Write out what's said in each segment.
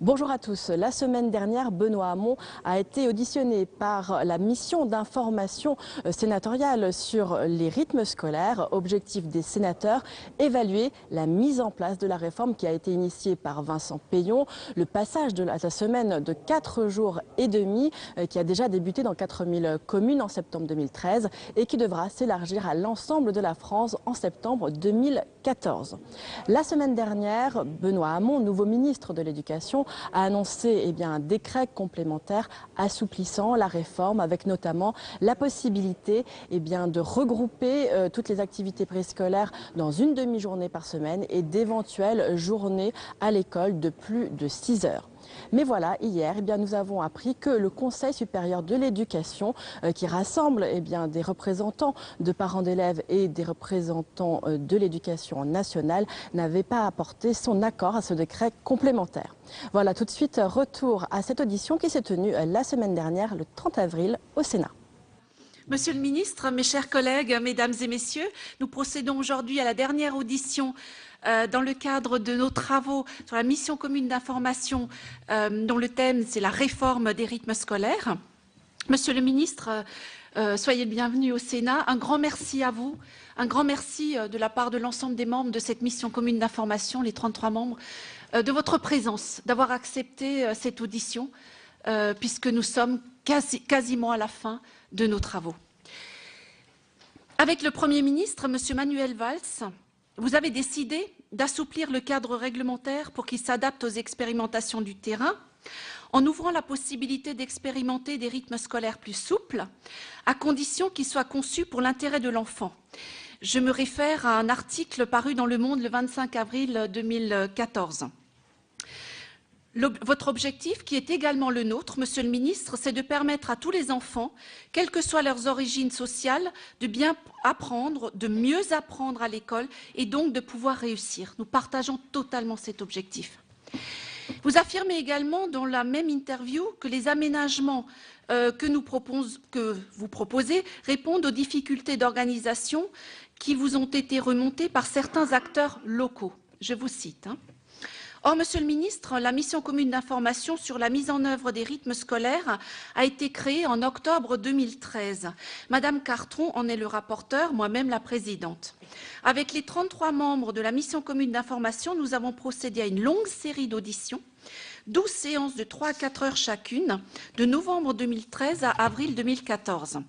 Bonjour à tous. La semaine dernière, Benoît Hamon a été auditionné par la mission d'information sénatoriale sur les rythmes scolaires. Objectif des sénateurs, évaluer la mise en place de la réforme qui a été initiée par Vincent Peillon. Le passage de la semaine de 4 jours et demi qui a déjà débuté dans 4000 communes en septembre 2013 et qui devra s'élargir à l'ensemble de la France en septembre 2014. La semaine dernière, Benoît Hamon, nouveau ministre de l'Éducation, a annoncé un décret complémentaire assouplissant la réforme avec notamment la possibilité de regrouper toutes les activités préscolaires dans une demi-journée par semaine et d'éventuelles journées à l'école de plus de 6 heures. Mais voilà, hier, nous avons appris que le Conseil supérieur de l'éducation, qui rassemble des représentants de parents d'élèves et des représentants de l'éducation nationale, n'avait pas apporté son accord à ce décret complémentaire. Voilà, tout de suite, retour à cette audition qui s'est tenue la semaine dernière, le 30 avril, au Sénat. Monsieur le ministre, mes chers collègues, mesdames et messieurs, nous procédons aujourd'hui à la dernière audition dans le cadre de nos travaux sur la mission commune d'information dont le thème c'est la réforme des rythmes scolaires. Monsieur le ministre, soyez le bienvenu au Sénat. Un grand merci à vous, un grand merci de la part de l'ensemble des membres de cette mission commune d'information, les 33 membres, de votre présence, d'avoir accepté cette audition, puisque nous sommes quasiment à la fin de nos travaux. Avec le Premier ministre, M. Manuel Valls, vous avez décidé d'assouplir le cadre réglementaire pour qu'il s'adapte aux expérimentations du terrain, en ouvrant la possibilité d'expérimenter des rythmes scolaires plus souples, à condition qu'ils soient conçus pour l'intérêt de l'enfant. Je me réfère à un article paru dans Le Monde le 25 avril 2014. Votre objectif, qui est également le nôtre, Monsieur le ministre, c'est de permettre à tous les enfants, quelles que soient leurs origines sociales, de bien apprendre, de mieux apprendre à l'école et donc de pouvoir réussir. Nous partageons totalement cet objectif. Vous affirmez également dans la même interview que les aménagements que vous proposez répondent aux difficultés d'organisation qui vous ont été remontées par certains acteurs locaux. Je vous cite. Or, Monsieur le ministre, la mission commune d'information sur la mise en œuvre des rythmes scolaires a été créée en octobre 2013. Madame Cartron en est le rapporteur, moi-même la présidente. Avec les 33 membres de la mission commune d'information, nous avons procédé à une longue série d'auditions, 12 séances de 3 à 4 heures chacune, de novembre 2013 à avril 2014.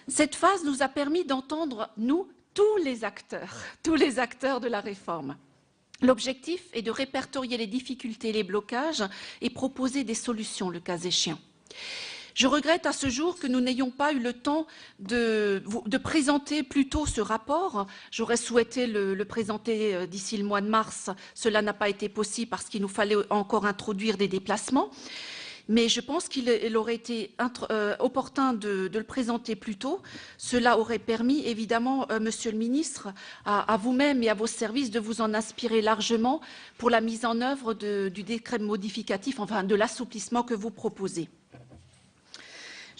Cette phase nous a permis d'entendre, nous, tous les acteurs de la réforme. L'objectif est de répertorier les difficultés et les blocages et proposer des solutions, le cas échéant. Je regrette à ce jour que nous n'ayons pas eu le temps de présenter plus tôt ce rapport. J'aurais souhaité le présenter d'ici le mois de mars. Cela n'a pas été possible parce qu'il nous fallait encore introduire des déplacements. Mais je pense qu'il aurait été opportun de le présenter plus tôt. Cela aurait permis, évidemment, Monsieur le ministre, à vous-même et à vos services de vous en inspirer largement pour la mise en œuvre du décret modificatif, enfin de l'assouplissement que vous proposez.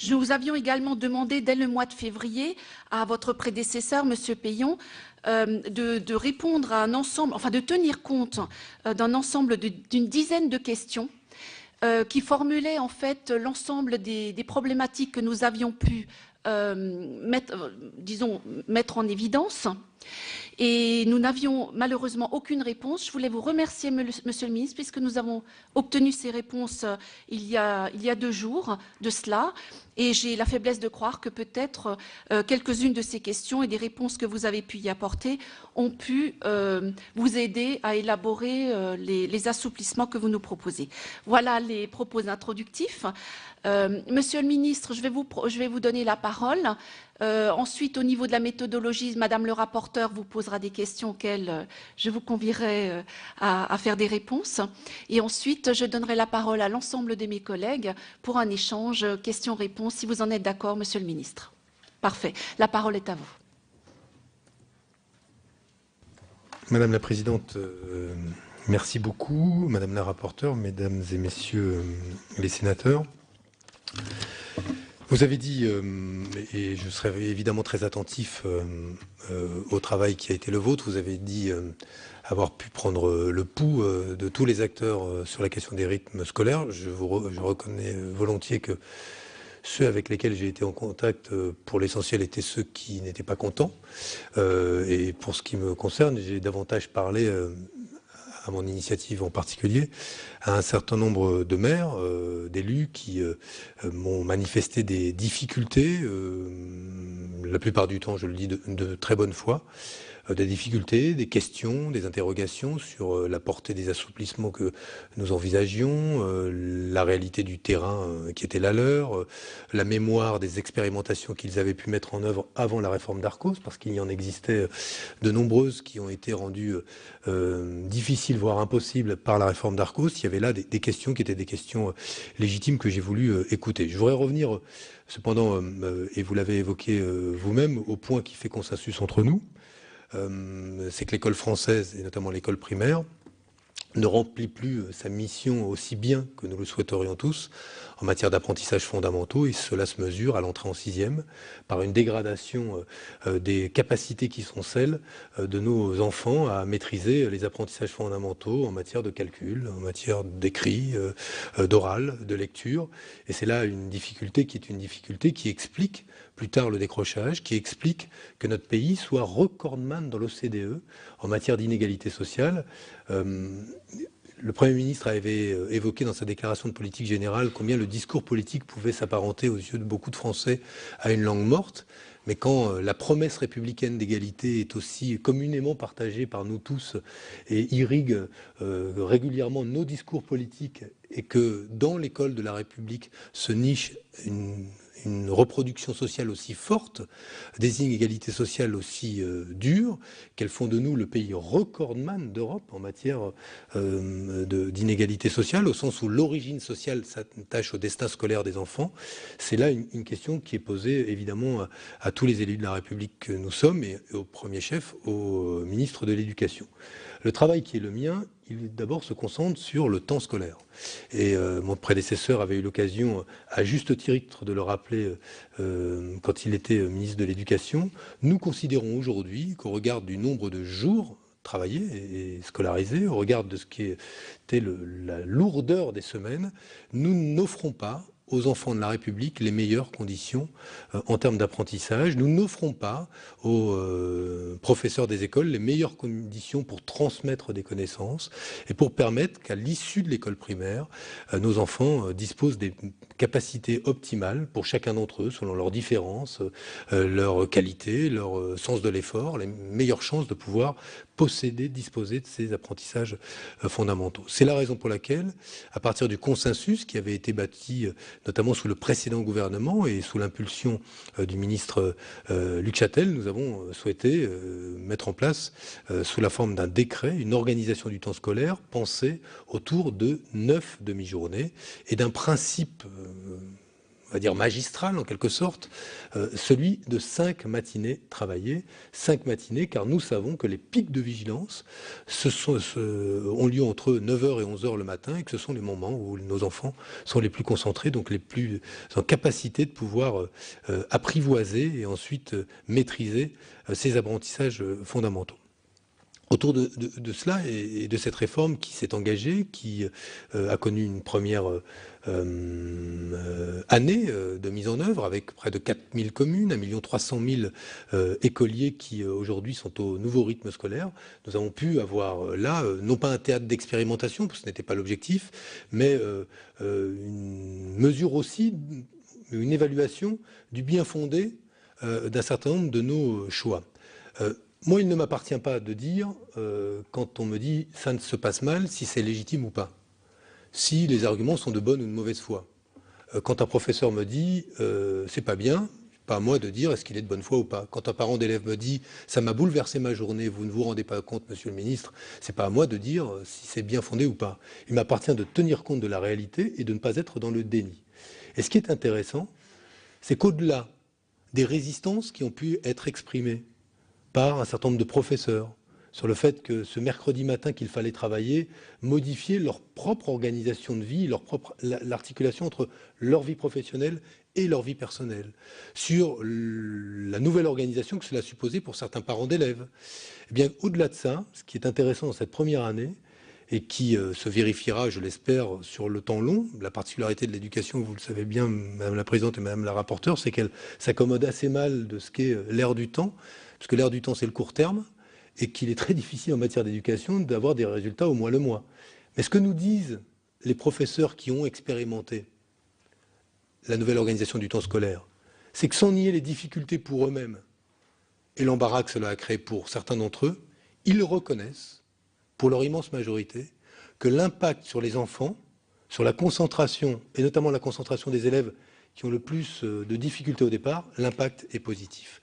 Nous avions également demandé dès le mois de février à votre prédécesseur, Monsieur Peillon, de répondre à un ensemble, enfin de tenir compte d'un ensemble d'une dizaine de questions qui formulait en fait l'ensemble des problématiques que nous avions pu mettre en évidence. Et nous n'avions malheureusement aucune réponse. Je voulais vous remercier, Monsieur le ministre, puisque nous avons obtenu ces réponses il y a 2 jours de cela. Et j'ai la faiblesse de croire que peut-être quelques-unes de ces questions et des réponses que vous avez pu y apporter ont pu vous aider à élaborer les assouplissements que vous nous proposez. Voilà les propos introductifs. Monsieur le ministre, je vais vous donner la parole. Ensuite, au niveau de la méthodologie, Madame le rapporteur vous posera des questions auxquelles je vous convierai à faire des réponses. Et ensuite, je donnerai la parole à l'ensemble de mes collègues pour un échange questions-réponses, si vous en êtes d'accord, Monsieur le ministre. Parfait. La parole est à vous. Madame la Présidente, merci beaucoup. Madame la rapporteure, Mesdames et Messieurs les sénateurs. Vous avez dit, et je serai évidemment très attentif au travail qui a été le vôtre, vous avez dit avoir pu prendre le pouls de tous les acteurs sur la question des rythmes scolaires. Je reconnais volontiers que ceux avec lesquels j'ai été en contact, pour l'essentiel, étaient ceux qui n'étaient pas contents. Et pour ce qui me concerne, j'ai davantage parlé, à mon initiative en particulier, à un certain nombre de maires, d'élus qui m'ont manifesté des difficultés, la plupart du temps, je le dis, de très bonne foi, des difficultés, des questions, des interrogations sur la portée des assouplissements que nous envisagions, la réalité du terrain qui était la leur, la mémoire des expérimentations qu'ils avaient pu mettre en œuvre avant la réforme d'Arcos, parce qu'il y en existait de nombreuses qui ont été rendues difficiles, voire impossibles par la réforme d'Arcos. Il y avait là des questions qui étaient des questions légitimes que j'ai voulu écouter. Je voudrais revenir cependant, et vous l'avez évoqué vous-même, au point qui fait consensus entre nous. C'est que l'école française, et notamment l'école primaire, ne remplit plus sa mission aussi bien que nous le souhaiterions tous en matière d'apprentissages fondamentaux, et cela se mesure à l'entrée en 6e par une dégradation des capacités qui sont celles de nos enfants à maîtriser les apprentissages fondamentaux en matière de calcul, en matière d'écrit, d'oral, de lecture. Et c'est là une difficulté qui explique plus tard le décrochage, qui explique que notre pays soit recordman dans l'OCDE en matière d'inégalité sociale. Le Premier ministre avait évoqué dans sa déclaration de politique générale combien le discours politique pouvait s'apparenter aux yeux de beaucoup de Français à une langue morte. Mais quand la promesse républicaine d'égalité est aussi communément partagée par nous tous et irrigue régulièrement nos discours politiques, et que dans l'école de la République se niche une reproduction sociale aussi forte, des inégalités sociales aussi dures, qu'elles font de nous le pays recordman d'Europe en matière d'inégalité sociale, au sens où l'origine sociale s'attache au destin scolaire des enfants. C'est là une question qui est posée évidemment à tous les élus de la République que nous sommes, et au premier chef au ministre de l'Éducation. Le travail qui est le mien, il d'abord se concentre sur le temps scolaire. Et mon prédécesseur avait eu l'occasion, à juste titre, de le rappeler quand il était ministre de l'Éducation. Nous considérons aujourd'hui qu'au regard du nombre de jours travaillés et scolarisés, au regard de ce qui était la lourdeur des semaines, nous n'offrons pas aux enfants de la République les meilleures conditions en termes d'apprentissage. Nous n'offrons pas aux professeurs des écoles les meilleures conditions pour transmettre des connaissances et pour permettre qu'à l'issue de l'école primaire, nos enfants disposent des capacités optimales pour chacun d'entre eux, selon leurs différences, leur qualité, leur sens de l'effort, les meilleures chances de pouvoir disposer de ces apprentissages fondamentaux. C'est la raison pour laquelle, à partir du consensus qui avait été bâti notamment sous le précédent gouvernement et sous l'impulsion du ministre Luc Châtel, nous avons souhaité mettre en place, sous la forme d'un décret, une organisation du temps scolaire pensée autour de 9 demi-journées et d'un principe on va dire magistral en quelque sorte, celui de 5 matinées travaillées, 5 matinées, car nous savons que les pics de vigilance ont lieu entre 9h et 11h le matin, et que ce sont les moments où nos enfants sont les plus concentrés, donc les plus en capacité de pouvoir apprivoiser et ensuite maîtriser ces apprentissages fondamentaux. Autour de cela et de cette réforme qui s'est engagée, qui a connu une première année de mise en œuvre avec près de 4000 communes, 1 300 000 écoliers qui aujourd'hui sont au nouveau rythme scolaire, nous avons pu avoir là, non pas un théâtre d'expérimentation, parce que ce n'était pas l'objectif, mais une mesure aussi, une évaluation du bien fondé d'un certain nombre de nos choix. Moi, il ne m'appartient pas de dire, quand on me dit « ça ne se passe mal », si c'est légitime ou pas, si les arguments sont de bonne ou de mauvaise foi. Quand un professeur me dit « c'est pas bien », pas à moi de dire est-ce qu'il est de bonne foi ou pas. Quand un parent d'élève me dit « ça m'a bouleversé ma journée, vous ne vous rendez pas compte, monsieur le ministre », c'est pas à moi de dire si c'est bien fondé ou pas. Il m'appartient de tenir compte de la réalité et de ne pas être dans le déni. Et ce qui est intéressant, c'est qu'au-delà des résistances qui ont pu être exprimées par un certain nombre de professeurs, sur le fait que ce mercredi matin qu'il fallait travailler modifiait leur propre organisation de vie, l'articulation entre leur vie professionnelle et leur vie personnelle, sur la nouvelle organisation que cela supposait pour certains parents d'élèves. Eh bien, au-delà de ça, ce qui est intéressant dans cette première année, et qui se vérifiera, je l'espère, sur le temps long. La particularité de l'éducation, vous le savez bien, Madame la Présidente et Madame la Rapporteure, c'est qu'elle s'accommode assez mal de ce qu'est l'ère du temps, parce que l'ère du temps, c'est le court terme, et qu'il est très difficile en matière d'éducation d'avoir des résultats au mois le mois. Mais ce que nous disent les professeurs qui ont expérimenté la nouvelle organisation du temps scolaire, c'est que sans nier les difficultés pour eux-mêmes et l'embarras que cela a créé pour certains d'entre eux, ils reconnaissent, pour leur immense majorité, que l'impact sur les enfants, sur la concentration, et notamment la concentration des élèves qui ont le plus de difficultés au départ, l'impact est positif.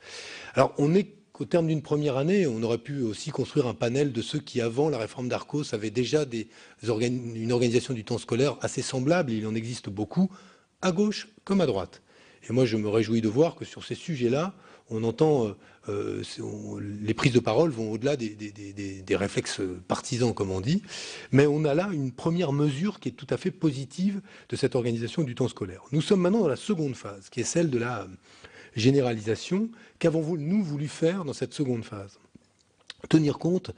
Alors, on est qu'au terme d'une première année, on aurait pu aussi construire un panel de ceux qui, avant la réforme d'Arcos, avaient déjà une organisation du temps scolaire assez semblable, et il en existe beaucoup, à gauche comme à droite. Et moi, je me réjouis de voir que sur ces sujets-là, on entend, les prises de parole vont au-delà des réflexes partisans, comme on dit, mais on a là une première mesure qui est tout à fait positive de cette organisation du temps scolaire. Nous sommes maintenant dans la seconde phase, qui est celle de la généralisation. Qu'avons-nous voulu faire dans cette seconde phase? Tenir compte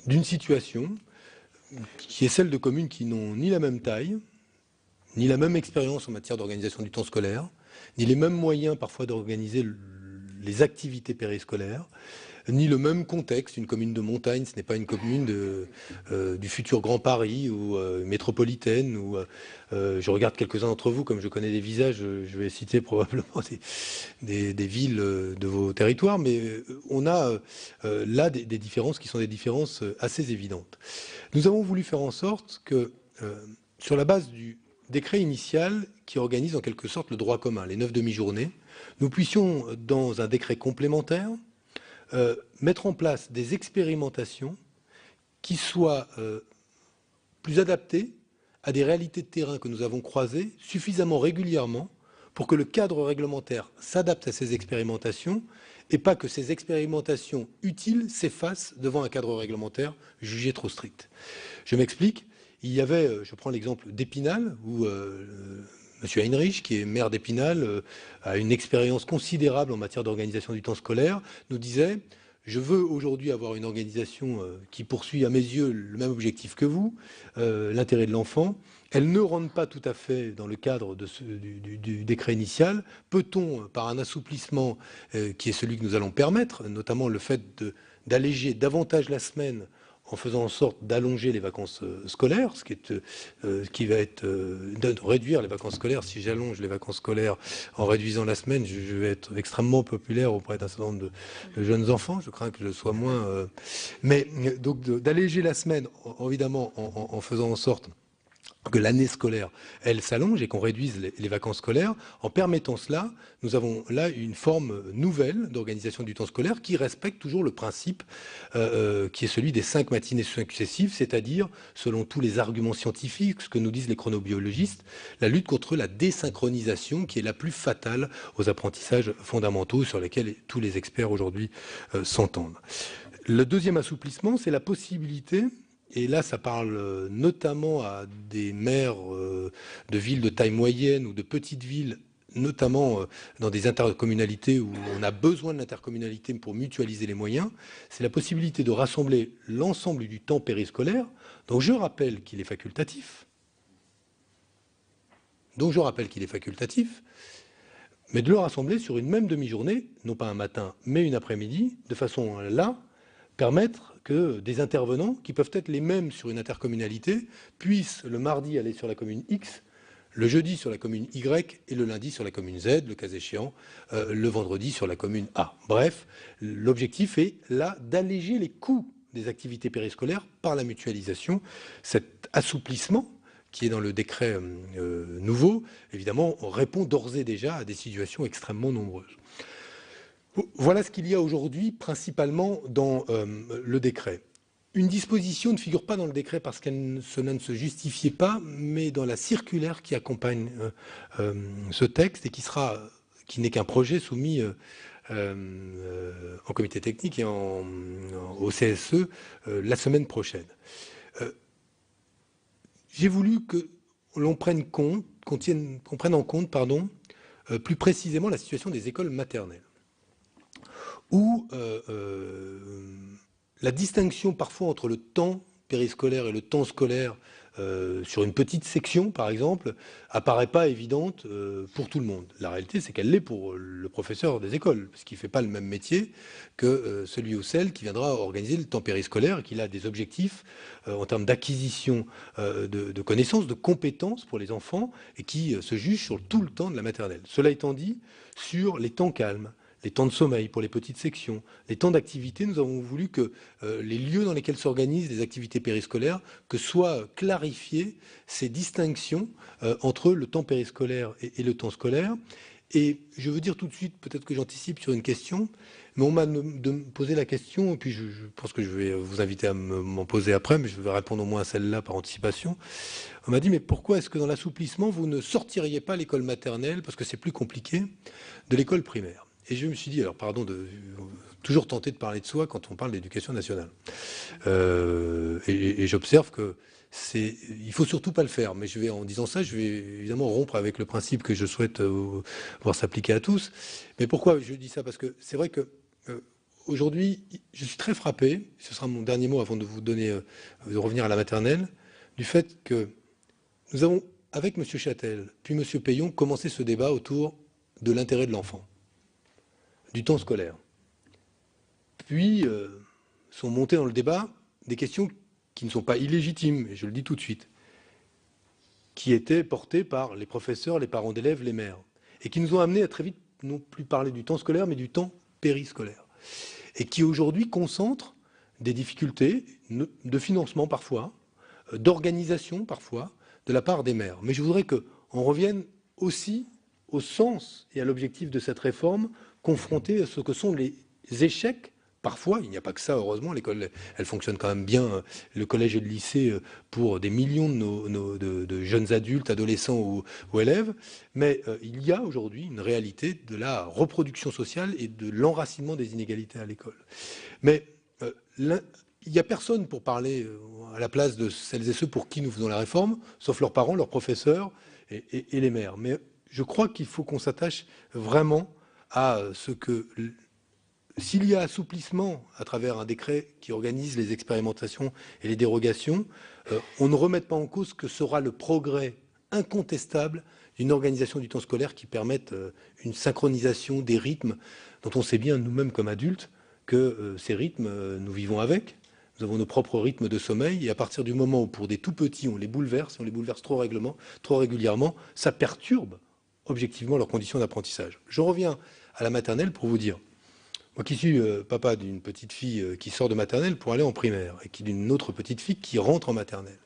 d'une situation qui est celle de communes qui n'ont ni la même taille, ni la même expérience en matière d'organisation du temps scolaire, ni les mêmes moyens parfois d'organiser les activités périscolaires, ni le même contexte. Une commune de montagne, ce n'est pas une commune du futur Grand Paris ou métropolitaine. Ou, je regarde quelques-uns d'entre vous, comme je connais des visages, je vais citer probablement des villes de vos territoires, mais on a là des différences qui sont des différences assez évidentes. Nous avons voulu faire en sorte que, sur la base du décret initial qui organise en quelque sorte le droit commun, les 9 demi-journées, nous puissions, dans un décret complémentaire, mettre en place des expérimentations qui soient plus adaptées à des réalités de terrain que nous avons croisées suffisamment régulièrement pour que le cadre réglementaire s'adapte à ces expérimentations et pas que ces expérimentations utiles s'effacent devant un cadre réglementaire jugé trop strict. Je m'explique. Il y avait, je prends l'exemple d'Épinal, où M. Heinrich, qui est maire d'Épinal, a une expérience considérable en matière d'organisation du temps scolaire, nous disait « Je veux aujourd'hui avoir une organisation qui poursuit à mes yeux le même objectif que vous, l'intérêt de l'enfant. Elle ne rentre pas tout à fait dans le cadre du décret initial. Peut-on, par un assouplissement qui est celui que nous allons permettre, notamment le fait d'alléger davantage la semaine, en faisant en sorte d'allonger les vacances scolaires, qui va être de réduire les vacances scolaires. Si j'allonge les vacances scolaires en réduisant la semaine, je vais être extrêmement populaire auprès d'un certain nombre de jeunes enfants. Je crains que je sois moins... Mais donc d'alléger la semaine, évidemment, en faisant en sorte que l'année scolaire, elle s'allonge et qu'on réduise les vacances scolaires. En permettant cela, nous avons là une forme nouvelle d'organisation du temps scolaire qui respecte toujours le principe qui est celui des 5 matinées successives, c'est-à-dire, selon tous les arguments scientifiques, ce que nous disent les chronobiologistes, la lutte contre la désynchronisation qui est la plus fatale aux apprentissages fondamentaux sur lesquels tous les experts aujourd'hui s'entendent. Le deuxième assouplissement, c'est la possibilité... Et là, ça parle notamment à des maires de villes de taille moyenne ou de petites villes, notamment dans des intercommunalités où on a besoin de l'intercommunalité pour mutualiser les moyens. C'est la possibilité de rassembler l'ensemble du temps périscolaire. Donc je rappelle qu'il est facultatif. Mais de le rassembler sur une même demi-journée, non pas un matin, mais une après-midi, de façon à là permettre que des intervenants, qui peuvent être les mêmes sur une intercommunalité, puissent le mardi aller sur la commune X, le jeudi sur la commune Y et le lundi sur la commune Z, le cas échéant, le vendredi sur la commune A. Bref, l'objectif est là d'alléger les coûts des activités périscolaires par la mutualisation. Cet assouplissement qui est dans le décret nouveau, évidemment, répond d'ores et déjà à des situations extrêmement nombreuses. Voilà ce qu'il y a aujourd'hui principalement dans le décret. Une disposition ne figure pas dans le décret parce que cela ne se justifiait pas, mais dans la circulaire qui accompagne ce texte et qui n'est qu'un projet soumis en comité technique et au CSE la semaine prochaine. J'ai voulu que l'on prenne compte, qu'on prenne en compte, plus précisément la situation des écoles maternelles, où la distinction parfois entre le temps périscolaire et le temps scolaire sur une petite section, par exemple, apparaît pas évidente pour tout le monde. La réalité, c'est qu'elle l'est pour le professeur des écoles, parce qu'il ne fait pas le même métier que celui ou celle qui viendra organiser le temps périscolaire et qu'il a des objectifs en termes d'acquisition de connaissances, de compétences pour les enfants et qui se juge sur tout le temps de la maternelle. Cela étant dit, sur les temps calmes, les temps de sommeil pour les petites sections, les temps d'activité, nous avons voulu que les lieux dans lesquels s'organisent les activités périscolaires, que soient clarifiées ces distinctions entre le temps périscolaire et le temps scolaire. Et je veux dire tout de suite, peut-être que j'anticipe sur une question, mais on m'a posé la question, et puis je pense que je vais vous inviter à m'en poser après, mais je vais répondre au moins à celle-là par anticipation. On m'a dit, mais pourquoi est-ce que dans l'assouplissement, vous ne sortiriez pas l'école maternelle, parce que c'est plus compliqué, de l'école primaire? Et je me suis dit, alors pardon de toujours tenter de parler de soi quand on parle d'éducation nationale. Et j'observe que il faut surtout pas le faire. Mais en disant ça, je vais évidemment rompre avec le principe que je souhaite voir s'appliquer à tous. Mais pourquoi je dis ça? Parce que c'est vrai que aujourd'hui, je suis très frappé, ce sera mon dernier mot avant de vous donner, de revenir à la maternelle, du fait que nous avons, avec M. Châtel, puis M. Payon, commencé ce débat autour de l'intérêt de l'enfant, du temps scolaire. Puis sont montées dans le débat des questions qui ne sont pas illégitimes, et je le dis tout de suite, qui étaient portées par les professeurs, les parents d'élèves, les maires, et qui nous ont amenés à très vite non plus parler du temps scolaire, mais du temps périscolaire, et qui aujourd'hui concentrent des difficultés de financement parfois, d'organisation parfois, de la part des maires. Mais je voudrais qu'on revienne aussi au sens et à l'objectif de cette réforme, confrontée à ce que sont les échecs. Parfois, il n'y a pas que ça, heureusement, l'école, elle fonctionne quand même bien, le collège et le lycée, pour des millions de jeunes adultes, adolescents ou élèves, mais il y a aujourd'hui une réalité de la reproduction sociale et de l'enracinement des inégalités à l'école. Mais il n'y a personne pour parler à la place de celles et ceux pour qui nous faisons la réforme, sauf leurs parents, leurs professeurs et les maires. Mais je crois qu'il faut qu'on s'attache vraiment à ce que... S'il y a assouplissement à travers un décret qui organise les expérimentations et les dérogations, on ne remette pas en cause ce que sera le progrès incontestable d'une organisation du temps scolaire qui permette une synchronisation des rythmes dont on sait bien nous-mêmes comme adultes que ces rythmes, nous vivons avec. Nous avons nos propres rythmes de sommeil et à partir du moment où pour des tout petits on les bouleverse trop régulièrement, ça perturbe objectivement leurs conditions d'apprentissage. Je reviens à la maternelle pour vous dire, moi qui suis papa d'une petite fille qui sort de maternelle pour aller en primaire et qui d'une autre petite fille qui rentre en maternelle.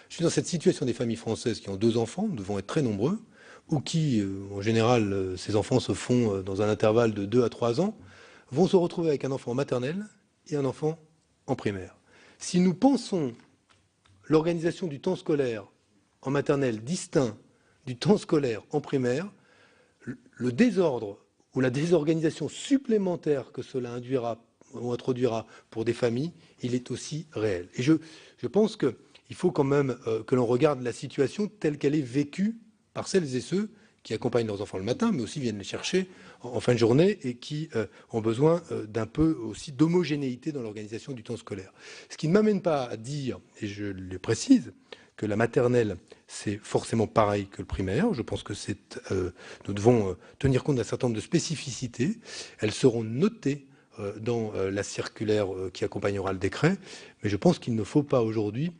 Je suis dans cette situation des familles françaises qui ont 2 enfants, nous devons être très nombreux, ou qui, en général, ces enfants se font dans un intervalle de 2 à 3 ans, vont se retrouver avec un enfant en maternelle et un enfant en primaire. Si nous pensons l'organisation du temps scolaire en maternelle distinct du temps scolaire en primaire, le désordre ou la désorganisation supplémentaire que cela induira ou introduira pour des familles, il est aussi réel. Et je pense qu'il faut quand même que l'on regarde la situation telle qu'elle est vécue par celles et ceux qui accompagnent leurs enfants le matin, mais aussi viennent les chercher en fin de journée et qui ont besoin d'un peu aussi d'homogénéité dans l'organisation du temps scolaire. Ce qui ne m'amène pas à dire, et je le précise, que la maternelle, c'est forcément pareil que le primaire. Je pense que nous devons tenir compte d'un certain nombre de spécificités. Elles seront notées dans la circulaire qui accompagnera le décret. Mais je pense qu'il ne faut pas aujourd'hui,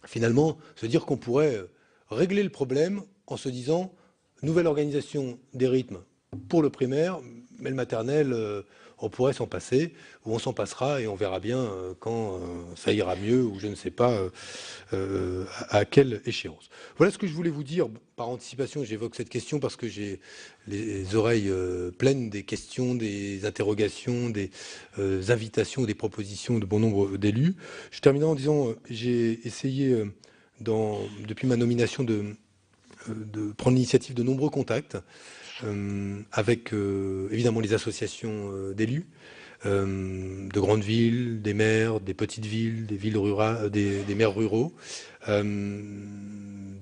finalement, se dire qu'on pourrait régler le problème en se disant nouvelle organisation des rythmes pour le primaire, mais le maternel, on pourrait s'en passer, ou on s'en passera et on verra bien quand ça ira mieux, ou je ne sais pas à quelle échéance. Voilà ce que je voulais vous dire. Par anticipation, j'évoque cette question parce que j'ai les oreilles pleines des questions, des interrogations, des invitations, des propositions de bon nombre d'élus. Je terminerai en disant, j'ai essayé, depuis ma nomination, de prendre l'initiative de nombreux contacts avec évidemment les associations d'élus, de grandes villes, des maires, des petites villes, des villes rurales, des maires ruraux,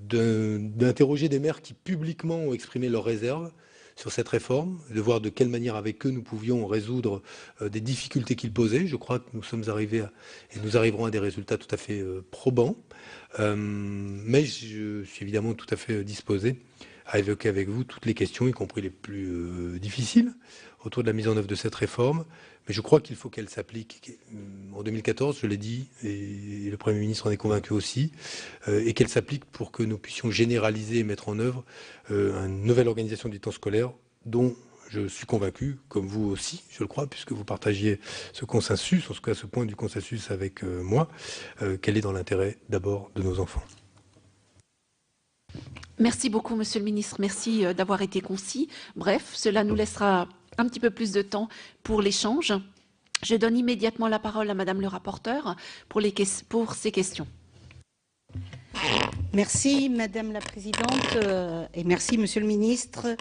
d'interroger des maires qui publiquement ont exprimé leurs réserves sur cette réforme, de voir de quelle manière avec eux nous pouvions résoudre des difficultés qu'ils posaient. Je crois que nous sommes arrivés et nous arriverons à des résultats tout à fait probants. Mais je suis évidemment tout à fait disposé à évoquer avec vous toutes les questions, y compris les plus difficiles, autour de la mise en œuvre de cette réforme. Mais je crois qu'il faut qu'elle s'applique en 2014, je l'ai dit, et le Premier ministre en est convaincu aussi, et qu'elle s'applique pour que nous puissions généraliser et mettre en œuvre une nouvelle organisation du temps scolaire dont je suis convaincu, comme vous aussi, je le crois, puisque vous partagiez ce consensus, en tout cas ce point du consensus avec moi, qu'elle est dans l'intérêt d'abord de nos enfants. Merci beaucoup, Monsieur le Ministre. Merci d'avoir été concis. Bref, cela nous laissera un petit peu plus de temps pour l'échange. Je donne immédiatement la parole à Madame le rapporteur pour ces questions. Merci Madame la Présidente et merci Monsieur le Ministre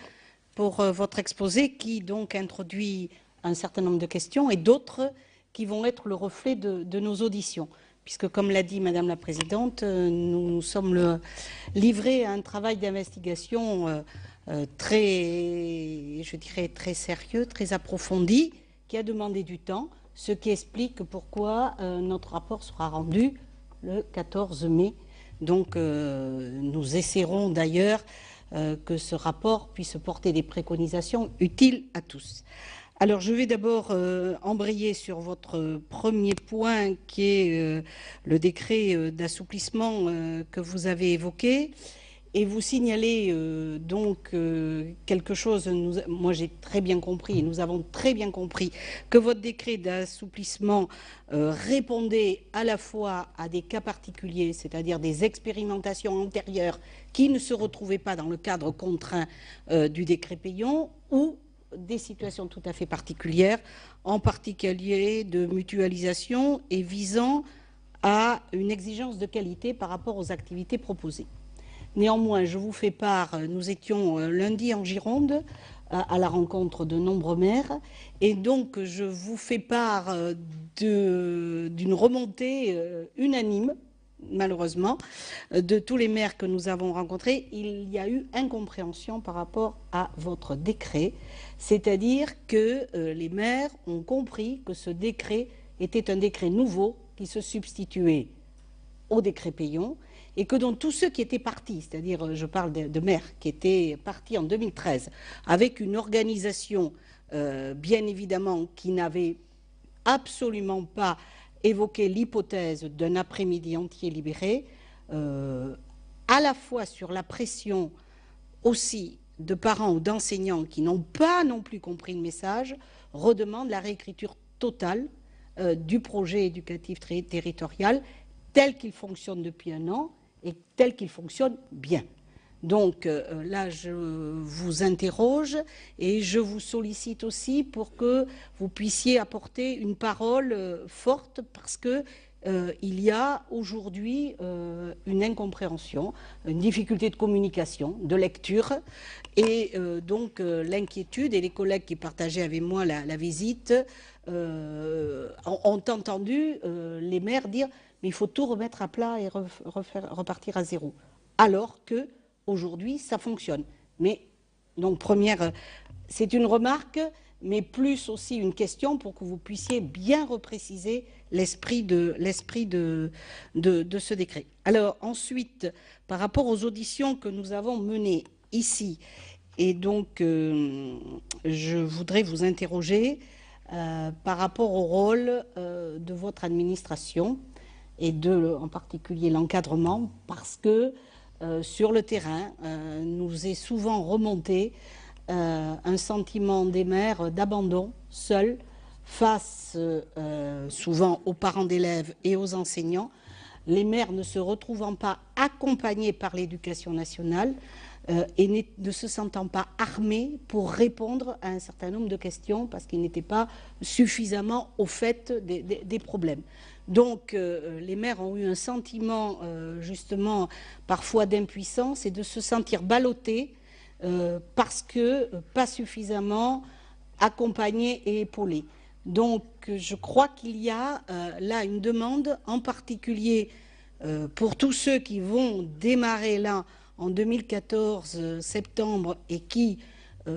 pour votre exposé qui donc introduit un certain nombre de questions et d'autres qui vont être le reflet de nos auditions. Puisque, comme l'a dit Madame la Présidente, nous nous sommes livrés à un travail d'investigation très sérieux, très approfondi, qui a demandé du temps, ce qui explique pourquoi notre rapport sera rendu le 14 mai. Donc, nous essaierons d'ailleurs que ce rapport puisse porter des préconisations utiles à tous. Alors, je vais d'abord embrayer sur votre premier point qui est le décret d'assouplissement que vous avez évoqué et vous signaler donc quelque chose. Moi, j'ai très bien compris et nous avons très bien compris que votre décret d'assouplissement répondait à la fois à des cas particuliers, c'est-à-dire des expérimentations antérieures qui ne se retrouvaient pas dans le cadre contraint du décret Peillon ou des situations tout à fait particulières, en particulier de mutualisation et visant à une exigence de qualité par rapport aux activités proposées. Néanmoins, je vous fais part, nous étions lundi en Gironde à la rencontre de nombreux maires et donc je vous fais part d'une remontée unanime, malheureusement, de tous les maires que nous avons rencontrés. Il y a eu incompréhension par rapport à votre décret, c'est-à-dire que les maires ont compris que ce décret était un décret nouveau qui se substituait au décret Peillon et que donc tous ceux qui étaient partis, c'est-à-dire je parle de maires qui étaient partis en 2013 avec une organisation bien évidemment qui n'avait absolument pas évoqué l'hypothèse d'un après-midi entier libéré, à la fois sur la pression aussi de parents ou d'enseignants qui n'ont pas non plus compris le message, redemandent la réécriture totale du projet éducatif territorial tel qu'il fonctionne depuis un an et tel qu'il fonctionne bien. Donc là, je vous interroge et je vous sollicite aussi pour que vous puissiez apporter une parole forte parce que il y a aujourd'hui une incompréhension, une difficulté de communication, de lecture et donc l'inquiétude et les collègues qui partageaient avec moi la visite ont entendu les maires dire mais il faut tout remettre à plat et repartir à zéro. Alors que aujourd'hui, ça fonctionne. Mais donc première, c'est une remarque, mais plus aussi une question pour que vous puissiez bien repréciser l'esprit de ce décret. Alors ensuite, par rapport aux auditions que nous avons menées ici, et donc je voudrais vous interroger par rapport au rôle de votre administration et en particulier l'encadrement, parce que sur le terrain, nous est souvent remonté un sentiment des maires d'abandon, seuls, face souvent aux parents d'élèves et aux enseignants, les maires ne se retrouvant pas accompagnés par l'éducation nationale et ne se sentant pas armés pour répondre à un certain nombre de questions parce qu'ils n'étaient pas suffisamment au fait des problèmes. Donc les maires ont eu un sentiment justement parfois d'impuissance et de se sentir ballottés parce que pas suffisamment accompagnés et épaulés. Donc je crois qu'il y a là une demande en particulier pour tous ceux qui vont démarrer là en 2014 septembre et qui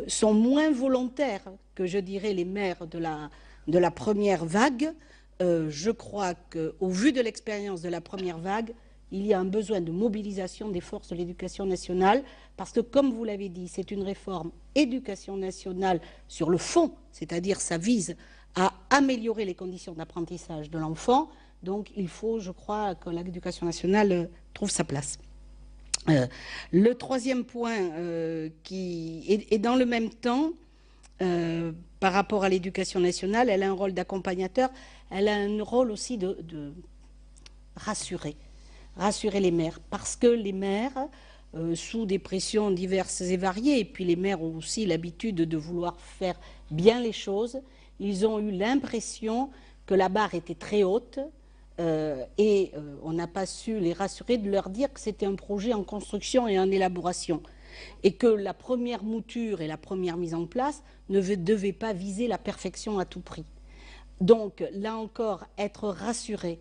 sont moins volontaires que, je dirais, les maires de la première vague. Je crois qu'au vu de l'expérience de la première vague, il y a un besoin de mobilisation des forces de l'éducation nationale, parce que, comme vous l'avez dit, c'est une réforme éducation nationale sur le fond, c'est-à-dire ça vise à améliorer les conditions d'apprentissage de l'enfant. Donc il faut, je crois, que l'éducation nationale trouve sa place. Le troisième point qui est dans le même temps, par rapport à l'éducation nationale, elle a un rôle d'accompagnateur, elle a un rôle aussi de rassurer les maires, parce que les maires, sous des pressions diverses et variées, et puis les maires ont aussi l'habitude de vouloir faire bien les choses, ils ont eu l'impression que la barre était très haute, et on n'a pas su les rassurer, de leur dire que c'était un projet en construction et en élaboration, et que la première mouture et la première mise en place ne devaient pas viser la perfection à tout prix. Donc là encore, être rassurés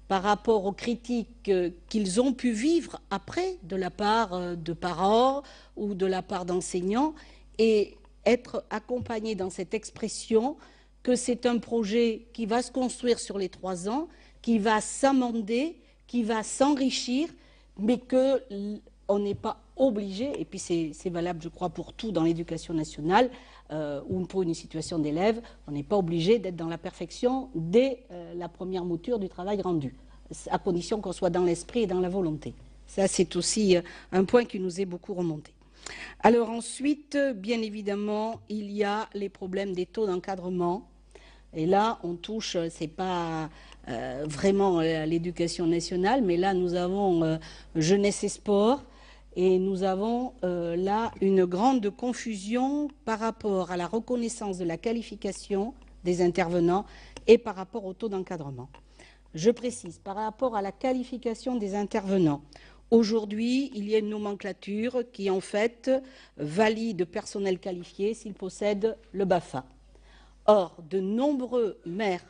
par rapport aux critiques qu'ils ont pu vivre après de la part de parents ou de la part d'enseignants, et être accompagnés dans cette expression que c'est un projet qui va se construire sur les 3 ans, qui va s'amender, qui va s'enrichir, mais qu'on n'est pas obligé, et puis c'est valable je crois pour tout dans l'éducation nationale, ou pour une situation d'élève, on n'est pas obligé d'être dans la perfection dès la première mouture du travail rendu, à condition qu'on soit dans l'esprit et dans la volonté. Ça, c'est aussi un point qui nous est beaucoup remonté. Alors ensuite, bien évidemment, il y a les problèmes des taux d'encadrement. Et là, on touche, c'est pas vraiment l'éducation nationale, mais là, nous avons jeunesse et sport. Et nous avons là une grande confusion par rapport à la reconnaissance de la qualification des intervenants et par rapport au taux d'encadrement. Je précise, par rapport à la qualification des intervenants, aujourd'hui, il y a une nomenclature qui, en fait, valide personnel qualifié s'il possède le BAFA. Or, de nombreux maires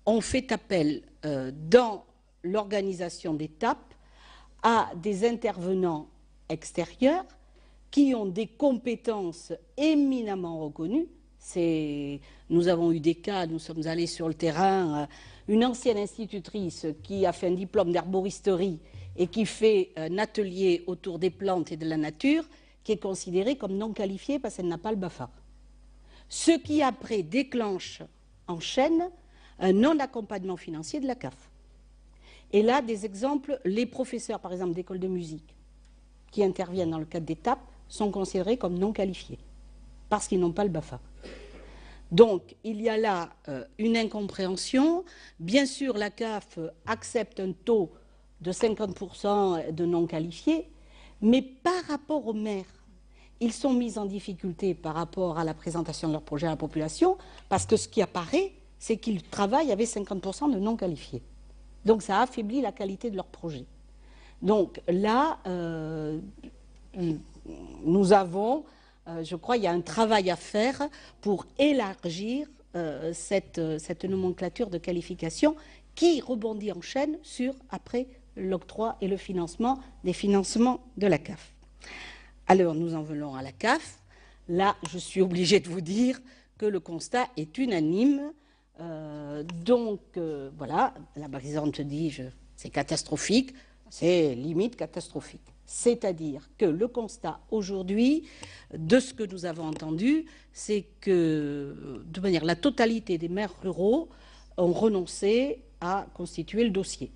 ont fait appel dans l'organisation d'étapes à des intervenants extérieurs qui ont des compétences éminemment reconnues. Nous avons eu des cas, nous sommes allés sur le terrain, une ancienne institutrice qui a fait un diplôme d'herboristerie et qui fait un atelier autour des plantes et de la nature, qui est considérée comme non qualifiée parce qu'elle n'a pas le BAFA. Ce qui après déclenche en chaîne un non-accompagnement financier de la CAF. Et là, des exemples, les professeurs par exemple d'école de musique qui interviennent dans le cadre d'étapes sont considérés comme non qualifiés parce qu'ils n'ont pas le BAFA. Donc il y a là une incompréhension. Bien sûr, la CAF accepte un taux de 50% de non qualifiés, mais par rapport aux maires, ils sont mis en difficulté par rapport à la présentation de leur projet à la population, parce que ce qui apparaît, c'est qu'ils travaillent avec 50% de non qualifiés. Donc ça affaiblit la qualité de leur projet. Donc là, nous avons, je crois, il y a un travail à faire pour élargir cette nomenclature de qualification qui rebondit en chaîne sur, après, l'octroi et le financement des financements de la CAF. Alors, nous en venons à la CAF. Là, je suis obligée de vous dire que le constat est unanime. Voilà, la présidente dit c'est catastrophique. C'est limite catastrophique. C'est-à-dire que le constat aujourd'hui, de ce que nous avons entendu, c'est que, de manière, la totalité des maires ruraux ont renoncé à constituer le dossier.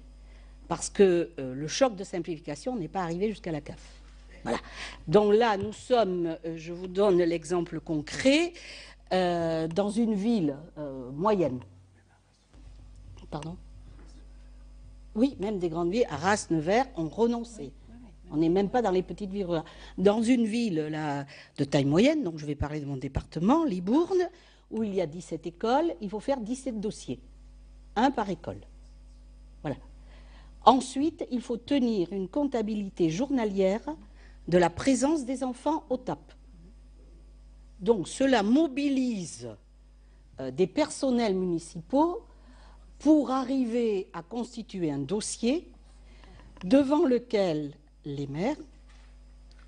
Parce que le choc de simplification n'est pas arrivé jusqu'à la CAF. Voilà. Donc là, nous sommes, je vous donne l'exemple concret, dans une ville moyenne. Pardon ? Oui, même des grandes villes, Arras, Nevers, ont renoncé. On n'est même pas dans les petites villes rurales. Dans une ville là, de taille moyenne, donc je vais parler de mon département, Libourne, où il y a 17 écoles, il faut faire 17 dossiers, un par école. Voilà. Ensuite, il faut tenir une comptabilité journalière de la présence des enfants au TAP. Donc cela mobilise des personnels municipaux pour arriver à constituer un dossier devant lequel les maires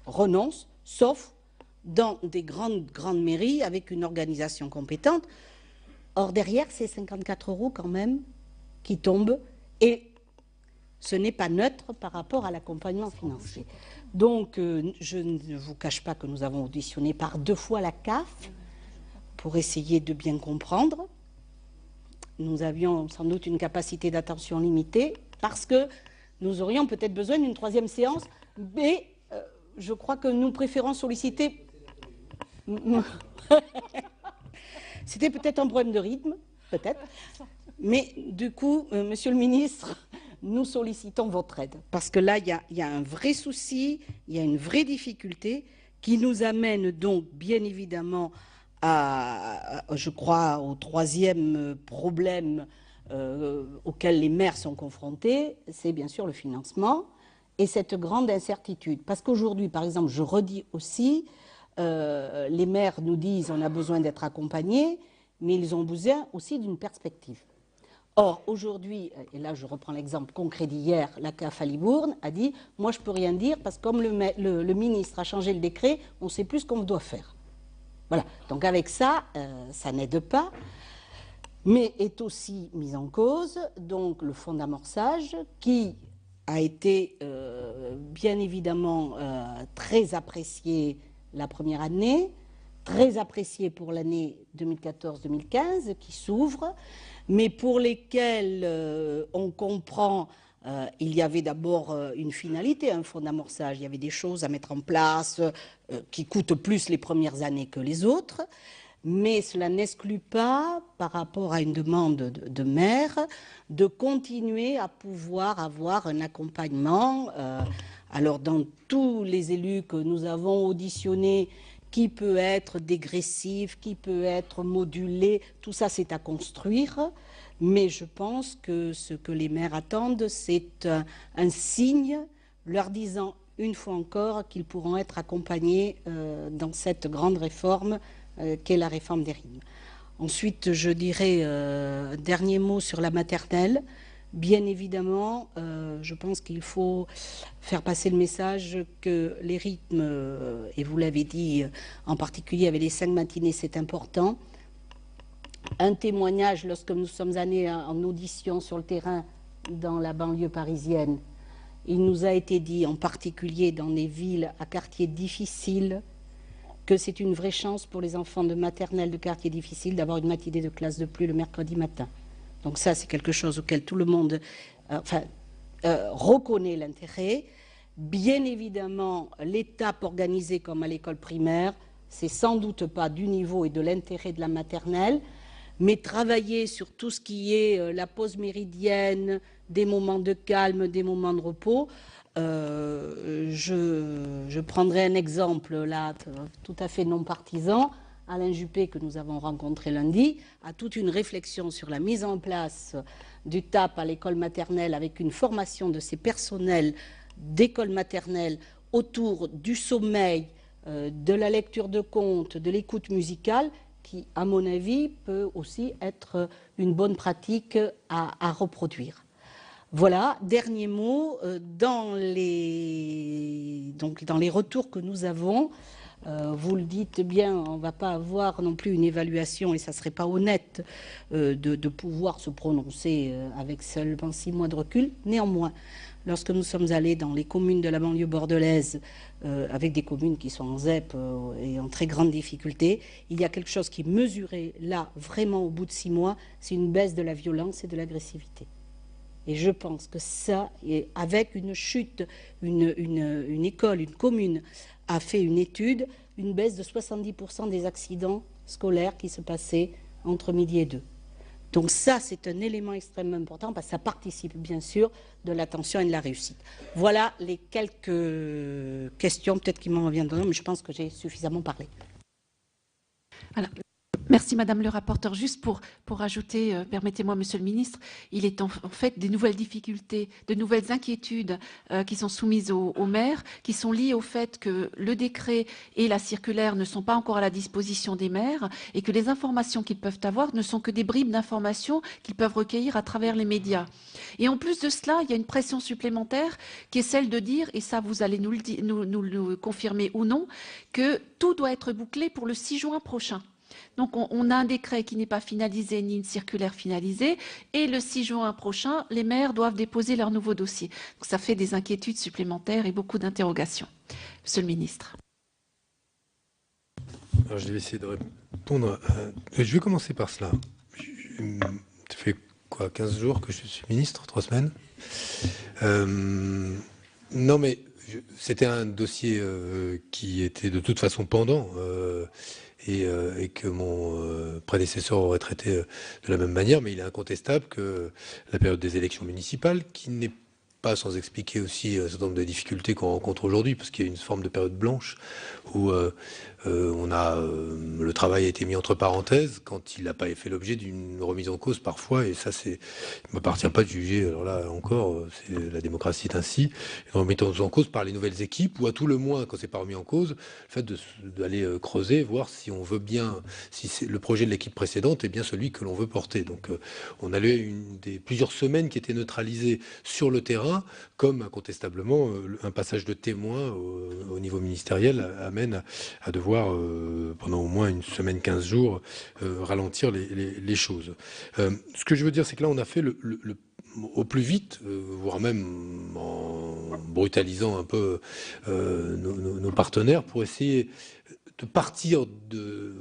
renoncent, sauf dans des grandes mairies avec une organisation compétente. Or, derrière, c'est 54 € quand même qui tombent et ce n'est pas neutre par rapport à l'accompagnement financier. Donc, je ne vous cache pas que nous avons auditionné par 2 fois la CAF pour essayer de bien comprendre. Nous avions sans doute une capacité d'attention limitée parce que nous aurions peut-être besoin d'une 3e séance, mais je crois que nous préférons solliciter... C'était peut-être un problème de rythme, peut-être. Mais du coup, Monsieur le ministre, nous sollicitons votre aide. Parce que là, il y a un vrai souci, il y a une vraie difficulté qui nous amène donc, bien évidemment, je crois, au 3e problème auquel les maires sont confrontés, c'est bien sûr le financement et cette grande incertitude. Parce qu'aujourd'hui, par exemple, je redis aussi, les maires nous disent on a besoin d'être accompagnés, mais ils ont besoin aussi d'une perspective. Or, aujourd'hui, et là je reprends l'exemple concret d'hier, la CAF à Libourne a dit « moi je ne peux rien dire parce que comme le ministre a changé le décret, on ne sait plus ce qu'on doit faire ». Voilà, donc avec ça, ça n'aide pas, mais est aussi mis en cause donc le fonds d'amorçage qui a été bien évidemment très apprécié la première année, très apprécié pour l'année 2014-2015 qui s'ouvre, mais pour lesquels on comprend, il y avait d'abord une finalité, un fonds d'amorçage, il y avait des choses à mettre en place qui coûtent plus les premières années que les autres, mais cela n'exclut pas, par rapport à une demande de maire, de continuer à pouvoir avoir un accompagnement. Alors dans tous les élus que nous avons auditionnés, qui peut être dégressif, qui peut être modulé, tout ça c'est à construire. Mais je pense que ce que les maires attendent, c'est un signe leur disant une fois encore qu'ils pourront être accompagnés dans cette grande réforme qu'est la réforme des rythmes. Ensuite, je dirais un dernier mot sur la maternelle. Bien évidemment, je pense qu'il faut faire passer le message que les rythmes, et vous l'avez dit, en particulier avec les 5 matinées, c'est important. Un témoignage, lorsque nous sommes allés en audition sur le terrain dans la banlieue parisienne, il nous a été dit, en particulier dans les villes à quartiers difficiles, que c'est une vraie chance pour les enfants de maternelle de quartiers difficiles d'avoir une matinée de classe de plus le mercredi matin. Donc ça, c'est quelque chose auquel tout le monde reconnaît l'intérêt. Bien évidemment, l'étape organisée comme à l'école primaire, c'est sans doute pas du niveau et de l'intérêt de la maternelle, mais travailler sur tout ce qui est la pause méridienne, des moments de calme, des moments de repos. Je prendrai un exemple là, tout à fait non partisan. Alain Juppé, que nous avons rencontré lundi, a toute une réflexion sur la mise en place du TAP à l'école maternelle avec une formation de ses personnels d'école maternelle autour du sommeil, de la lecture de contes, de l'écoute musicale, qui, à mon avis, peut aussi être une bonne pratique à reproduire. Voilà, dernier mot, dans les retours que nous avons, vous le dites bien, on ne va pas avoir non plus une évaluation et ça ne serait pas honnête de pouvoir se prononcer avec seulement 6 mois de recul. Néanmoins, lorsque nous sommes allés dans les communes de la banlieue bordelaise, avec des communes qui sont en ZEP et en très grande difficulté, il y a quelque chose qui est mesuré là, vraiment au bout de 6 mois, c'est une baisse de la violence et de l'agressivité. Et je pense que ça, avec une chute, une école, une commune a fait une étude, une baisse de 70% des accidents scolaires qui se passaient entre midi et 2. Donc ça, c'est un élément extrêmement important parce que ça participe bien sûr de l'attention et de la réussite. Voilà les quelques questions, peut-être qui m'en reviendront, mais je pense que j'ai suffisamment parlé. Voilà. Merci Madame le rapporteur. Juste pour ajouter, permettez-moi Monsieur le Ministre, il est en fait des nouvelles difficultés, de nouvelles inquiétudes qui sont soumises aux maires, qui sont liées au fait que le décret et la circulaire ne sont pas encore à la disposition des maires et que les informations qu'ils peuvent avoir ne sont que des bribes d'informations qu'ils peuvent recueillir à travers les médias. Et en plus de cela, il y a une pression supplémentaire qui est celle de dire, et ça vous allez nous le confirmer ou non, que tout doit être bouclé pour le 6 juin prochain. Donc on a un décret qui n'est pas finalisé ni une circulaire finalisée et le 6 juin prochain, les maires doivent déposer leur nouveau dossier. Donc ça fait des inquiétudes supplémentaires et beaucoup d'interrogations. Monsieur le ministre. Alors je vais essayer de répondre. Je vais commencer par cela. Ça fait quoi, 15 jours que je suis ministre, 3 semaines. Non mais c'était un dossier qui était de toute façon pendant. Et que mon prédécesseur aurait traité de la même manière, mais il est incontestable que la période des élections municipales, qui n'est pas sans expliquer aussi un certain nombre de difficultés qu'on rencontre aujourd'hui, parce qu'il y a une forme de période blanche où le travail a été mis entre parenthèses quand il n'a pas fait l'objet d'une remise en cause parfois, et ça, il ne m'appartient pas de juger. Alors là encore, la démocratie est ainsi, une remise en cause par les nouvelles équipes, ou à tout le moins, quand c'est pas remis en cause, le fait d'aller creuser, voir si on veut bien, si le projet de l'équipe précédente est bien celui que l'on veut porter. Donc on a eu plusieurs semaines qui étaient neutralisées sur le terrain, comme incontestablement un passage de témoin au niveau ministériel amène à devoir pendant au moins une semaine, 15 jours, ralentir les choses. Ce que je veux dire, c'est que là, on a fait au plus vite, voire même en brutalisant un peu nos partenaires pour essayer de partir de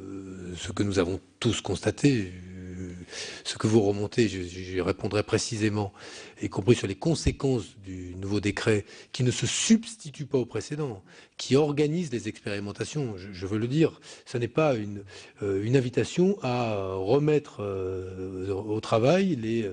ce que nous avons tous constaté, ce que vous remontez, j'y répondrai précisément, y compris sur les conséquences du nouveau décret qui ne se substitue pas au précédent, qui organise les expérimentations. Je veux le dire, ce n'est pas une invitation à remettre au travail les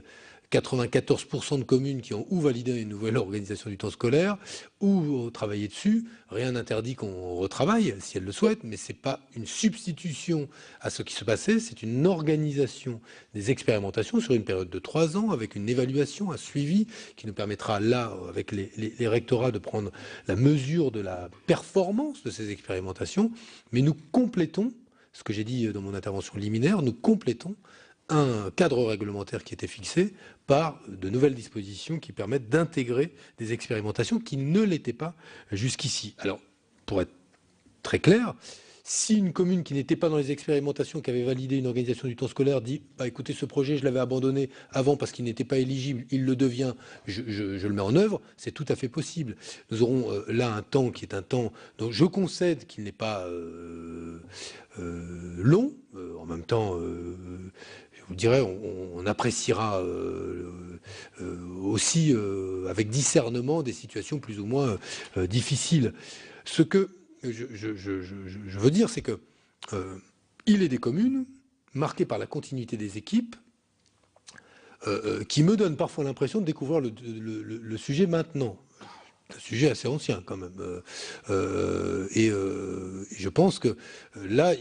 94% de communes qui ont ou validé une nouvelle organisation du temps scolaire ou travaillé dessus. Rien n'interdit qu'on retravaille si elles le souhaitent, mais ce n'est pas une substitution à ce qui se passait, c'est une organisation des expérimentations sur une période de 3 ans avec une évaluation, un suivi qui nous permettra là, avec les rectorats, de prendre la mesure de la performance de ces expérimentations. Mais nous complétons, ce que j'ai dit dans mon intervention liminaire, nous complétons un cadre réglementaire qui était fixé par de nouvelles dispositions qui permettent d'intégrer des expérimentations qui ne l'étaient pas jusqu'ici. Alors, pour être très clair, si une commune qui n'était pas dans les expérimentations, qui avait validé une organisation du temps scolaire, dit bah, « écoutez, ce projet, je l'avais abandonné avant parce qu'il n'était pas éligible, il le devient, je le mets en œuvre », c'est tout à fait possible. Nous aurons là un temps qui est un temps dont je concède qu'il n'est pas long. En même temps, je vous dirais, on appréciera aussi avec discernement des situations plus ou moins difficiles. Ce que je veux dire, c'est que il est des communes marquées par la continuité des équipes qui me donnent parfois l'impression de découvrir le sujet maintenant. Un sujet assez ancien quand même. Et je pense que là,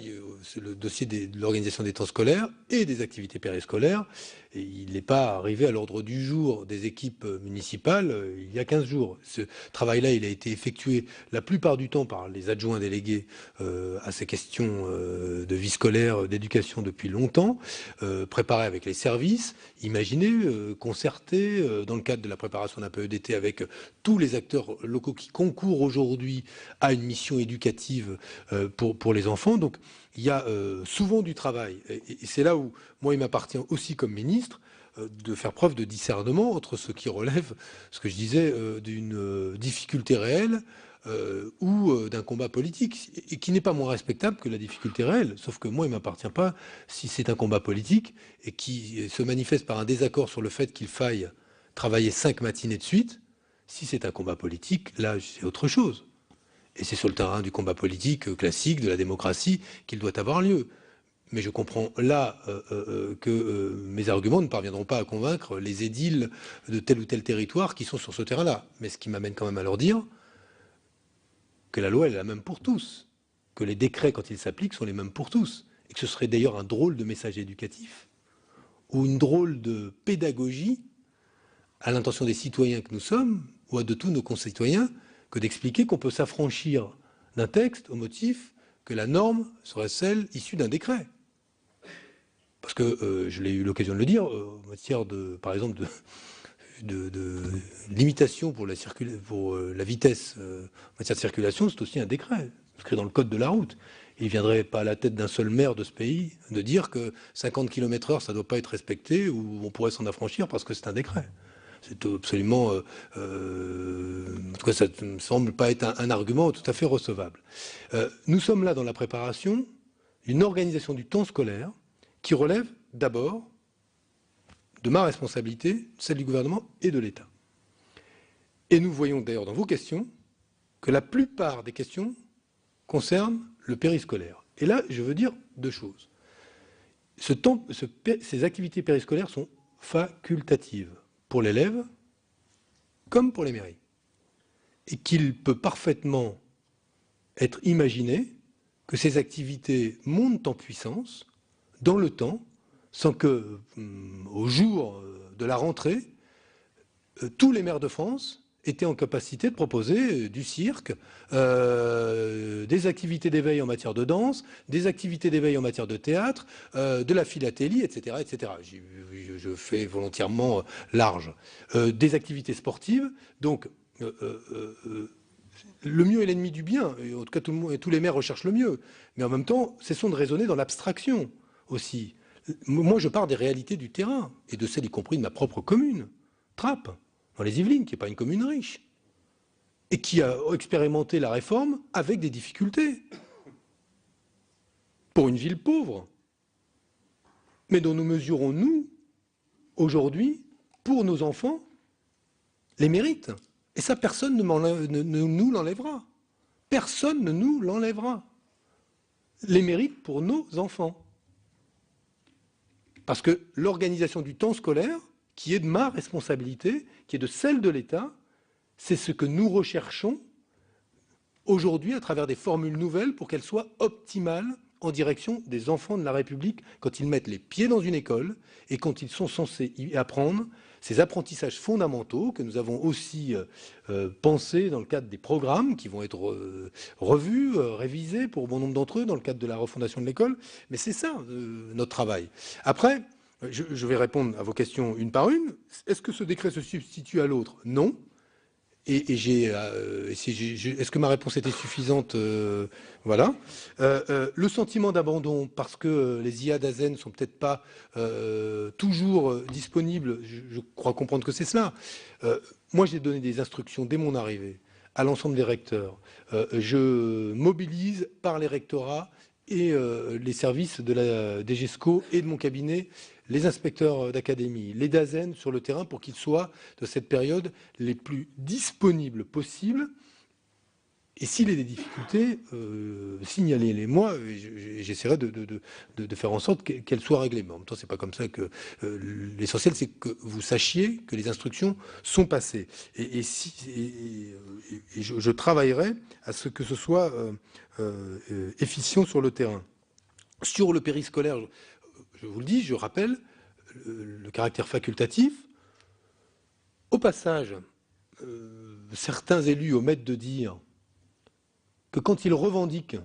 c'est le dossier de l'organisation des temps scolaires et des activités périscolaires. Et il n'est pas arrivé à l'ordre du jour des équipes municipales il y a 15 jours. Ce travail-là, il a été effectué la plupart du temps par les adjoints délégués à ces questions de vie scolaire, d'éducation depuis longtemps, préparé avec les services, imaginé, concerté dans le cadre de la préparation d'un PEDT avec tous les acteurs locaux qui concourent aujourd'hui à une mission éducative pour les enfants. Donc il y a souvent du travail. Et c'est là où, moi, il m'appartient aussi comme ministre de faire preuve de discernement entre ce qui relève, ce que je disais, d'une difficulté réelle ou d'un combat politique, et qui n'est pas moins respectable que la difficulté réelle. Sauf que moi, il ne m'appartient pas, si c'est un combat politique, et qui se manifeste par un désaccord sur le fait qu'il faille travailler 5 matinées de suite. Si c'est un combat politique, là, c'est autre chose. Et c'est sur le terrain du combat politique classique, de la démocratie, qu'il doit avoir lieu. Mais je comprends là que mes arguments ne parviendront pas à convaincre les édiles de tel ou tel territoire qui sont sur ce terrain-là. Mais ce qui m'amène quand même à leur dire que la loi elle est la même pour tous, que les décrets, quand ils s'appliquent, sont les mêmes pour tous. et que ce serait d'ailleurs un drôle de message éducatif, ou une drôle de pédagogie à l'intention des citoyens que nous sommes, ou de tous nos concitoyens, que d'expliquer qu'on peut s'affranchir d'un texte au motif que la norme serait celle issue d'un décret. Parce que, je l'ai eu l'occasion de le dire, en matière, par exemple, de limitation pour la vitesse en matière de circulation, c'est aussi un décret, inscrit dans le code de la route. Il ne viendrait pas à la tête d'un seul maire de ce pays de dire que 50 km/h, ça ne doit pas être respecté, ou on pourrait s'en affranchir parce que c'est un décret. C'est absolument... en tout cas, ça ne me semble pas être un argument tout à fait recevable. Nous sommes là dans la préparation d'une organisation du temps scolaire qui relève d'abord de ma responsabilité, celle du gouvernement et de l'État. Et nous voyons d'ailleurs dans vos questions que la plupart des questions concernent le périscolaire. Et là, je veux dire deux choses. Ces activités périscolaires sont facultatives pour l'élève comme pour les mairies. Et qu'il peut parfaitement être imaginé que ces activités montent en puissance dans le temps, sans que, au jour de la rentrée, tous les maires de France étaient en capacité de proposer du cirque, des activités d'éveil en matière de danse, des activités d'éveil en matière de théâtre, de la philatélie, etc. etc. Je fais volontairement large. Des activités sportives. Donc, le mieux est l'ennemi du bien. Et en tout cas, tous les maires recherchent le mieux. Mais en même temps, cessons de raisonner dans l'abstraction aussi. Moi, je pars des réalités du terrain, et de celles y compris de ma propre commune, Trappes, dans les Yvelines, qui n'est pas une commune riche, et qui a expérimenté la réforme avec des difficultés, pour une ville pauvre, mais dont nous mesurons, nous, aujourd'hui, pour nos enfants, les mérites. Et ça, personne ne nous l'enlèvera. Personne ne nous l'enlèvera. Les mérites pour nos enfants. Parce que l'organisation du temps scolaire, qui est de ma responsabilité, qui est de celle de l'État, c'est ce que nous recherchons aujourd'hui à travers des formules nouvelles pour qu'elles soient optimales en direction des enfants de la République quand ils mettent les pieds dans une école et quand ils sont censés y apprendre ces apprentissages fondamentaux que nous avons aussi pensés dans le cadre des programmes qui vont être revus, révisés pour bon nombre d'entre eux dans le cadre de la refondation de l'école. Mais c'est ça notre travail. Après, je vais répondre à vos questions une par une. Est-ce que ce décret se substitue à l'autre? Non. Est-ce que ma réponse était suffisante? Voilà. Le sentiment d'abandon, parce que les IA d'Azen ne sont peut-être pas toujours disponibles, je crois comprendre que c'est cela. Moi, j'ai donné des instructions dès mon arrivée à l'ensemble des recteurs. Je mobilise par les rectorats et les services de la DGESCO et de mon cabinet, les inspecteurs d'académie, les DAZEN sur le terrain pour qu'ils soient, de cette période, les plus disponibles possibles. Et s'il y a des difficultés, signalez-les moi, j'essaierai de faire en sorte qu'elles soient réglées. Mais en même temps, c'est pas comme ça que... l'essentiel, c'est que vous sachiez que les instructions sont passées. Et je travaillerai à ce que ce soit efficient sur le terrain. Sur le périscolaire, je vous le dis, je rappelle le caractère facultatif. Au passage, certains élus omettent de dire que quand ils revendiquent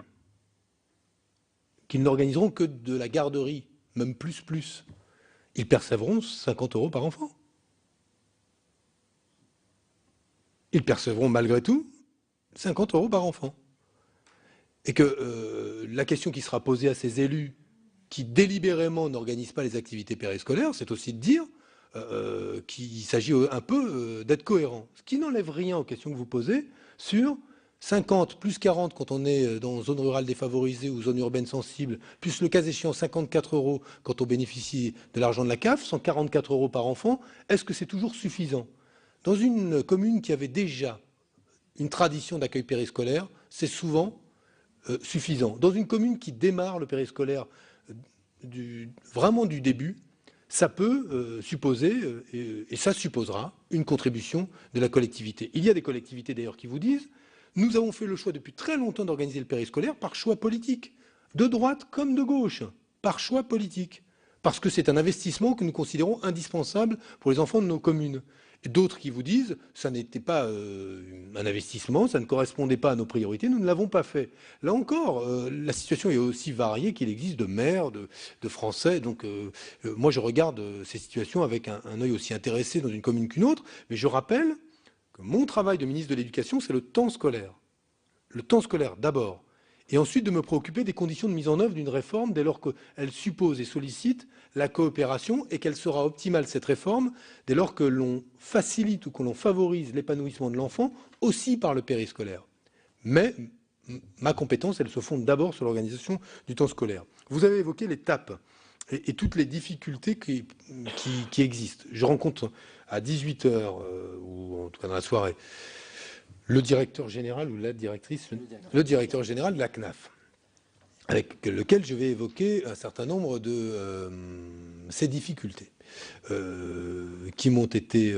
qu'ils n'organiseront que de la garderie, même plus, ils percevront 50 € par enfant. Ils percevront malgré tout 50 € par enfant. Et que la question qui sera posée à ces élus qui délibérément n'organisent pas les activités périscolaires, c'est aussi de dire qu'il s'agit un peu d'être cohérent. Ce qui n'enlève rien aux questions que vous posez sur 50 plus 40 quand on est dans zone rurale défavorisée ou zone urbaine sensible, plus le cas échéant 54 € quand on bénéficie de l'argent de la CAF, 144 € par enfant, est-ce que c'est toujours suffisant? Dans une commune qui avait déjà une tradition d'accueil périscolaire, c'est souvent suffisant. Dans une commune qui démarre le périscolaire vraiment du début, ça peut supposer, et ça supposera, une contribution de la collectivité. Il y a des collectivités d'ailleurs qui vous disent « Nous avons fait le choix depuis très longtemps d'organiser le périscolaire par choix politique. de droite comme de gauche, par choix politique, parce que c'est un investissement que nous considérons indispensable pour les enfants de nos communes. Et d'autres qui vous disent ça n'était pas un investissement, ça ne correspondait pas à nos priorités, nous ne l'avons pas fait. Là encore, la situation est aussi variée qu'il existe de maires, de Français. Donc moi je regarde ces situations avec un œil aussi intéressé dans une commune qu'une autre, mais je rappelle que mon travail de ministre de l'Éducation, c'est le temps scolaire. Le temps scolaire d'abord. Et ensuite de me préoccuper des conditions de mise en œuvre d'une réforme dès lors qu'elle suppose et sollicite la coopération et qu'elle sera optimale, cette réforme, dès lors que l'on facilite ou que l'on favorise l'épanouissement de l'enfant aussi par le périscolaire. Mais ma compétence, elle se fonde d'abord sur l'organisation du temps scolaire. Vous avez évoqué les TAP et toutes les difficultés qui existent. Je rencontre à 18h, ou en tout cas dans la soirée, le directeur général ou la directrice, le directeur général de la CNAF, avec lequel je vais évoquer un certain nombre de ces difficultés qui m'ont été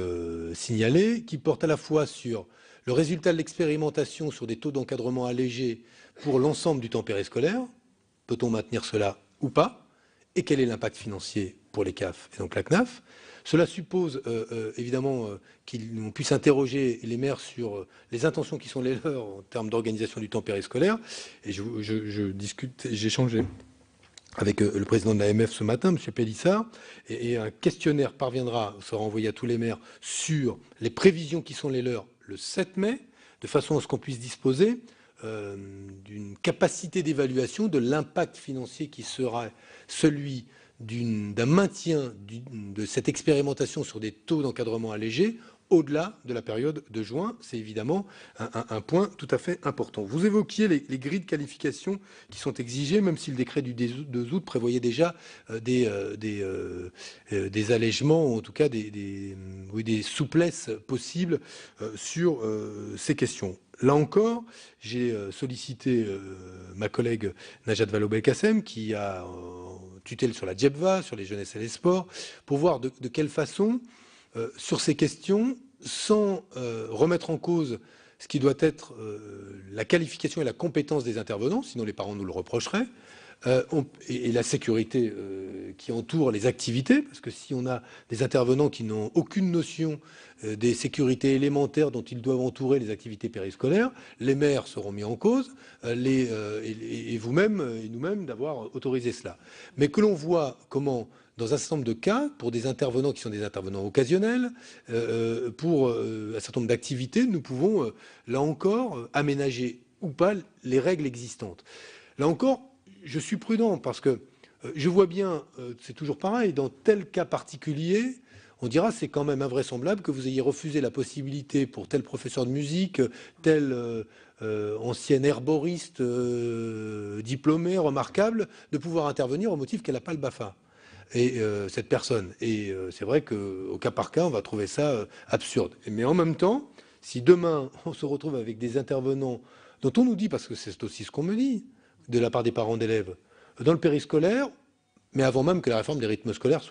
signalées, qui portent à la fois sur le résultat de l'expérimentation sur des taux d'encadrement allégés pour l'ensemble du temps périscolaire, peut-on maintenir cela ou pas, et quel est l'impact financier pour les CAF et donc la CNAF. Cela suppose évidemment qu'on puisse interroger les maires sur les intentions qui sont les leurs en termes d'organisation du temps périscolaire. Et j'ai échangé avec le président de l'AMF ce matin, M. Pélissard, et un questionnaire sera envoyé à tous les maires sur les prévisions qui sont les leurs le 7 mai, de façon à ce qu'on puisse disposer d'une capacité d'évaluation de l'impact financier qui sera celui d'un maintien de cette expérimentation sur des taux d'encadrement allégés au-delà de la période de juin. C'est évidemment un point tout à fait important. Vous évoquiez les grilles de qualification qui sont exigées, même si le décret du 2 août prévoyait déjà des allègements, ou en tout cas des souplesses possibles sur ces questions. Là encore, j'ai sollicité ma collègue Najat Vallaud-Belkacem, qui a tutelle sur la JEPVA, sur les jeunesses et les sports, pour voir de quelle façon, sur ces questions, sans remettre en cause ce qui doit être la qualification et la compétence des intervenants, sinon les parents nous le reprocheraient, et la sécurité qui entoure les activités, parce que si on a des intervenants qui n'ont aucune notion des sécurités élémentaires dont ils doivent entourer les activités périscolaires, les maires seront mis en cause, et vous-même et nous-mêmes d'avoir autorisé cela. Mais que l'on voit comment, dans un certain nombre de cas, pour des intervenants qui sont des intervenants occasionnels, pour un certain nombre d'activités, nous pouvons, là encore, aménager ou pas les règles existantes. Là encore, je suis prudent parce que je vois bien, c'est toujours pareil, dans tel cas particulier, on dira c'est quand même invraisemblable que vous ayez refusé la possibilité pour tel professeur de musique, tel ancienne herboriste diplômée, remarquable, de pouvoir intervenir au motif qu'elle n'a pas le BAFA. Et cette personne. Et c'est vrai qu'au cas par cas, on va trouver ça absurde. Mais en même temps, si demain, on se retrouve avec des intervenants dont on nous dit, parce que c'est aussi ce qu'on me dit, de la part des parents d'élèves, dans le périscolaire, mais avant même que la réforme des rythmes scolaires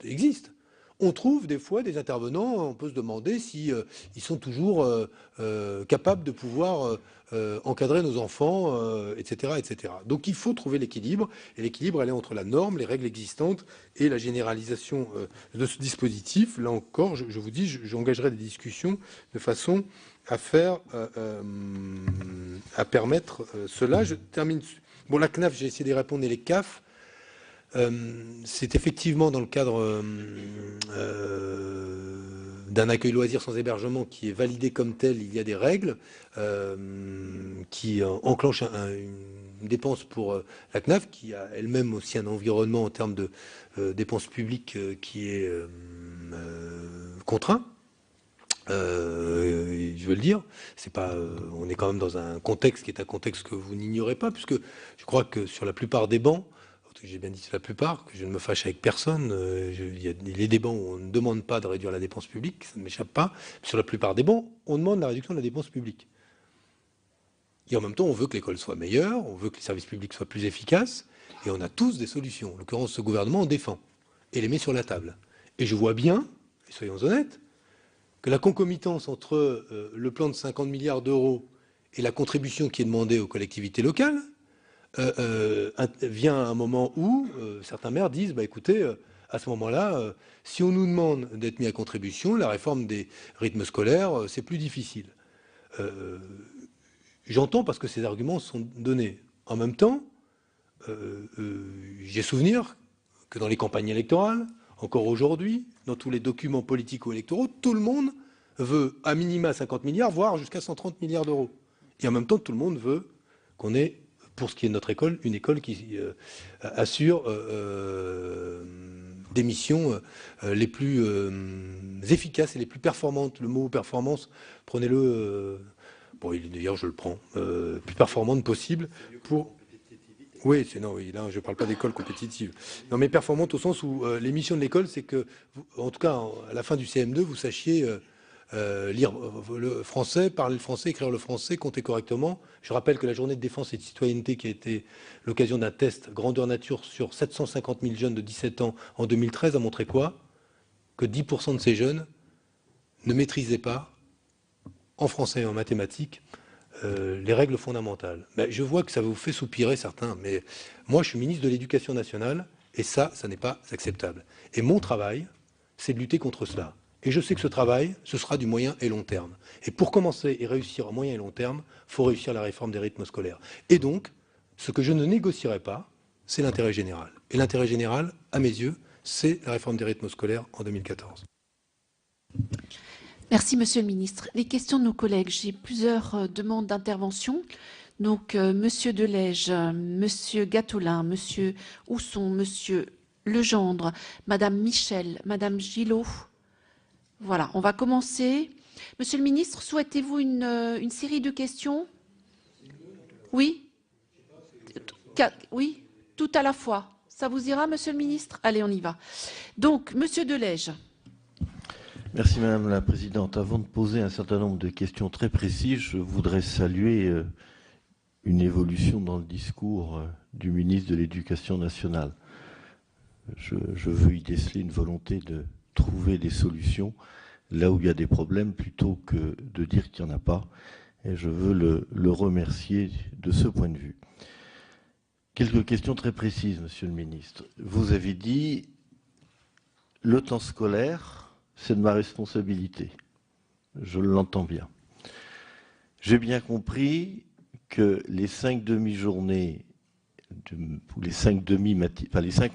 existe, on trouve des fois des intervenants, on peut se demander si ils sont toujours capables de pouvoir encadrer nos enfants, etc., etc. Donc il faut trouver l'équilibre, et l'équilibre, elle est entre la norme, les règles existantes et la généralisation de ce dispositif. Là encore, je vous dis, j'engagerai des discussions de façon à permettre cela. Je termine. Bon, la CNAF, j'ai essayé d'y répondre, et les CAF. C'est effectivement dans le cadre d'un accueil loisir sans hébergement qui est validé comme tel, il y a des règles qui enclenchent une dépense pour la CNAF, qui a elle-même aussi un environnement en termes de dépenses publiques qui est contraint. Je veux le dire, c'est pas, on est quand même dans un contexte qui est un contexte que vous n'ignorez pas, puisque je crois que sur la plupart des bancs, j'ai bien dit la plupart, que je ne me fâche avec personne, il y a les débats où on ne demande pas de réduire la dépense publique, ça ne m'échappe pas, mais sur la plupart des bancs, on demande la réduction de la dépense publique. Et en même temps, on veut que l'école soit meilleure, on veut que les services publics soient plus efficaces, et on a tous des solutions. En l'occurrence, ce gouvernement en défend, et les met sur la table. Et je vois bien, et soyons honnêtes, que la concomitance entre le plan de 50 milliards d'euros et la contribution qui est demandée aux collectivités locales vient un moment où certains maires disent, bah, écoutez, à ce moment-là, si on nous demande d'être mis à contribution, la réforme des rythmes scolaires, c'est plus difficile. J'entends parce que ces arguments sont donnés. En même temps, j'ai souvenir que dans les campagnes électorales, encore aujourd'hui, dans tous les documents politiques ou électoraux, tout le monde veut à minima 50 milliards, voire jusqu'à 130 milliards d'euros. Et en même temps, tout le monde veut qu'on ait, pour ce qui est de notre école, une école qui assure des missions les plus efficaces et les plus performantes. Le mot performance, prenez-le, bon, d'ailleurs je le prends, plus performante possible pour... Oui, non, oui, là je ne parle pas d'école compétitive. Non, mais performante au sens où les missions de l'école, c'est que, en tout cas, à la fin du CM2, vous sachiez lire le français, parler le français, écrire le français, compter correctement. Je rappelle que la journée de défense et de citoyenneté, qui a été l'occasion d'un test grandeur nature sur 750 000 jeunes de 17 ans en 2013, a montré quoi? Que 10% de ces jeunes ne maîtrisaient pas, en français et en mathématiques, les règles fondamentales. Ben, je vois que ça vous fait soupirer certains, mais moi je suis ministre de l'Éducation nationale et ça n'est pas acceptable. Et mon travail, c'est de lutter contre cela. Et je sais que ce travail, ce sera du moyen et long terme. Et pour commencer et réussir à moyen et long terme, il faut réussir la réforme des rythmes scolaires. Et donc, ce que je ne négocierai pas, c'est l'intérêt général. Et l'intérêt général, à mes yeux, c'est la réforme des rythmes scolaires en 2014. Merci, Monsieur le Ministre. Les questions de nos collègues. J'ai plusieurs demandes d'intervention. Donc, Monsieur Delège, Monsieur Gattolin, Monsieur Housson, Monsieur Legendre, Madame Michel, Madame Gillot. Voilà, on va commencer. Monsieur le Ministre, souhaitez-vous une série de questions? Oui? Oui, tout à la fois. Ça vous ira, Monsieur le Ministre? Allez, on y va. Donc, Monsieur Delège. Merci Madame la Présidente. Avant de poser un certain nombre de questions très précises, je voudrais saluer une évolution dans le discours du ministre de l'Éducation nationale. Je veux y déceler une volonté de trouver des solutions là où il y a des problèmes plutôt que de dire qu'il n'y en a pas. Et je veux le remercier de ce point de vue. Quelques questions très précises, Monsieur le Ministre. Vous avez dit le temps scolaire, c'est de ma responsabilité. Je l'entends bien. J'ai bien compris que les 5 demi-journées, ou les 5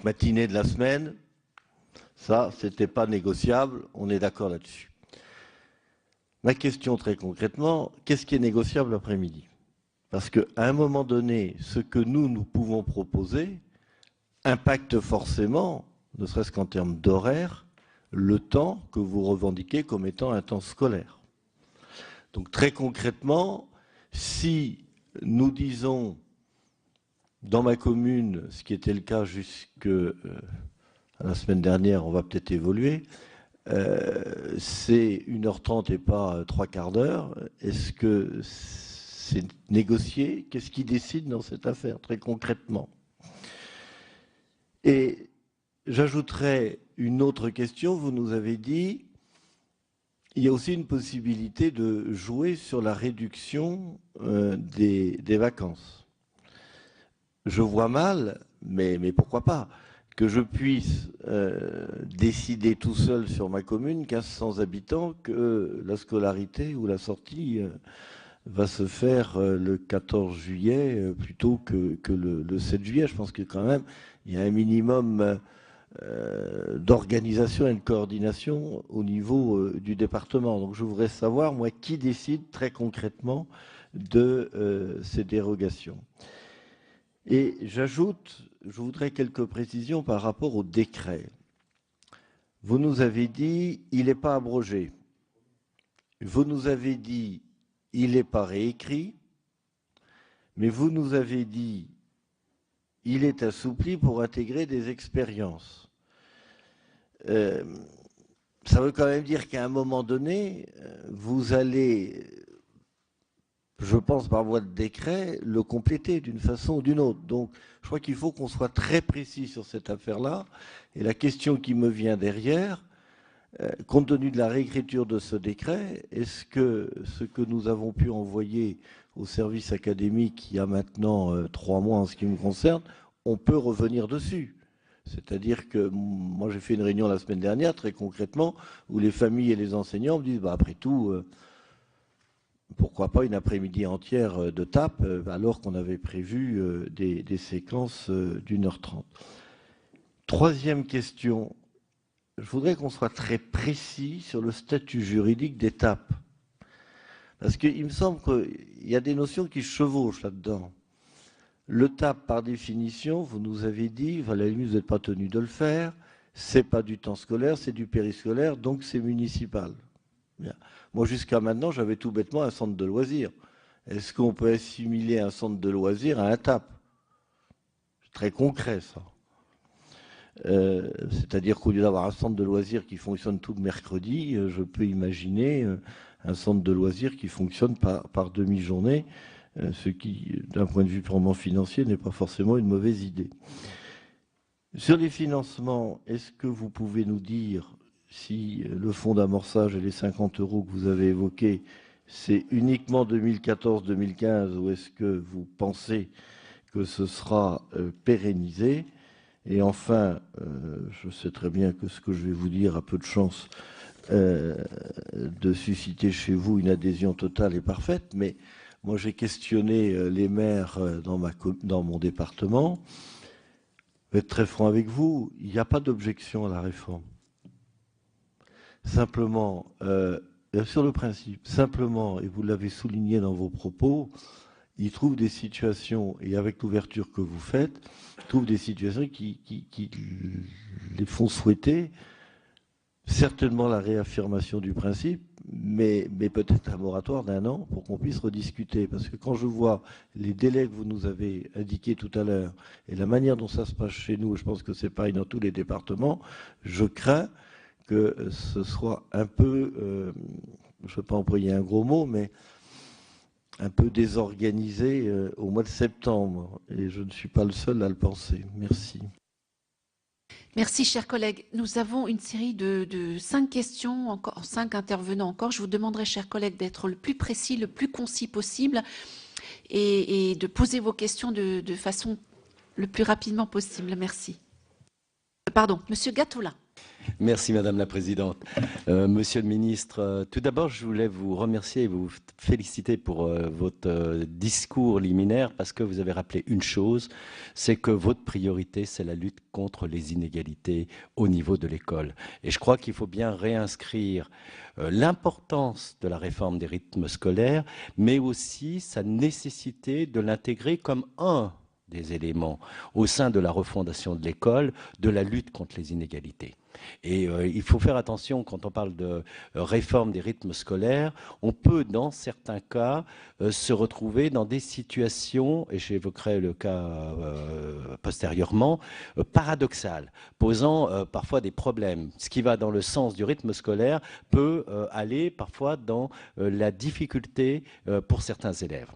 matinées de la semaine, ça, c'était pas négociable, on est d'accord là-dessus. Ma question très concrètement, qu'est-ce qui est négociable l'après-midi? Parce qu'à un moment donné, ce que nous pouvons proposer impacte forcément, ne serait-ce qu'en termes d'horaire, le temps que vous revendiquez comme étant un temps scolaire. Donc très concrètement, si nous disons dans ma commune, ce qui était le cas jusque la semaine dernière, on va peut-être évoluer, c'est 1h30 et pas 3/4 d'heure, est-ce que c'est négocié? Qu'est-ce qui décide dans cette affaire, très concrètement? Et j'ajouterais une autre question. Vous nous avez dit, il y a aussi une possibilité de jouer sur la réduction des vacances. Je vois mal, mais pourquoi pas, que je puisse décider tout seul sur ma commune, 1500 habitants, que la scolarité ou la sortie va se faire le 14 juillet plutôt que le 7 juillet. Je pense que quand même, il y a un minimum d'organisation et de coordination au niveau du département. Donc je voudrais savoir, moi, qui décide très concrètement de ces dérogations. Et j'ajoute, je voudrais quelques précisions par rapport au décret. Vous nous avez dit, il n'est pas abrogé. Vous nous avez dit, il n'est pas réécrit. Mais vous nous avez dit, il est assoupli pour intégrer des expériences. Ça veut quand même dire qu'à un moment donné, vous allez, je pense par voie de décret, le compléter d'une façon ou d'une autre. Donc, je crois qu'il faut qu'on soit très précis sur cette affaire-là. Et la question qui me vient derrière, compte tenu de la réécriture de ce décret, est-ce que ce que nous avons pu envoyer au service académique il y a maintenant 3 mois en ce qui me concerne, on peut revenir dessus. C'est-à-dire que moi j'ai fait une réunion la semaine dernière, très concrètement, où les familles et les enseignants me disent, bah, après tout, pourquoi pas une après-midi entière de tape, alors qu'on avait prévu des séquences d'1h30. Troisième question, je voudrais qu'on soit très précis sur le statut juridique des tapes. Parce qu'il me semble qu'il y a des notions qui chevauchent là-dedans. Le TAP, par définition, vous nous avez dit, à la limite, vous n'êtes pas tenu de le faire, c'est pas du temps scolaire, c'est du périscolaire, donc c'est municipal. Bien. Moi, jusqu'à maintenant, j'avais tout bêtement un centre de loisirs. Est-ce qu'on peut assimiler un centre de loisirs à un TAP? C'est très concret, ça. C'est-à-dire qu'au lieu d'avoir un centre de loisirs qui fonctionne tout le mercredi, je peux imaginer un centre de loisirs qui fonctionne par demi-journée, ce qui, d'un point de vue purement financier, n'est pas forcément une mauvaise idée. Sur les financements, est-ce que vous pouvez nous dire si le fonds d'amorçage et les 50 € que vous avez évoqués, c'est uniquement 2014-2015 ou est-ce que vous pensez que ce sera pérennisé? Et enfin, je sais très bien que ce que je vais vous dire a peu de chance de susciter chez vous une adhésion totale et parfaite, mais moi j'ai questionné les maires dans mon département. Je vais être très franc avec vous, il n'y a pas d'objection à la réforme. Simplement, sur le principe, simplement, et vous l'avez souligné dans vos propos, ils trouvent des situations, et avec l'ouverture que vous faites, ils trouvent des situations qui les font souhaiter certainement la réaffirmation du principe, mais peut-être un moratoire d'1 an pour qu'on puisse rediscuter. Parce que quand je vois les délais que vous nous avez indiqués tout à l'heure et la manière dont ça se passe chez nous, je pense que c'est pareil dans tous les départements, je crains que ce soit un peu, je ne veux pas employer un gros mot, mais un peu désorganisé au mois de septembre. Et je ne suis pas le seul à le penser. Merci. Merci, chers collègues. Nous avons une série de 5 questions, encore 5 intervenants encore. Je vous demanderai, chers collègues, d'être le plus précis, le plus concis possible et de poser vos questions de façon le plus rapidement possible. Merci. Pardon, Monsieur Gattolin. Merci Madame la Présidente. Monsieur le Ministre, tout d'abord je voulais vous remercier et vous féliciter pour votre discours liminaire parce que vous avez rappelé une chose, c'est que votre priorité c'est la lutte contre les inégalités au niveau de l'école. Et je crois qu'il faut bien réinscrire l'importance de la réforme des rythmes scolaires, mais aussi sa nécessité de l'intégrer comme un des éléments au sein de la refondation de l'école, de la lutte contre les inégalités. Et il faut faire attention quand on parle de réforme des rythmes scolaires, on peut dans certains cas se retrouver dans des situations, et j'évoquerai le cas postérieurement, paradoxales, posant parfois des problèmes. Ce qui va dans le sens du rythme scolaire peut aller parfois dans la difficulté pour certains élèves.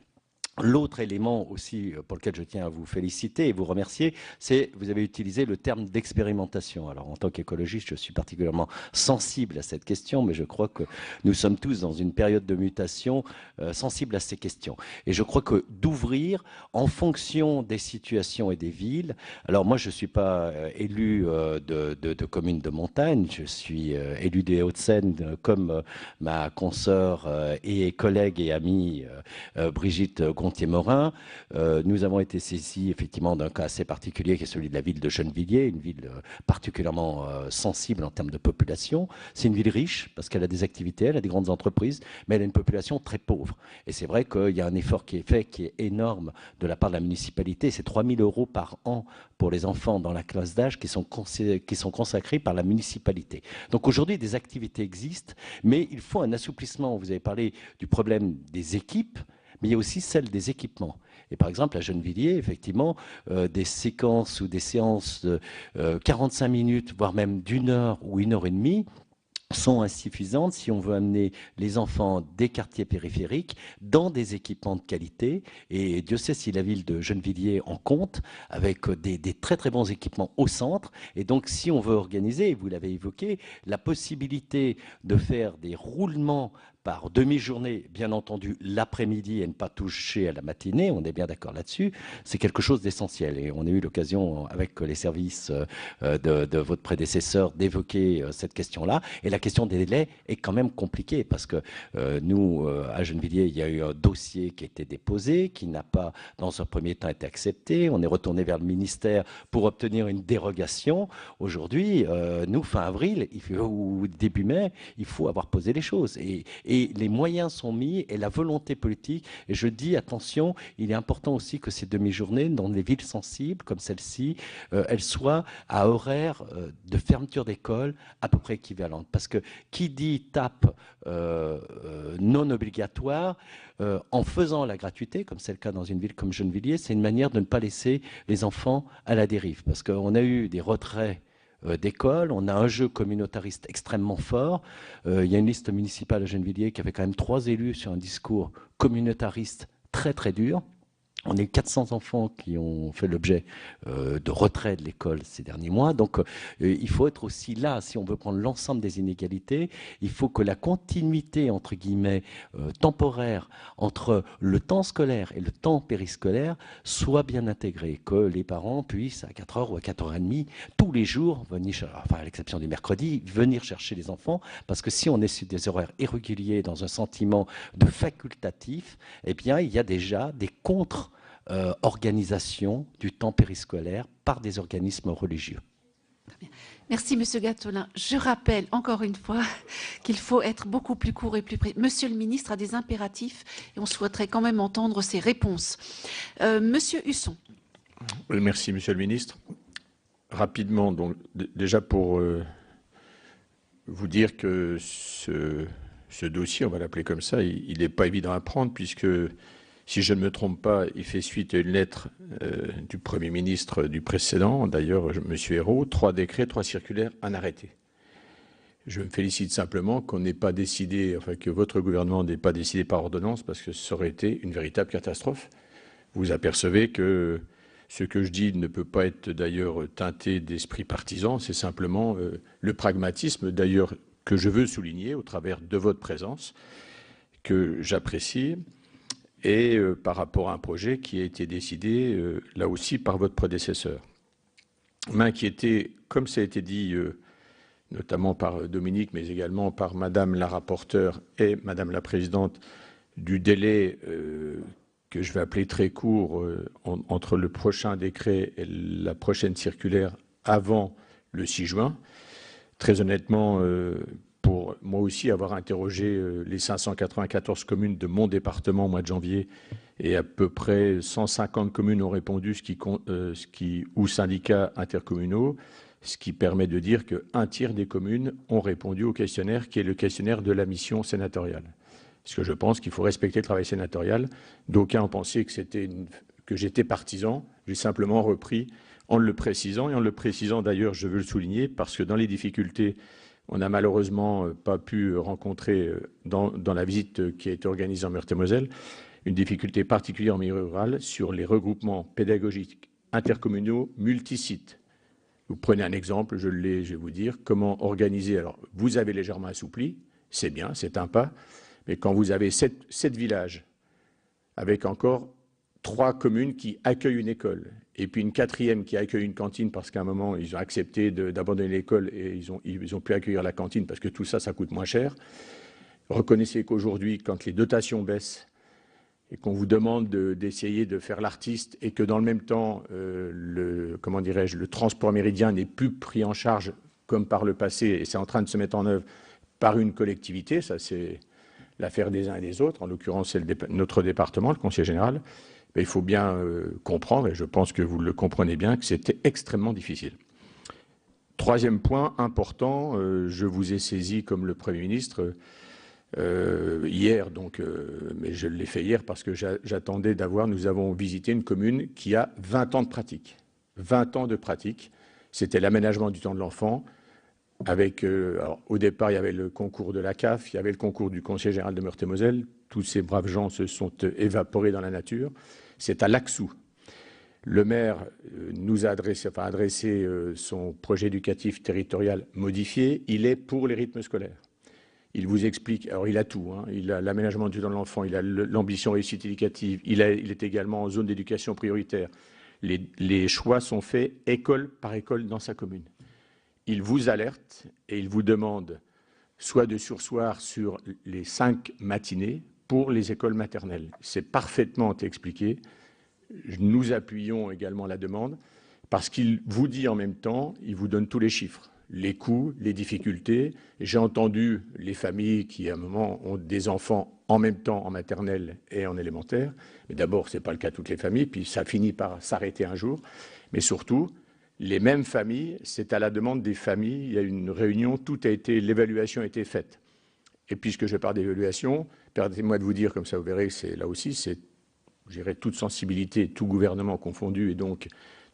L'autre élément aussi pour lequel je tiens à vous féliciter et vous remercier, c'est vous avez utilisé le terme d'expérimentation. Alors en tant qu'écologiste, je suis particulièrement sensible à cette question, mais je crois que nous sommes tous dans une période de mutation sensible à ces questions. Et je crois que d'ouvrir en fonction des situations et des villes, alors moi je ne suis pas élu de communes de montagne, je suis élu des Hauts-de-Seine comme ma consoeur et collègue et amie Brigitte Gontier-Morin. Nous avons été saisis effectivement d'un cas assez particulier qui est celui de la ville de Gennevilliers, une ville particulièrement sensible en termes de population. C'est une ville riche parce qu'elle a des activités, elle a des grandes entreprises, mais elle a une population très pauvre. Et c'est vrai qu'il y a un effort qui est fait, qui est énorme de la part de la municipalité. C'est 3 000 € par an pour les enfants dans la classe d'âge qui sont consacrés par la municipalité. Donc aujourd'hui, des activités existent, mais il faut un assouplissement. Vous avez parlé du problème des équipes, mais il y a aussi celle des équipements. Et par exemple, à Gennevilliers, effectivement, des séquences ou des séances de 45 minutes, voire même d'1 heure ou 1 heure et demie, sont insuffisantes si on veut amener les enfants des quartiers périphériques dans des équipements de qualité. Et Dieu sait si la ville de Gennevilliers en compte, avec des très très bons équipements au centre. Et donc si on veut organiser, vous l'avez évoqué, la possibilité de faire des roulements par demi-journée, bien entendu l'après-midi et ne pas toucher à la matinée, on est bien d'accord là-dessus, c'est quelque chose d'essentiel. Et on a eu l'occasion avec les services de votre prédécesseur d'évoquer cette question-là. Et la question des délais est quand même compliquée parce que nous, à Gennevilliers, il y a eu un dossier qui a été déposé, qui n'a pas, dans un premier temps, été accepté. On est retourné vers le ministère pour obtenir une dérogation. Aujourd'hui, nous, fin avril ou début mai, il faut avoir posé les choses. Et les moyens sont mis et la volonté politique. Et je dis, attention, il est important aussi que ces demi-journées, dans des villes sensibles comme celle-ci, elles soient à horaire de fermeture d'école à peu près équivalente. Parce que qui dit tape non obligatoire, en faisant la gratuité, comme c'est le cas dans une ville comme Gennevilliers, c'est une manière de ne pas laisser les enfants à la dérive. Parce qu'on a eu des retraits d'écoles, on a un jeu communautariste extrêmement fort. Il y a une liste municipale à Gennevilliers qui avait quand même 3 élus sur un discours communautariste très très dur. On a eu 400 enfants qui ont fait l'objet de retrait de l'école ces derniers mois. Donc, il faut être aussi là, si on veut prendre l'ensemble des inégalités, il faut que la continuité, entre guillemets, temporaire entre le temps scolaire et le temps périscolaire soit bien intégrée, que les parents puissent, à 4h ou à 4h30, tous les jours, venir, enfin, à l'exception du mercredi, venir chercher les enfants, parce que si on est sur des horaires irréguliers, dans un sentiment de facultatif, eh bien, il y a déjà des organisation du temps périscolaire par des organismes religieux. Merci, Monsieur Gattolin. Je rappelle encore une fois qu'il faut être beaucoup plus court et plus précis. Monsieur le ministre a des impératifs et on souhaiterait quand même entendre ses réponses. Monsieur Husson. Oui, merci, Monsieur le ministre. Rapidement, donc, déjà pour vous dire que ce dossier, on va l'appeler comme ça, il n'est pas évident à prendre puisque, si je ne me trompe pas, il fait suite à une lettre du Premier ministre du précédent, d'ailleurs M. Ayrault, 3 décrets, 3 circulaires, un arrêté. Je me félicite simplement qu'on n'ait pas décidé, enfin que votre gouvernement n'ait pas décidé par ordonnance, parce que ça aurait été une véritable catastrophe. Vous apercevez que ce que je dis ne peut pas être d'ailleurs teinté d'esprit partisan, c'est simplement le pragmatisme, d'ailleurs, que je veux souligner au travers de votre présence, que j'apprécie, et par rapport à un projet qui a été décidé là aussi par votre prédécesseur. M'inquiéter, comme ça a été dit notamment par Dominique, mais également par Madame la rapporteure et Madame la présidente, du délai que je vais appeler très court entre le prochain décret et la prochaine circulaire avant le 6 juin. Très honnêtement, pour moi aussi avoir interrogé les 594 communes de mon département au mois de janvier, et à peu près 150 communes ont répondu, ou syndicats intercommunaux, ce qui permet de dire qu'un tiers des communes ont répondu au questionnaire, qui est le questionnaire de la mission sénatoriale. Parce que je pense qu'il faut respecter le travail sénatorial. D'aucuns ont pensé que j'étais partisan. J'ai simplement repris en le précisant. Et en le précisant, d'ailleurs, je veux le souligner, parce que dans les difficultés, on n'a malheureusement pas pu rencontrer dans la visite qui a été organisée en Meurthe-et-Moselle une difficulté particulière en milieu rural sur les regroupements pédagogiques intercommunaux multisites. Vous prenez un exemple, je vais vous dire comment organiser. Alors, vous avez légèrement assoupli, c'est bien, c'est un pas, mais quand vous avez 7 villages avec encore 3 communes qui accueillent une école, et puis une 4e qui accueille une cantine parce qu'à un moment, ils ont accepté d'abandonner l'école et ils ont pu accueillir la cantine parce que tout ça, ça coûte moins cher. Reconnaissez qu'aujourd'hui, quand les dotations baissent et qu'on vous demande d'essayer de faire l'artiste et que dans le même temps, le transport méridien n'est plus pris en charge comme par le passé et c'est en train de se mettre en œuvre par une collectivité, ça c'est l'affaire des uns et des autres, en l'occurrence c'est notre département, le conseil général. Mais il faut bien comprendre, et je pense que vous le comprenez bien, que c'était extrêmement difficile. 3e point important, je vous ai saisi comme le Premier ministre hier, mais je l'ai fait hier parce que j'attendais nous avons visité une commune qui a 20 ans de pratique. 20 ans de pratique, c'était l'aménagement du temps de l'enfant. Au départ, il y avait le concours de la CAF, il y avait le concours du Conseil général de Meurthe-et-Moselle. Tous ces braves gens se sont évaporés dans la nature. C'est à Laxou. Le maire nous a adressé son projet éducatif territorial modifié. Il est pour les rythmes scolaires. Il vous explique, alors il a tout, hein, il a l'aménagement du temps de l'enfant, il a l'ambition réussite éducative, il est également en zone d'éducation prioritaire. Les choix sont faits école par école dans sa commune. Il vous alerte et il vous demande soit de surseoir sur les 5 matinées pour les écoles maternelles. C'est parfaitement expliqué. Nous appuyons également la demande parce qu'il vous dit en même temps, il vous donne tous les chiffres, les coûts, les difficultés. J'ai entendu les familles qui, à un moment, ont des enfants en même temps en maternelle et en élémentaire. Mais d'abord, ce n'est pas le cas de toutes les familles, puis ça finit par s'arrêter un jour. Mais surtout, les mêmes familles, c'est à la demande des familles. Il y a une réunion, l'évaluation a été faite. Et puisque je parle d'évaluation, permettez-moi de vous dire, comme ça vous verrez, c'est là aussi, c'est, je dirais, toute sensibilité, tout gouvernement confondu, et donc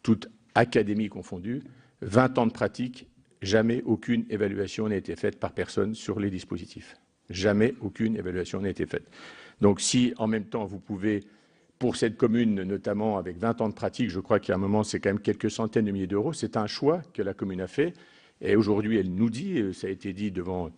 toute académie confondue, 20 ans de pratique, jamais aucune évaluation n'a été faite par personne sur les dispositifs. Jamais aucune évaluation n'a été faite. Donc si, en même temps, vous pouvez, pour cette commune, notamment avec 20 ans de pratique, je crois qu'à un moment, c'est quand même quelques centaines de milliers d'euros, c'est un choix que la commune a fait. Et aujourd'hui, elle nous dit, ça a été dit devant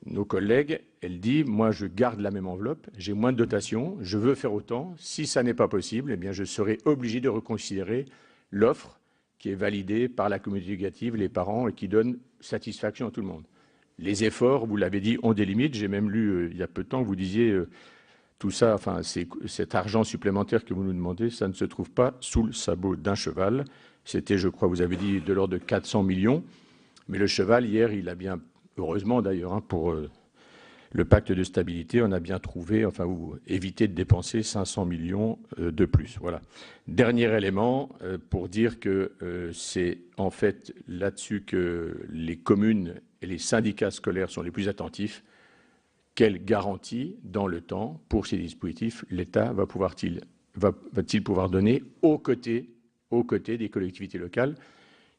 nos collègues, elle dit, moi, je garde la même enveloppe, j'ai moins de dotation, je veux faire autant. Si ça n'est pas possible, eh bien, je serai obligé de reconsidérer l'offre qui est validée par la communauté éducative, les parents, et qui donne satisfaction à tout le monde. Les efforts, vous l'avez dit, ont des limites. J'ai même lu, il y a peu de temps, vous disiez, tout ça, enfin, cet argent supplémentaire que vous nous demandez, ça ne se trouve pas sous le sabot d'un cheval. C'était, je crois, vous avez dit, de l'ordre de 400 millions. Mais le cheval, hier, il a bien, heureusement d'ailleurs, hein, pour le pacte de stabilité, on a bien trouvé, enfin, ou éviter de dépenser 500 millions de plus. Voilà. Dernier élément pour dire que c'est en fait là-dessus que les communes et les syndicats scolaires sont les plus attentifs. Quelle garantie dans le temps pour ces dispositifs l'État va-t-il pouvoir donner aux côtés des collectivités locales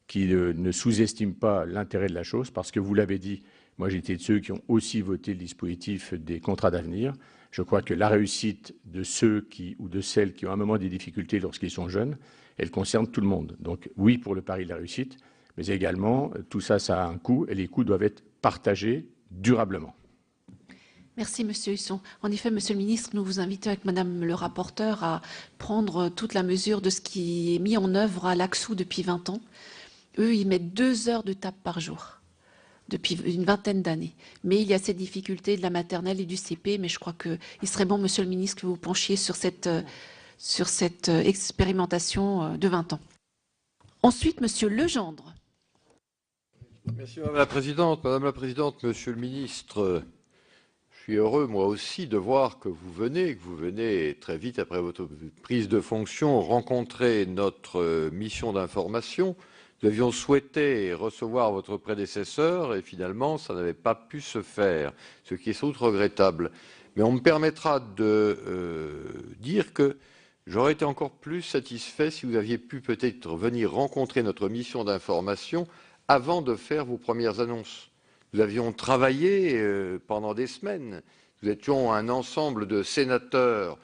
qui ne sous-estiment pas l'intérêt de la chose, parce que vous l'avez dit, moi, j'étais de ceux qui ont aussi voté le dispositif des contrats d'avenir. Je crois que la réussite de ceux ou de celles qui ont à un moment des difficultés lorsqu'ils sont jeunes, elle concerne tout le monde. Donc oui pour le pari de la réussite, mais également, tout ça, ça a un coût et les coûts doivent être partagés durablement. Merci, Monsieur Husson. En effet, Monsieur le Ministre, nous vous invitons avec Madame le rapporteur à prendre toute la mesure de ce qui est mis en œuvre à l'AXOU depuis 20 ans. Eux, ils mettent 2 heures de tape par jour depuis une vingtaine d'années. Mais il y a ces difficultés de la maternelle et du CP, mais je crois qu'il serait bon, Monsieur le Ministre, que vous penchiez sur cette expérimentation de 20 ans. Ensuite, Monsieur Legendre. Merci Madame la Présidente. Madame la Présidente, Monsieur le Ministre, je suis heureux moi aussi de voir que vous venez très vite après votre prise de fonction rencontrer notre mission d'information. Nous avions souhaité recevoir votre prédécesseur et finalement, ça n'avait pas pu se faire, ce qui est sans doute regrettable. Mais on me permettra de dire que j'aurais été encore plus satisfait si vous aviez pu peut-être venir rencontrer notre mission d'information avant de faire vos premières annonces. Nous avions travaillé pendant des semaines. Nous étions un ensemble de sénateurs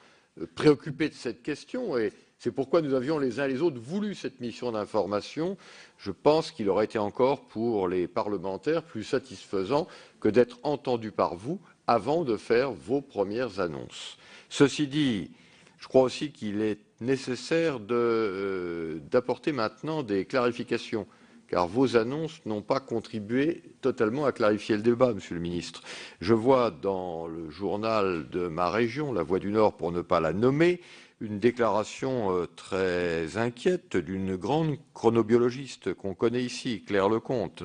préoccupés de cette question et c'est pourquoi nous avions les uns les autres voulu cette mission d'information. Je pense qu'il aurait été encore pour les parlementaires plus satisfaisant que d'être entendus par vous avant de faire vos premières annonces. Ceci dit, je crois aussi qu'il est nécessaire d'apporter maintenant des clarifications, car vos annonces n'ont pas contribué totalement à clarifier le débat, Monsieur le Ministre. Je vois dans le journal de ma région, La Voix du Nord pour ne pas la nommer, une déclaration très inquiète d'une grande chronobiologiste qu'on connaît ici, Claire Lecomte,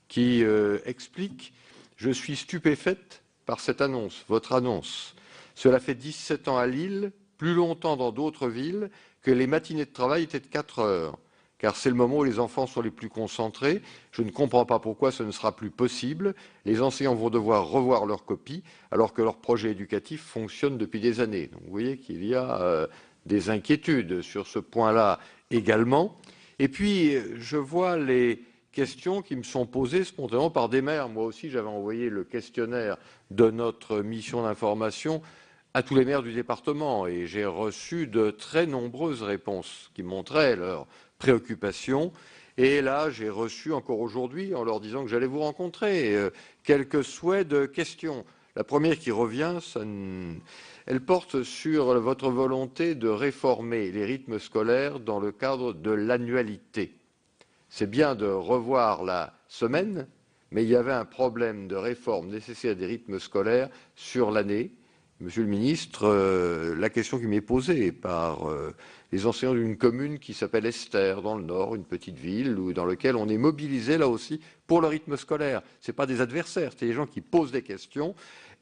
qui explique « Je suis stupéfaite par cette annonce, votre annonce. Cela fait 17 ans à Lille, plus longtemps dans d'autres villes, que les matinées de travail étaient de 4 heures. Car c'est le moment où les enfants sont les plus concentrés. Je ne comprends pas pourquoi ce ne sera plus possible. Les enseignants vont devoir revoir leurs copies alors que leur projet éducatif fonctionne depuis des années. » Donc vous voyez qu'il y a des inquiétudes sur ce point-là également. Et puis, je vois les questions qui me sont posées spontanément par des maires. Moi aussi, j'avais envoyé le questionnaire de notre mission d'information à tous les maires du département et j'ai reçu de très nombreuses réponses qui montraient leur préoccupation Et là, j'ai reçu encore aujourd'hui, en leur disant que j'allais vous rencontrer, quelques souhaits de questions. La première qui revient, elle porte sur votre volonté de réformer les rythmes scolaires dans le cadre de l'annualité. C'est bien de revoir la semaine, mais il y avait un problème de réforme nécessaire des rythmes scolaires sur l'année. Monsieur le ministre, la question qui m'est posée par les enseignants d'une commune qui s'appelle Esther, dans le Nord, une petite ville, dans laquelle on est mobilisé là aussi pour le rythme scolaire. Ce n'est pas des adversaires, c'est des gens qui posent des questions.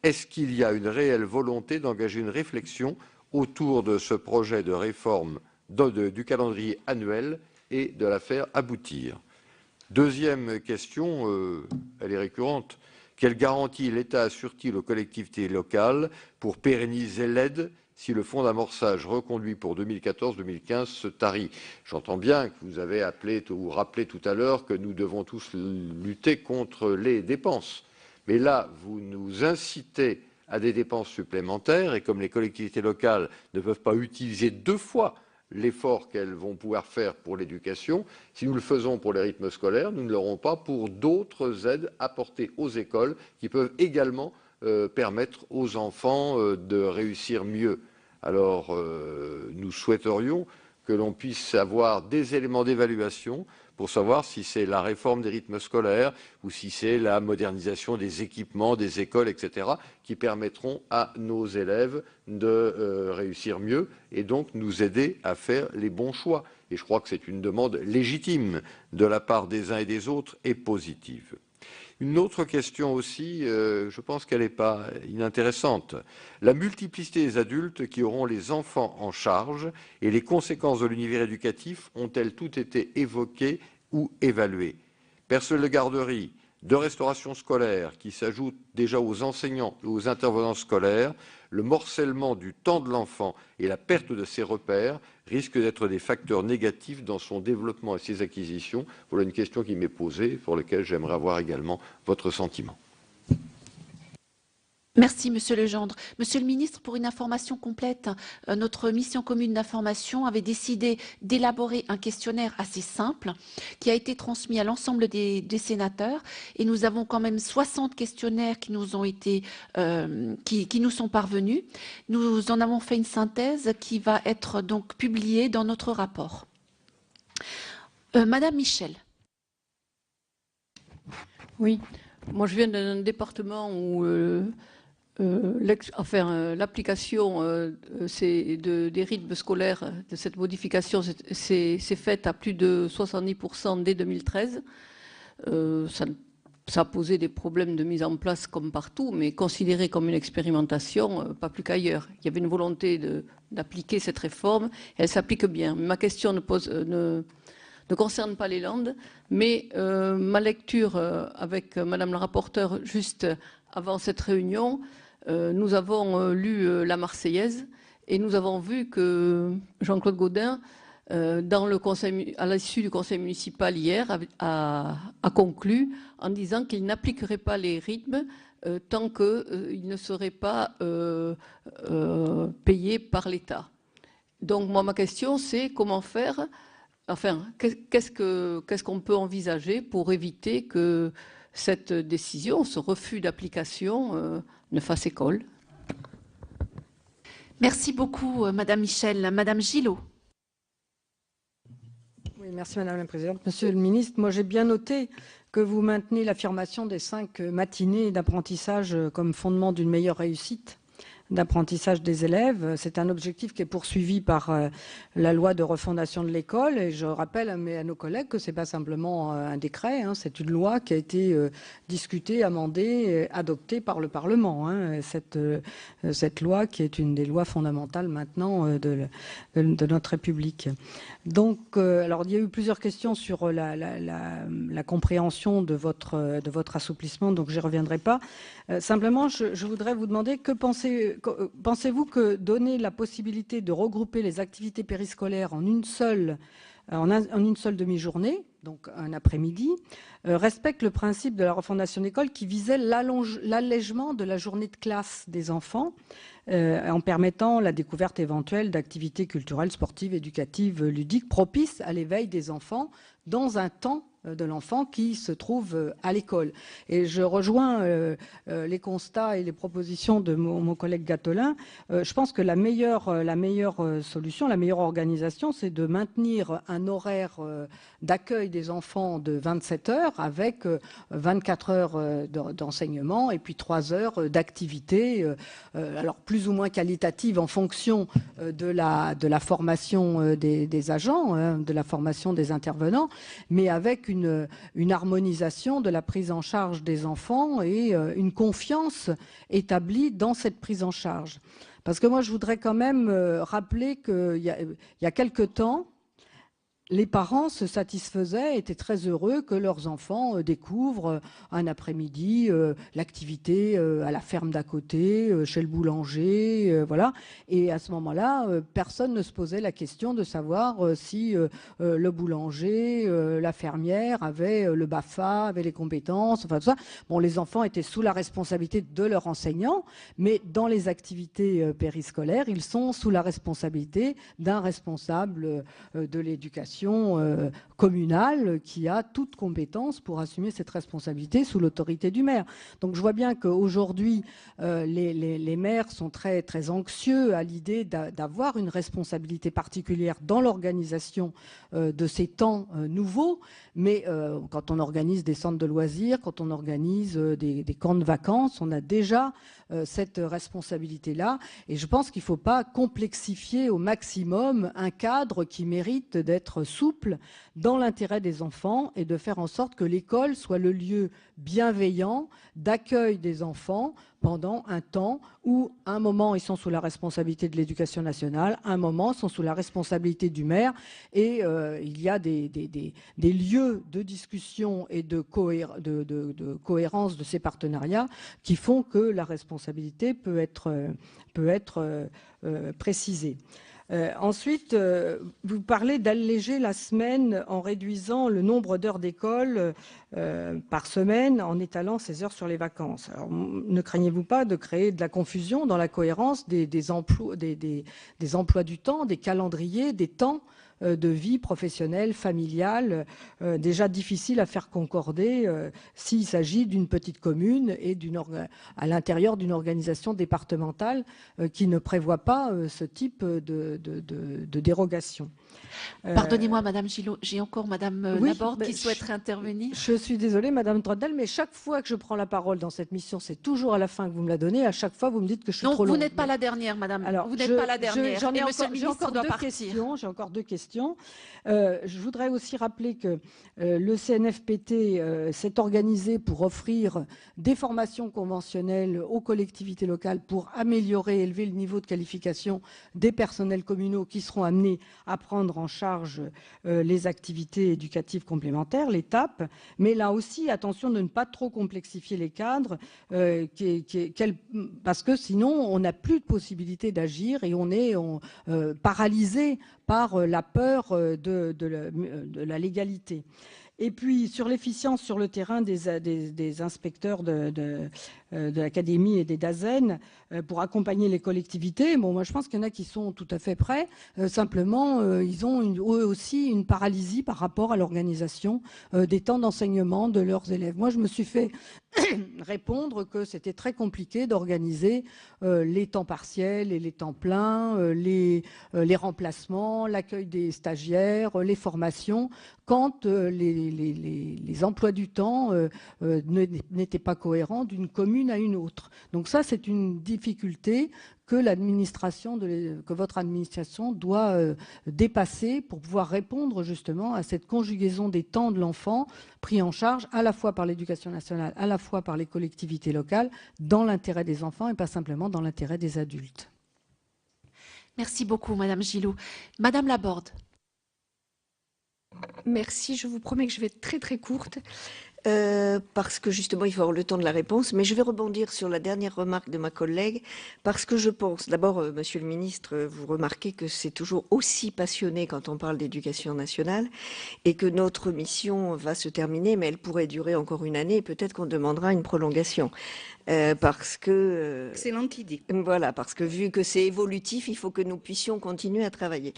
Est-ce qu'il y a une réelle volonté d'engager une réflexion autour de ce projet de réforme du calendrier annuel et de la faire aboutir? Deuxième question, elle est récurrente. Quelle garantie l'État assure-t-il aux collectivités locales pour pérenniser l'aide si le fonds d'amorçage reconduit pour 2014-2015 se tarit? J'entends bien que vous avez appelé ou rappelé tout à l'heure que nous devons tous lutter contre les dépenses. Mais là, vous nous incitez à des dépenses supplémentaires et comme les collectivités locales ne peuvent pas utiliser 2 fois l'effort qu'elles vont pouvoir faire pour l'éducation, si nous le faisons pour les rythmes scolaires, nous ne l'aurons pas pour d'autres aides apportées aux écoles qui peuvent également permettre aux enfants de réussir mieux. Alors, nous souhaiterions que l'on puisse avoir des éléments d'évaluation pour savoir si c'est la réforme des rythmes scolaires ou si c'est la modernisation des équipements, des écoles, etc., qui permettront à nos élèves de réussir mieux et donc nous aider à faire les bons choix. Et je crois que c'est une demande légitime de la part des uns et des autres et positive. Une autre question aussi, je pense qu'elle n'est pas inintéressante. La multiplicité des adultes qui auront les enfants en charge et les conséquences de l'univers éducatif ont-elles toutes été évoquées ou évaluées? Personnel de garderie, de restauration scolaire qui s'ajoutent déjà aux enseignants et aux intervenants scolaires, le morcellement du temps de l'enfant et la perte de ses repères risquent d'être des facteurs négatifs dans son développement et ses acquisitions. Voilà une question qui m'est posée, pour laquelle j'aimerais avoir également votre sentiment. Merci, Monsieur Legendre. Monsieur le ministre, pour une information complète, notre mission commune d'information avait décidé d'élaborer un questionnaire assez simple qui a été transmis à l'ensemble des sénateurs et nous avons quand même 60 questionnaires qui nous ont été, qui nous sont parvenus. Nous en avons fait une synthèse qui va être donc publiée dans notre rapport. Madame Michel. Oui, moi je viens d'un département où l'application des rythmes scolaires de cette modification s'est faite à plus de 70% dès 2013. Ça a posé des problèmes de mise en place comme partout, mais considéré comme une expérimentation, pas plus qu'ailleurs. Il y avait une volonté d'appliquer cette réforme et elle s'applique bien. Ma question ne concerne pas les Landes, mais ma lecture avec Madame la rapporteure juste avant cette réunion, nous avons lu la Marseillaise et nous avons vu que Jean-Claude Gaudin, à l'issue du conseil municipal hier, a conclu en disant qu'il n'appliquerait pas les rythmes tant qu'ils ne seraient pas payés par l'État. Donc moi, ma question, c'est comment faire, enfin, qu'est-ce qu'on peut envisager pour éviter que cette décision, ce refus d'application ne fasse école? Merci beaucoup, Madame Michel. Madame Gillot. Oui, merci Madame la Présidente. Monsieur le Ministre, moi j'ai bien noté que vous maintenez l'affirmation des 5 matinées d'apprentissage comme fondement d'une meilleure réussite d'apprentissage des élèves. C'est un objectif qui est poursuivi par la loi de refondation de l'école. Et je rappelle à nos collègues que ce n'est pas simplement un décret, hein, c'est une loi qui a été discutée, amendée, adoptée par le Parlement. Hein, cette loi qui est une des lois fondamentales maintenant de notre République. Donc, alors il y a eu plusieurs questions sur la compréhension de votre assouplissement, donc je n'y reviendrai pas. Simplement, je voudrais vous demander, pensez-vous que donner la possibilité de regrouper les activités périscolaires en une seule demi-journée, donc un après-midi, respecte le principe de la refondation d'école qui visait l'allègement de la journée de classe des enfants en permettant la découverte éventuelle d'activités culturelles, sportives, éducatives, ludiques, propices à l'éveil des enfants dans un temps de l'enfant qui se trouve à l'école. Et je rejoins les constats et les propositions de mon collègue Gattolin. Je pense que la meilleure solution, la meilleure organisation, c'est de maintenir un horaire d'accueil des enfants de 27 heures avec 24 heures d'enseignement et puis 3 heures d'activité, alors plus ou moins qualitative en fonction de la formation des agents, de la formation des intervenants, mais avec une harmonisation de la prise en charge des enfants et une confiance établie dans cette prise en charge. Parce que moi, je voudrais quand même rappeler qu'il y a quelque temps, les parents se satisfaisaient, étaient très heureux que leurs enfants découvrent un après-midi l'activité à la ferme d'à côté, chez le boulanger, voilà. Et à ce moment-là, personne ne se posait la question de savoir si le boulanger, la fermière avait le BAFA, avait les compétences, enfin tout ça. Bon, les enfants étaient sous la responsabilité de leur enseignant, mais dans les activités périscolaires, ils sont sous la responsabilité d'un responsable de l'éducation communale qui a toute compétence pour assumer cette responsabilité sous l'autorité du maire. Donc je vois bien qu'aujourd'hui, les maires sont très, très anxieux à l'idée d'avoir une responsabilité particulière dans l'organisation de ces temps nouveaux, mais quand on organise des centres de loisirs, quand on organise des camps de vacances, on a déjà cette responsabilité-là. Et je pense qu'il ne faut pas complexifier au maximum un cadre qui mérite d'être souple dans l'intérêt des enfants et de faire en sorte que l'école soit le lieu bienveillant d'accueil des enfants pendant un temps où, un moment, ils sont sous la responsabilité de l'éducation nationale, un moment, ils sont sous la responsabilité du maire, et il y a des lieux de discussion et de cohérence de ces partenariats qui font que la responsabilité peut être précisée. Ensuite, vous parlez d'alléger la semaine en réduisant le nombre d'heures d'école par semaine en étalant ces heures sur les vacances. Alors, ne craignez-vous pas de créer de la confusion dans la cohérence des emplois du temps, des calendriers, des temps de vie professionnelle, familiale, déjà difficile à faire concorder s'il s'agit d'une petite commune et à l'intérieur d'une organisation départementale qui ne prévoit pas ce type de dérogation. Pardonnez-moi, Madame Gillot, j'ai encore Madame Oui, Laborde qui souhaiterait intervenir. Je suis désolée, Madame Trottel, mais chaque fois que je prends la parole dans cette mission, c'est toujours à la fin que vous me la donnez. À chaque fois, vous me dites que je suis trop longue. Non, vous n'êtes pas la dernière, Madame. Alors, vous n'êtes pas la dernière. J'ai encore deux questions. Je voudrais aussi rappeler que le CNFPT s'est organisé pour offrir des formations conventionnelles aux collectivités locales pour améliorer, élever le niveau de qualification des personnels communaux qui seront amenés à prendre en charge les activités éducatives complémentaires, l'étape. Mais là aussi, attention de ne pas trop complexifier les cadres, parce que sinon, on n'a plus de possibilité d'agir et on est paralysé par la peur de la légalité. Et puis, sur l'efficience sur le terrain des inspecteurs de l'Académie et des DAZEN pour accompagner les collectivités, bon, moi je pense qu'il y en a qui sont tout à fait prêts. Simplement, ils ont eux aussi une paralysie par rapport à l'organisation des temps d'enseignement de leurs élèves. Moi, je me suis fait répondre que c'était très compliqué d'organiser les temps partiels et les temps pleins, les remplacements, l'accueil des stagiaires, les formations, quand les emplois du temps n'étaient pas cohérents d'une commune à une autre. Donc ça, c'est une difficulté que votre administration doit dépasser pour pouvoir répondre justement à cette conjugaison des temps de l'enfant pris en charge à la fois par l'éducation nationale, à la fois par les collectivités locales, dans l'intérêt des enfants et pas simplement dans l'intérêt des adultes. Merci beaucoup, Madame Gillot. Madame Laborde. Merci, je vous promets que je vais être très très courte. Parce que justement, il faut avoir le temps de la réponse. Mais je vais rebondir sur la dernière remarque de ma collègue, parce que je pense, d'abord, Monsieur le Ministre, vous remarquez que c'est toujours aussi passionné quand on parle d'éducation nationale, et que notre mission va se terminer, mais elle pourrait durer encore une année, et peut-être qu'on demandera une prolongation. Parce que... Excellente idée. Voilà, parce que vu que c'est évolutif, il faut que nous puissions continuer à travailler.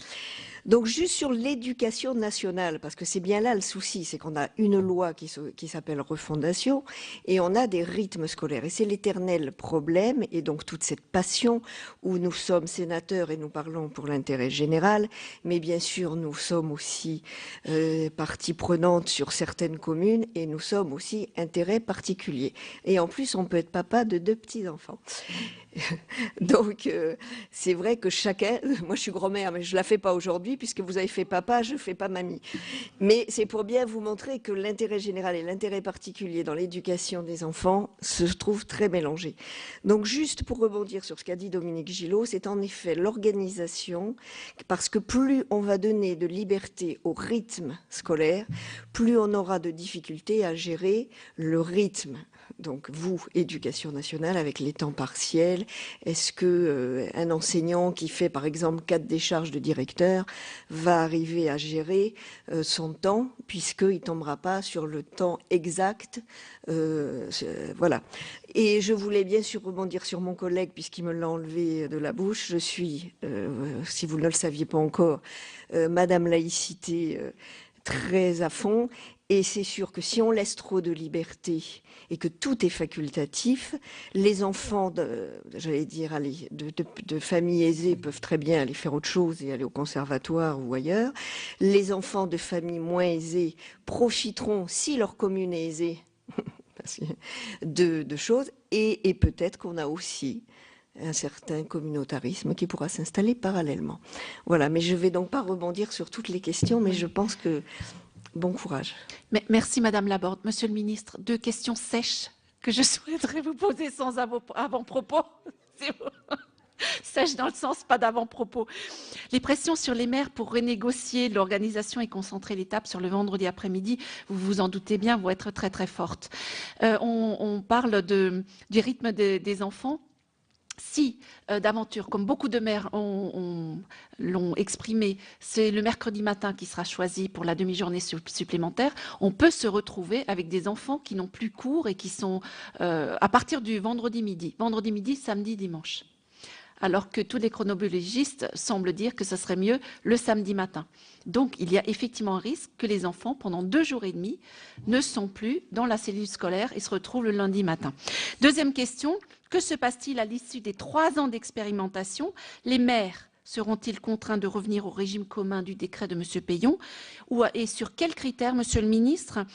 Donc juste sur l'éducation nationale, parce que c'est bien là le souci, c'est qu'on a une loi qui s'appelle refondation et on a des rythmes scolaires. Et c'est l'éternel problème, et donc toute cette passion où nous sommes sénateurs et nous parlons pour l'intérêt général, mais bien sûr nous sommes aussi partie prenante sur certaines communes et nous sommes aussi intérêt particulier. Et en plus, on peut être papa de 2 petits-enfants. Donc, c'est vrai que chacun... Moi, je suis grand-mère, mais je ne la fais pas aujourd'hui, puisque vous avez fait papa, je ne fais pas mamie. Mais c'est pour bien vous montrer que l'intérêt général et l'intérêt particulier dans l'éducation des enfants se trouvent très mélangés. Donc, juste pour rebondir sur ce qu'a dit Dominique Gillot, c'est en effet l'organisation, parce que plus on va donner de liberté au rythme scolaire, plus on aura de difficultés à gérer le rythme. Donc vous, éducation nationale, avec les temps partiels, est-ce que un enseignant qui fait par exemple 4 décharges de directeur va arriver à gérer son temps, puisqu'il ne tombera pas sur le temps exact, voilà. Et je voulais bien sûr rebondir sur mon collègue, puisqu'il me l'a enlevé de la bouche. Je suis, si vous ne le saviez pas encore, Madame Laïcité, très à fond. Et c'est sûr que si on laisse trop de liberté et que tout est facultatif, les enfants, j'allais dire, de familles aisées peuvent très bien aller faire autre chose et aller au conservatoire ou ailleurs. Les enfants de familles moins aisées profiteront, si leur commune est aisée, de choses. Et peut-être qu'on a aussi un certain communautarisme qui pourra s'installer parallèlement. Voilà, mais je ne vais donc pas rebondir sur toutes les questions, mais je pense que... Bon courage. Merci Madame Laborde. Monsieur le Ministre, 2 questions sèches que je souhaiterais vous poser sans avant-propos. Sèche dans le sens pas d'avant-propos. Les pressions sur les maires pour renégocier l'organisation et concentrer l'étape sur le vendredi après-midi, vous vous en doutez bien, vont être très très fortes. On parle du rythme des enfants. Si, d'aventure, comme beaucoup de maires l'ont exprimé, c'est le mercredi matin qui sera choisi pour la demi-journée supplémentaire, on peut se retrouver avec des enfants qui n'ont plus cours et qui sont à partir du vendredi midi, samedi, dimanche. Alors que tous les chronobiologistes semblent dire que ce serait mieux le samedi matin. Donc, il y a effectivement un risque que les enfants, pendant 2 jours et demi, ne sont plus dans la cellule scolaire et se retrouvent le lundi matin. Deuxième question, que se passe-t-il à l'issue des 3 ans d'expérimentation? Les maires seront-ils contraints de revenir au régime commun du décret de M. Peillon? Et sur quels critères, Monsieur le Ministre,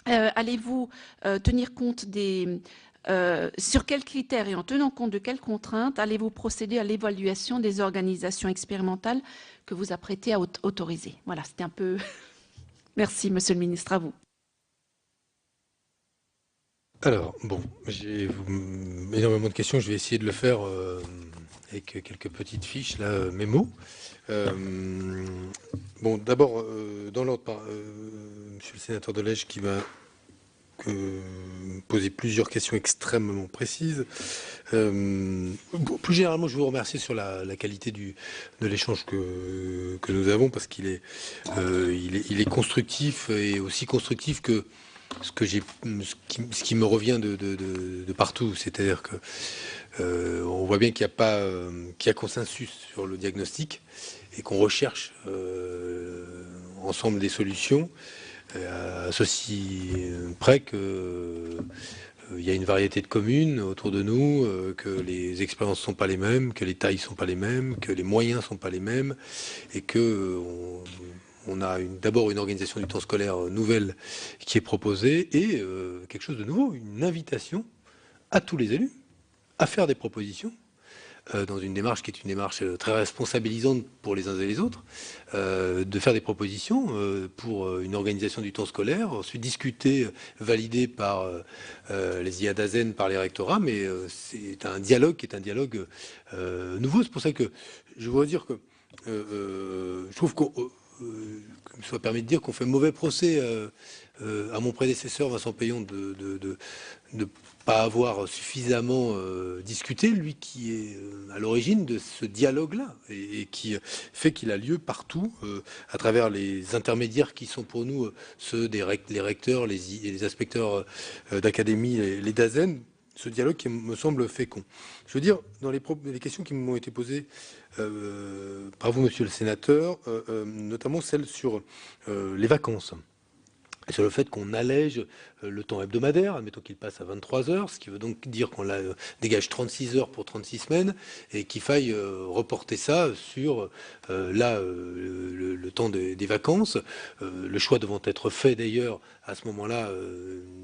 allez-vous tenir compte des... sur quels critères et en tenant compte de quelles contraintes allez-vous procéder à l'évaluation des organisations expérimentales que vous apprêtez à autoriser? Voilà, c'était un peu... Merci, Monsieur le Ministre, à vous. Alors, bon, j'ai énormément de questions, je vais essayer de le faire avec quelques petites fiches, là, mémo. Bon, d'abord, dans l'ordre, monsieur le sénateur Delège qui va poser plusieurs questions extrêmement précises. Plus généralement, je vous remercie sur la qualité de l'échange que nous avons, parce qu'il est, il est constructif, et aussi constructif que ce qui me revient de partout. C'est-à-dire que on voit bien qu'il y a consensus sur le diagnostic et qu'on recherche ensemble des solutions. À ceci près que il y a une variété de communes autour de nous, que les expériences ne sont pas les mêmes, que les tailles ne sont pas les mêmes, que les moyens ne sont pas les mêmes, et que on a d'abord une organisation du temps scolaire nouvelle qui est proposée, et quelque chose de nouveau, une invitation à tous les élus à faire des propositions, dans une démarche qui est une démarche très responsabilisante pour les uns et les autres, de faire des propositions pour une organisation du temps scolaire, ensuite discuter, validé par les IADAZEN, par les rectorats, mais c'est un dialogue qui est un dialogue nouveau. C'est pour ça que je voudrais dire que je trouve qu'on me soit permis de dire qu'on fait mauvais procès à mon prédécesseur Vincent Payon de ne pas avoir suffisamment discuté, lui qui est à l'origine de ce dialogue-là et qui fait qu'il a lieu partout, à travers les intermédiaires qui sont pour nous ceux des les recteurs, les inspecteurs d'académie, les DAZEN, ce dialogue qui me semble fécond. Je veux dire, dans les questions qui m'ont été posées par vous, monsieur le sénateur, notamment celle sur les vacances. Et sur le fait qu'on allège le temps hebdomadaire, admettons qu'il passe à 23 heures, ce qui veut donc dire qu'on dégage 36 heures pour 36 semaines, et qu'il faille reporter ça sur le temps des vacances. Le choix devant être fait d'ailleurs, à ce moment-là,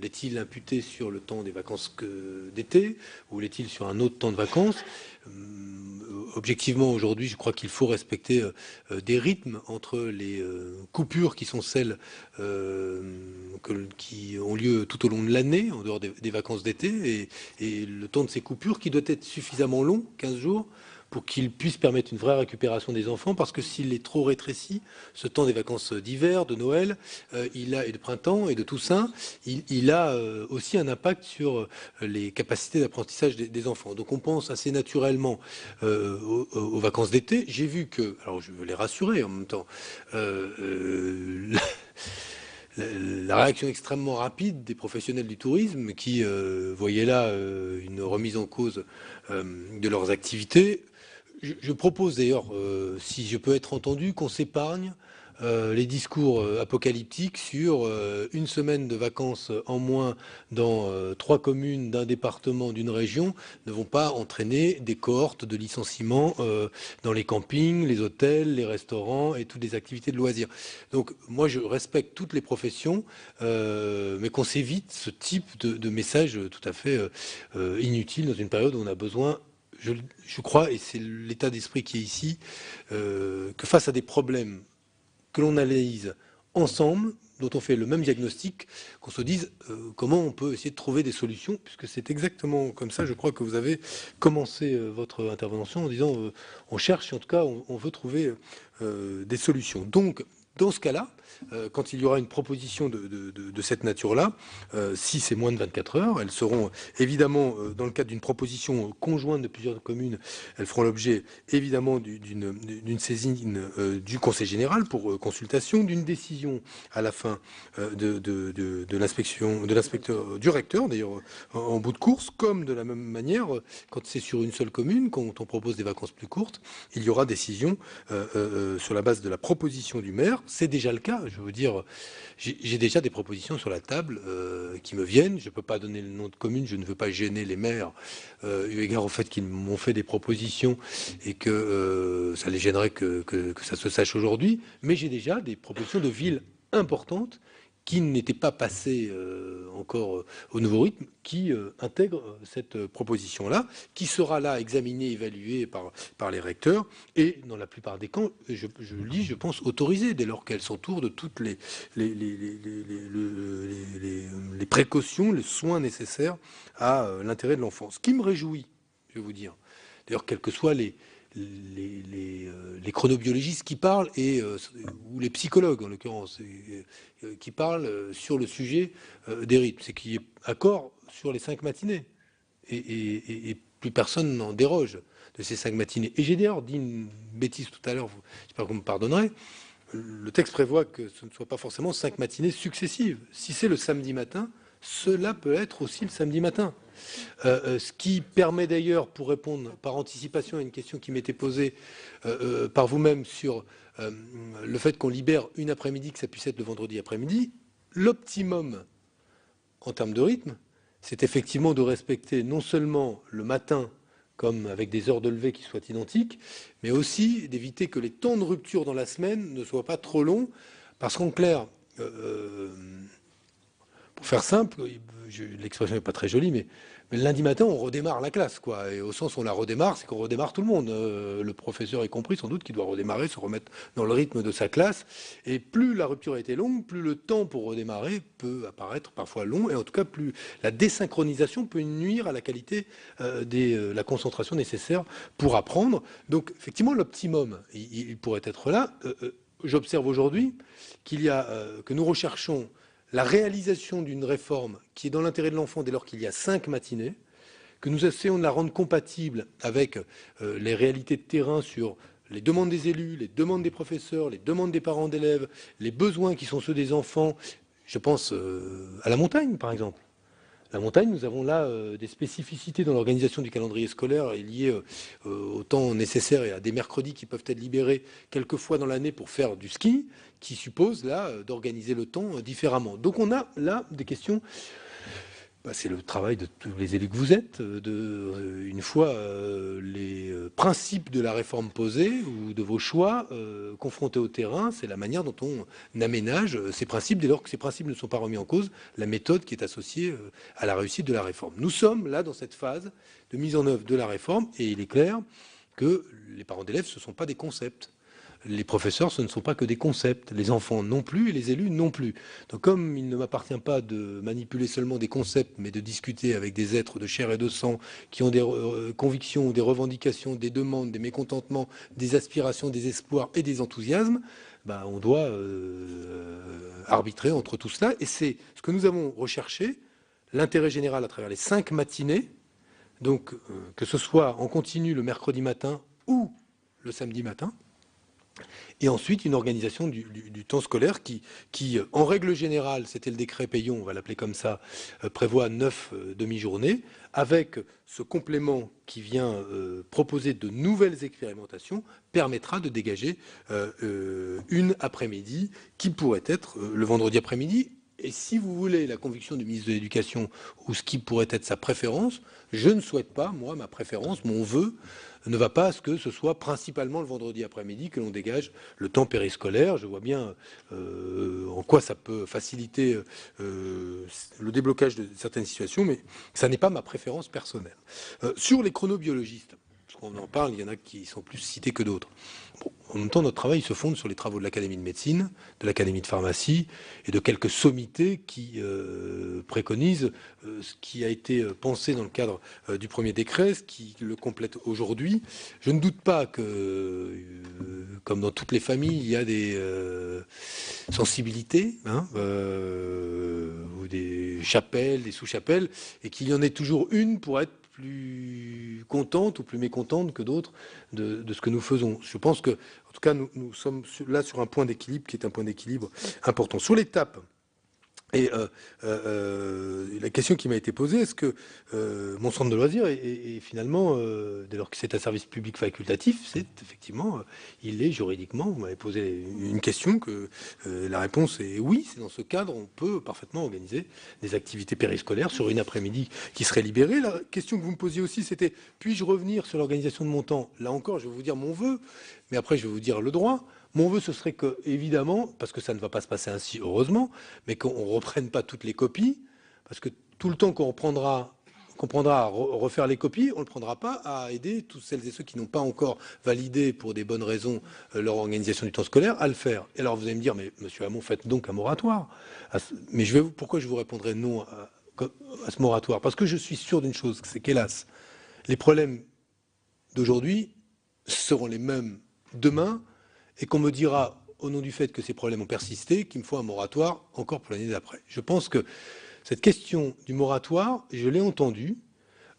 est-il imputé sur le temps des vacances d'été, ou l'est-il sur un autre temps de vacances? Objectivement, aujourd'hui, je crois qu'il faut respecter des rythmes entre les coupures qui sont celles qui ont lieu tout au long de l'année, en dehors des vacances d'été, et le temps de ces coupures qui doit être suffisamment long, 15 jours, pour qu'il puisse permettre une vraie récupération des enfants, parce que s'il est trop rétréci, ce temps des vacances d'hiver, de Noël, et de printemps et de Toussaint, il a aussi un impact sur les capacités d'apprentissage des enfants. Donc on pense assez naturellement aux vacances d'été. J'ai vu que, alors je veux les rassurer en même temps, la réaction extrêmement rapide des professionnels du tourisme qui voyaient là une remise en cause de leurs activités. Je propose d'ailleurs, si je peux être entendu, qu'on s'épargne les discours apocalyptiques sur une semaine de vacances en moins dans 3 communes d'un département, d'une région, ne vont pas entraîner des cohortes de licenciements dans les campings, les hôtels, les restaurants et toutes les activités de loisirs. Donc moi je respecte toutes les professions, mais qu'on s'évite ce type de message tout à fait inutile dans une période où on a besoin, je crois, et c'est l'état d'esprit qui est ici, que face à des problèmes que l'on analyse ensemble, dont on fait le même diagnostic, qu'on se dise comment on peut essayer de trouver des solutions, puisque c'est exactement comme ça, je crois, que vous avez commencé votre intervention en disant on cherche, en tout cas, on veut trouver des solutions. Donc, dans ce cas-là, quand il y aura une proposition de cette nature-là, si c'est moins de 24 heures, elles seront évidemment, dans le cadre d'une proposition conjointe de plusieurs communes, elles feront l'objet évidemment d'une saisine du Conseil général pour consultation, d'une décision à la fin de l'inspecteur, du recteur d'ailleurs, en bout de course, comme de la même manière, quand c'est sur une seule commune, quand on propose des vacances plus courtes, il y aura décision sur la base de la proposition du maire. C'est déjà le cas, je veux dire, j'ai déjà des propositions sur la table qui me viennent. Je ne peux pas donner le nom de commune, je ne veux pas gêner les maires, eu égard au fait qu'ils m'ont fait des propositions et que ça les gênerait que ça se sache aujourd'hui. Mais j'ai déjà des propositions de villes importantes qui n'étaient pas passées encore au nouveau rythme, qui intègrent cette proposition-là, qui sera là examinée, évaluée par les recteurs, et dans la plupart des cas, je pense, autorisée, dès lors qu'elles s'entourent de toutes les précautions, les soins nécessaires à l'intérêt de l'enfant. Ce qui me réjouit, je vais vous dire, d'ailleurs, quels que soient les chronobiologistes qui parlent, ou les psychologues en l'occurrence, qui parlent sur le sujet des rythmes, c'est qu'il y ait accord sur les 5 matinées, et plus personne n'en déroge de ces 5 matinées. Et j'ai d'ailleurs dit une bêtise tout à l'heure, j'espère que vous me pardonnerez. Le texte prévoit que ce ne soit pas forcément 5 matinées successives. Si c'est le samedi matin, cela peut être aussi le samedi matin. Ce qui permet d'ailleurs, pour répondre par anticipation à une question qui m'était posée par vous-même sur le fait qu'on libère une après-midi, que ça puisse être le vendredi après-midi, l'optimum en termes de rythme, c'est effectivement de respecter non seulement le matin, comme avec des heures de lever qui soient identiques, mais aussi d'éviter que les temps de rupture dans la semaine ne soient pas trop longs, parce qu'en clair, pour faire simple, l'expression n'est pas très jolie, mais le lundi matin, on redémarre la classe, quoi. Et au sens où on la redémarre, c'est qu'on redémarre tout le monde. Le professeur est compris, sans doute, qui doit redémarrer, se remettre dans le rythme de sa classe. Et plus la rupture a été longue, plus le temps pour redémarrer peut apparaître parfois long. Et en tout cas, plus la désynchronisation peut nuire à la qualité de la concentration nécessaire pour apprendre. Donc, effectivement, l'optimum, il pourrait être là. J'observe aujourd'hui qu'il y a, que nous recherchons la réalisation d'une réforme qui est dans l'intérêt de l'enfant dès lors qu'il y a 5 matinées, que nous essayons de la rendre compatible avec les réalités de terrain sur les demandes des élus, les demandes des professeurs, les demandes des parents d'élèves, les besoins qui sont ceux des enfants. Je pense à la montagne, par exemple. La montagne, nous avons là des spécificités dans l'organisation du calendrier scolaire liées au temps nécessaire et à des mercredis qui peuvent être libérés quelques fois dans l'année pour faire du ski, qui suppose là d'organiser le temps différemment. Donc on a là des questions. C'est le travail de tous les élus que vous êtes, une fois les principes de la réforme posés ou de vos choix confrontés au terrain, c'est la manière dont on aménage ces principes, dès lors que ces principes ne sont pas remis en cause, la méthode qui est associée à la réussite de la réforme. Nous sommes là dans cette phase de mise en œuvre de la réforme et il est clair que les parents d'élèves, ce ne sont pas des concepts. Les professeurs, ce ne sont pas que des concepts, les enfants non plus et les élus non plus. Donc comme il ne m'appartient pas de manipuler seulement des concepts, mais de discuter avec des êtres de chair et de sang qui ont des convictions, des revendications, des demandes, des mécontentements, des aspirations, des espoirs et des enthousiasmes, on doit arbitrer entre tout cela. Et c'est ce que nous avons recherché, l'intérêt général à travers les 5 matinées, donc que ce soit en continu le mercredi matin ou le samedi matin, et ensuite une organisation du temps scolaire qui, en règle générale, c'était le décret Payon, on va l'appeler comme ça, prévoit 9 demi-journées, avec ce complément qui vient proposer de nouvelles expérimentations, permettra de dégager une après-midi qui pourrait être le vendredi après-midi. Et si vous voulez la conviction du ministre de l'Éducation ou ce qui pourrait être sa préférence, je ne souhaite pas, moi, ma préférence, mon vœu, ne va pas à ce que ce soit principalement le vendredi après-midi que l'on dégage le temps périscolaire. Je vois bien en quoi ça peut faciliter le déblocage de certaines situations, mais ça n'est pas ma préférence personnelle. Sur les chronobiologistes, parce qu'on en parle, il y en a qui sont plus cités que d'autres. En même temps, notre travail se fonde sur les travaux de l'Académie de médecine, de l'Académie de pharmacie et de quelques sommités qui préconisent ce qui a été pensé dans le cadre du premier décret, ce qui le complète aujourd'hui. Je ne doute pas que, comme dans toutes les familles, il y a des sensibilités, ou des chapelles, des sous-chapelles, et qu'il y en ait toujours une pour être plus contente ou plus mécontente que d'autres de ce que nous faisons. Je pense que, en tout cas, nous sommes là sur un point d'équilibre qui est un point d'équilibre important. Sur l'étape, et la question qui m'a été posée, est-ce que mon centre de loisirs est finalement, dès lors que c'est un service public facultatif, c'est effectivement, il est juridiquement, vous m'avez posé une question que la réponse est oui, c'est dans ce cadre, on peut parfaitement organiser des activités périscolaires sur une après-midi qui serait libérée. La question que vous me posiez aussi, c'était, puis-je revenir sur l'organisation de mon temps? Là encore, je vais vous dire mon vœu, mais après je vais vous dire le droit. Mon vœu, ce serait que, évidemment, parce que ça ne va pas se passer ainsi, heureusement, mais qu'on ne reprenne pas toutes les copies, parce que tout le temps qu'on prendra à refaire les copies, on ne le prendra pas à aider toutes celles et ceux qui n'ont pas encore validé, pour des bonnes raisons, leur organisation du temps scolaire, à le faire. Et alors vous allez me dire, mais monsieur Hamon, faites donc un moratoire. Mais pourquoi je vous répondrai non à ce moratoire? Parce que je suis sûr d'une chose, c'est qu'hélas, les problèmes d'aujourd'hui seront les mêmes demain, et qu'on me dira, au nom du fait que ces problèmes ont persisté, qu'il me faut un moratoire encore pour l'année d'après. Je pense que cette question du moratoire, je l'ai entendue,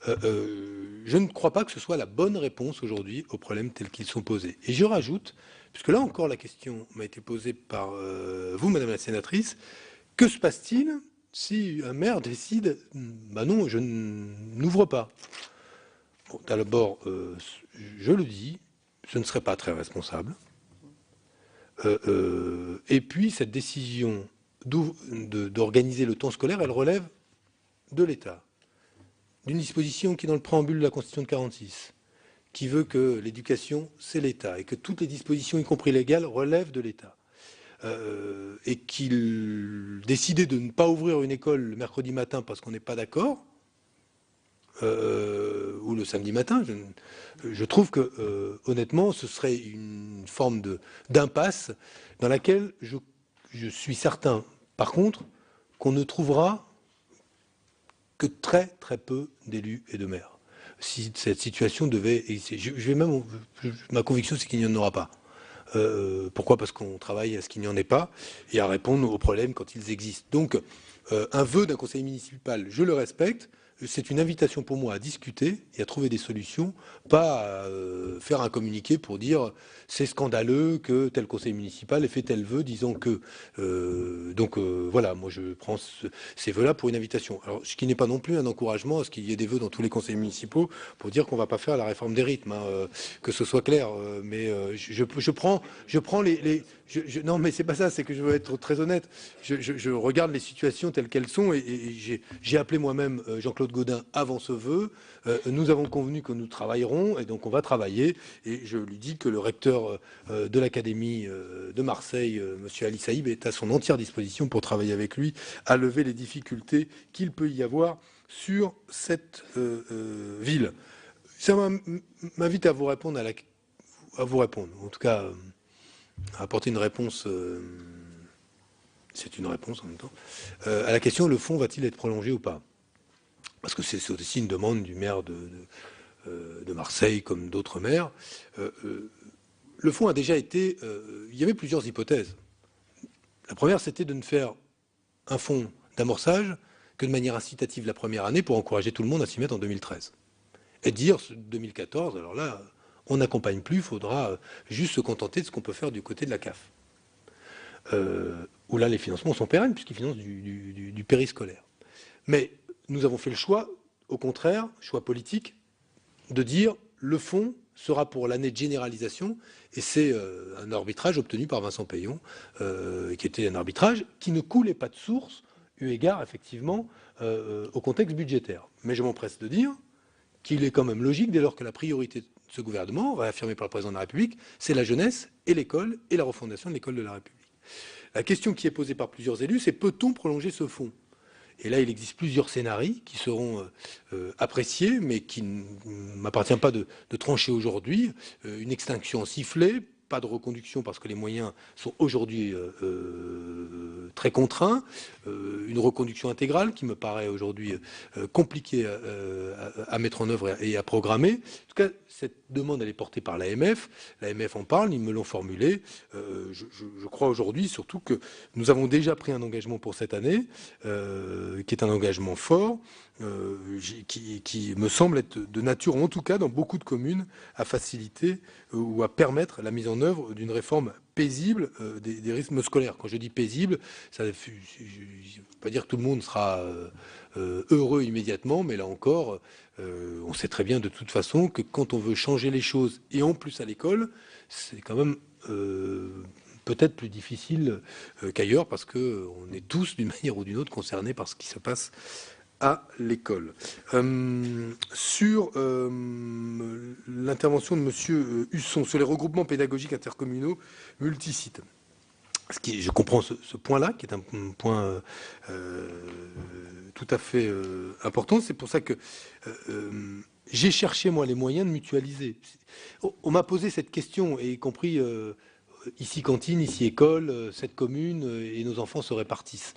je ne crois pas que ce soit la bonne réponse aujourd'hui aux problèmes tels qu'ils sont posés. Et je rajoute, puisque là encore la question m'a été posée par vous, Madame la sénatrice, que se passe-t-il si un maire décide, non, je n'ouvre pas? Bon, d'abord, je le dis, ce ne serait pas très responsable. Et puis, cette décision d'organiser le temps scolaire, elle relève de l'État, d'une disposition qui est dans le préambule de la Constitution de 1946, qui veut que l'éducation, c'est l'État, et que toutes les dispositions, y compris légales, relèvent de l'État. Et qu'il décidait de ne pas ouvrir une école le mercredi matin parce qu'on n'est pas d'accord, ou le samedi matin, je trouve que, honnêtement, ce serait une forme d'impasse dans laquelle je suis certain, par contre, qu'on ne trouvera que très très peu d'élus et de maires. Si cette situation devait exister, ma conviction, c'est qu'il n'y en aura pas. Pourquoi? Parce qu'on travaille à ce qu'il n'y en ait pas et à répondre aux problèmes quand ils existent. Donc, un vœu d'un conseil municipal, je le respecte. C'est une invitation pour moi à discuter et à trouver des solutions, pas à faire un communiqué pour dire c'est scandaleux que tel conseil municipal ait fait tel vœu disant que... voilà, moi je prends ces vœux-là pour une invitation. Alors, ce qui n'est pas non plus un encouragement à ce qu'il y ait des vœux dans tous les conseils municipaux pour dire qu'on ne va pas faire la réforme des rythmes, hein, que ce soit clair. Je prends les non, mais c'est pas ça, c'est que je veux être très honnête. Je regarde les situations telles qu'elles sont et j'ai appelé moi-même Jean-Claude Gaudin avant ce vœu. Nous avons convenu que nous travaillerons et donc on va travailler. Et je lui dis que le recteur de l'Académie de Marseille, monsieur Ali Saïb, est à son entière disposition pour travailler avec lui à lever les difficultés qu'il peut y avoir sur cette ville. Ça m'invite à vous répondre en tout cas. Apporter une réponse, c'est une réponse en même temps, à la question le fonds va-t-il être prolongé ou pas? Parce que c'est aussi une demande du maire de Marseille comme d'autres maires. Le fonds a déjà été... il y avait plusieurs hypothèses. La première, c'était de ne faire un fonds d'amorçage que de manière incitative la première année pour encourager tout le monde à s'y mettre en 2013. Et dire 2014, alors là... on n'accompagne plus, il faudra juste se contenter de ce qu'on peut faire du côté de la CAF. Où là, les financements sont pérennes, puisqu'ils financent du périscolaire. Mais nous avons fait le choix, au contraire, choix politique, de dire le fonds sera pour l'année de généralisation, et c'est un arbitrage obtenu par Vincent Payon, qui était un arbitrage qui ne coulait pas de source, eu égard effectivement au contexte budgétaire. Mais je m'empresse de dire qu'il est quand même logique, dès lors que la priorité de ce gouvernement, réaffirmé par le président de la République, c'est la jeunesse et l'école et la refondation de l'école de la République. La question qui est posée par plusieurs élus, c'est peut-on prolonger ce fonds? Et là, il existe plusieurs scénarios qui seront appréciés, mais qui ne m'appartient pas de trancher aujourd'hui. Une extinction sifflée, pas de reconduction parce que les moyens sont aujourd'hui très contraints, une reconduction intégrale qui me paraît aujourd'hui compliquée à mettre en œuvre et à programmer. En tout cas, cette demande, elle est portée par l'AMF. L'AMF en parle, ils me l'ont formulé. Je crois aujourd'hui surtout que nous avons déjà pris un engagement pour cette année, qui est un engagement fort, qui me semble être de nature, en tout cas dans beaucoup de communes, à faciliter ou à permettre la mise en œuvre d'une réforme paisible des rythmes scolaires. Quand je dis paisible, ça ne veut pas dire que tout le monde sera heureux immédiatement, mais là encore, on sait très bien de toute façon que quand on veut changer les choses, et en plus à l'école, c'est quand même peut-être plus difficile qu'ailleurs, parce qu'on est tous, d'une manière ou d'une autre, concernés par ce qui se passe à l'école. Sur l'intervention de M. Husson, sur les regroupements pédagogiques intercommunaux multisites. Je comprends ce point-là, qui est un point tout à fait important. C'est pour ça que j'ai cherché, moi, les moyens de mutualiser. On m'a posé cette question, y compris ici cantine, ici école, cette commune, et nos enfants se répartissent.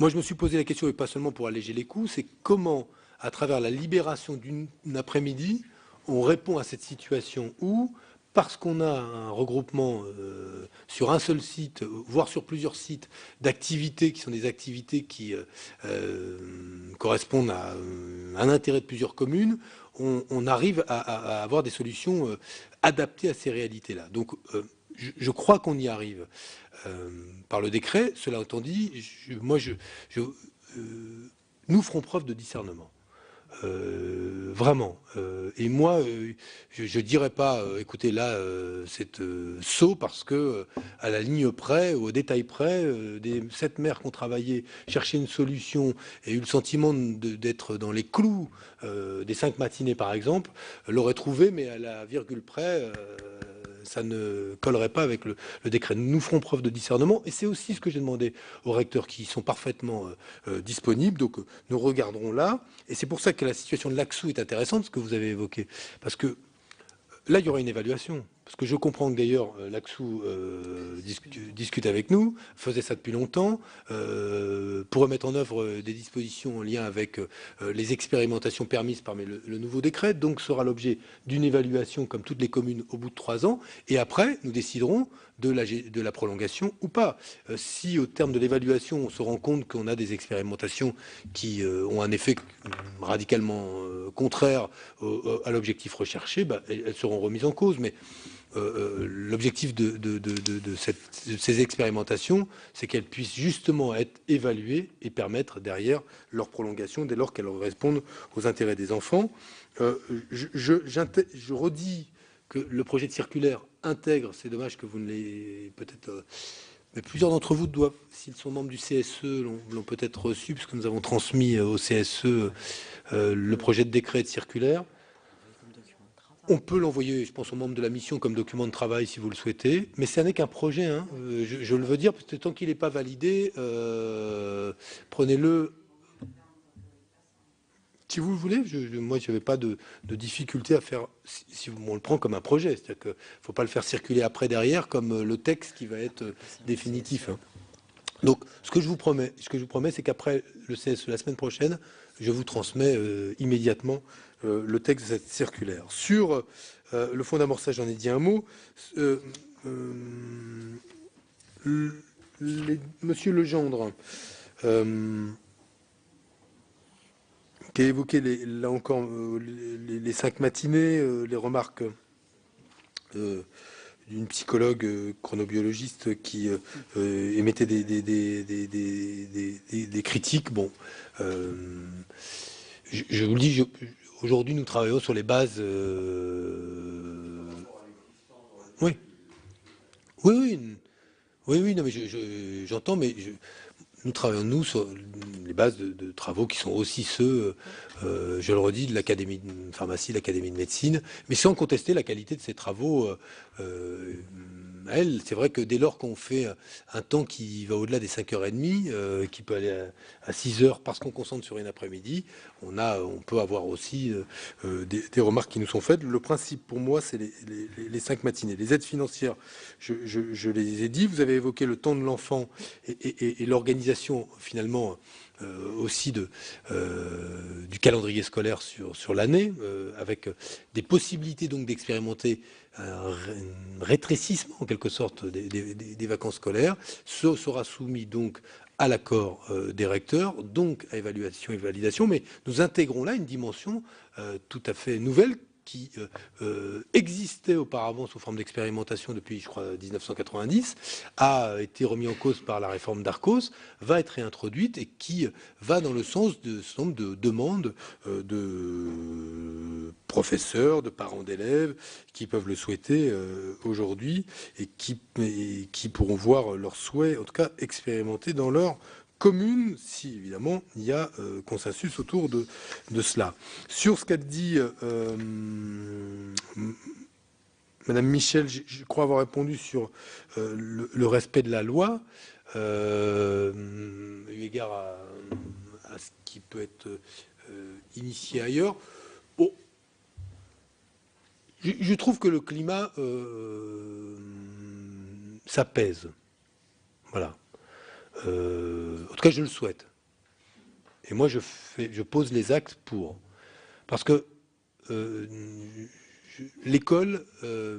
Moi, je me suis posé la question, et pas seulement pour alléger les coûts, c'est comment, à travers la libération d'une après-midi, on répond à cette situation où, parce qu'on a un regroupement sur un seul site, voire sur plusieurs sites, d'activités qui sont des activités qui correspondent à un intérêt de plusieurs communes, on arrive à avoir des solutions adaptées à ces réalités-là. Donc, je crois qu'on y arrive par le décret. Cela étant dit, nous ferons preuve de discernement. Vraiment. Et moi, je dirais pas, écoutez, là, c'est saut parce que, à la ligne près, au détail près, des 7 maires qui ont travaillé, cherché une solution et eu le sentiment d'être dans les clous des 5 matinées, par exemple, l'auraient trouvé, mais à la virgule près, ça ne collerait pas avec le décret. Nous ferons preuve de discernement, et c'est aussi ce que j'ai demandé aux recteurs qui sont parfaitement disponibles. Donc nous regarderons là, et c'est pour ça que la situation de l'Axou est intéressante, ce que vous avez évoqué, parce que là il y aura une évaluation. Parce que je comprends que d'ailleurs l'Axou discute avec nous, faisait ça depuis longtemps, pourrait mettre en œuvre des dispositions en lien avec les expérimentations permises par le nouveau décret, donc sera l'objet d'une évaluation comme toutes les communes au bout de 3 ans, et après nous déciderons de la prolongation ou pas. Si au terme de l'évaluation on se rend compte qu'on a des expérimentations qui ont un effet radicalement contraire à l'objectif recherché, elles seront remises en cause. Mais l'objectif de ces expérimentations, c'est qu'elles puissent justement être évaluées et permettre derrière leur prolongation dès lors qu'elles répondent aux intérêts des enfants. Je redis que le projet de circulaire intègre, c'est dommage que vous ne l'ayez peut-être... mais plusieurs d'entre vous doivent, s'ils sont membres du CSE, l'ont peut-être reçu, puisque nous avons transmis au CSE le projet de décret de circulaire. On peut l'envoyer, je pense, aux membres de la mission comme document de travail si vous le souhaitez, mais ce n'est qu'un projet. Hein. Je le veux dire, parce que tant qu'il n'est pas validé, prenez-le. Si vous le voulez, moi, je n'avais pas de difficulté à faire, si on le prend comme un projet. C'est-à-dire qu'il ne faut pas le faire circuler après, derrière, comme le texte qui va être définitif. Hein. Donc, ce que je vous promets, c'est qu'après le CSE, la semaine prochaine, je vous transmets immédiatement le texte de cette circulaire. Sur le fonds d'amorçage, j'en ai dit un mot. Monsieur Legendre, qui a évoqué là encore les 5 matinées, les remarques d'une psychologue chronobiologiste qui émettait des critiques. Bon, je vous le dis, aujourd'hui nous travaillons sur les bases. Oui, non, mais j'entends, mais nous travaillons sur les bases de travaux qui sont aussi ceux, je le redis, de l'Académie de pharmacie, de l'Académie de médecine, mais sans contester la qualité de ces travaux. C'est vrai que dès lors qu'on fait un temps qui va au-delà des 5h30, qui peut aller à 6h parce qu'on concentre sur une après-midi, on peut avoir aussi des remarques qui nous sont faites. Le principe pour moi, c'est les 5 matinées. Les aides financières, je les ai dit. Vous avez évoqué le temps de l'enfant et l'organisation finalement aussi du calendrier scolaire sur l'année, avec des possibilités donc d'expérimenter un rétrécissement en quelque sorte des vacances scolaires. Ce sera soumis donc à l'accord des recteurs, donc à évaluation et validation, mais nous intégrons là une dimension tout à fait nouvelle qui existait auparavant sous forme d'expérimentation depuis, je crois, 1990, a été remis en cause par la réforme d'Arcos, va être réintroduite et qui va dans le sens de ce nombre de demandes de professeurs, de parents d'élèves qui peuvent le souhaiter aujourd'hui et qui pourront voir leurs souhaits, en tout cas, expérimentés dans leur commune, si évidemment il y a consensus autour de cela. Sur ce qu'a dit Madame Michel, je crois avoir répondu sur le respect de la loi, eu égard à ce qui peut être initié ailleurs. Bon, je trouve que le climat s'apaise. Voilà. En tout cas, je le souhaite. Et moi, je pose les actes pour. Parce que l'école